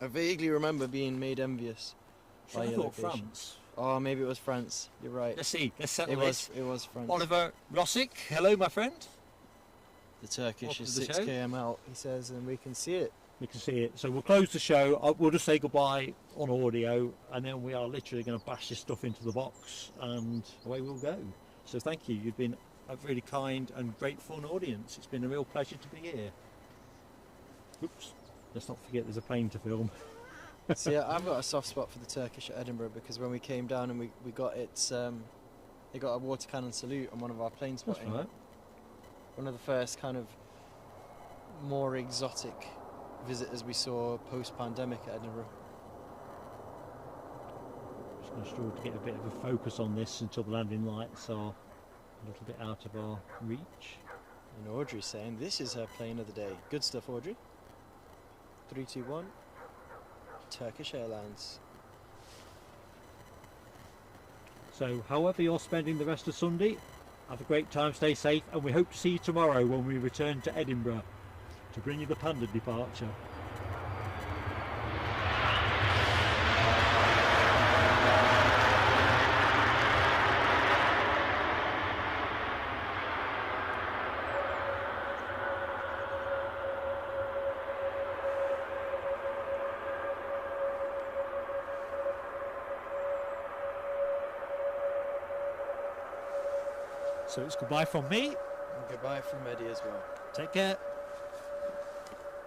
I vaguely remember being made envious by I your thought location. France. Oh, maybe it was France. You're right. Let's see. Let's settle It this. was France. Oliver Rossick, hello, my friend. The Turkish Welcome is to the 6 show. km out, he says, and we can see it. We can see it. So we'll close the show. We'll just say goodbye on audio, and then we are literally going to bash this stuff into the box, and away we'll go. So thank you. You've been a really kind and great fun audience. It's been a real pleasure to be here. Oops. Let's not forget there's a plane to film. So yeah, I've got a soft spot for the Turkish at Edinburgh because when we came down and we got it, they got a water cannon salute on one of our plane That's spotting. right. One of the first kind of more exotic visitors we saw post-pandemic at Edinburgh. Just going to struggle to get a bit of a focus on this until the landing lights are a little bit out of our reach. And Audrey's saying this is her plane of the day. Good stuff, Audrey. 321, Turkish Airlines. So however you're spending the rest of Sunday, have a great time, stay safe, and we hope to see you tomorrow when we return to Edinburgh to bring you the Panda departure. So it's goodbye from me. And goodbye from Eddie as well. Take care.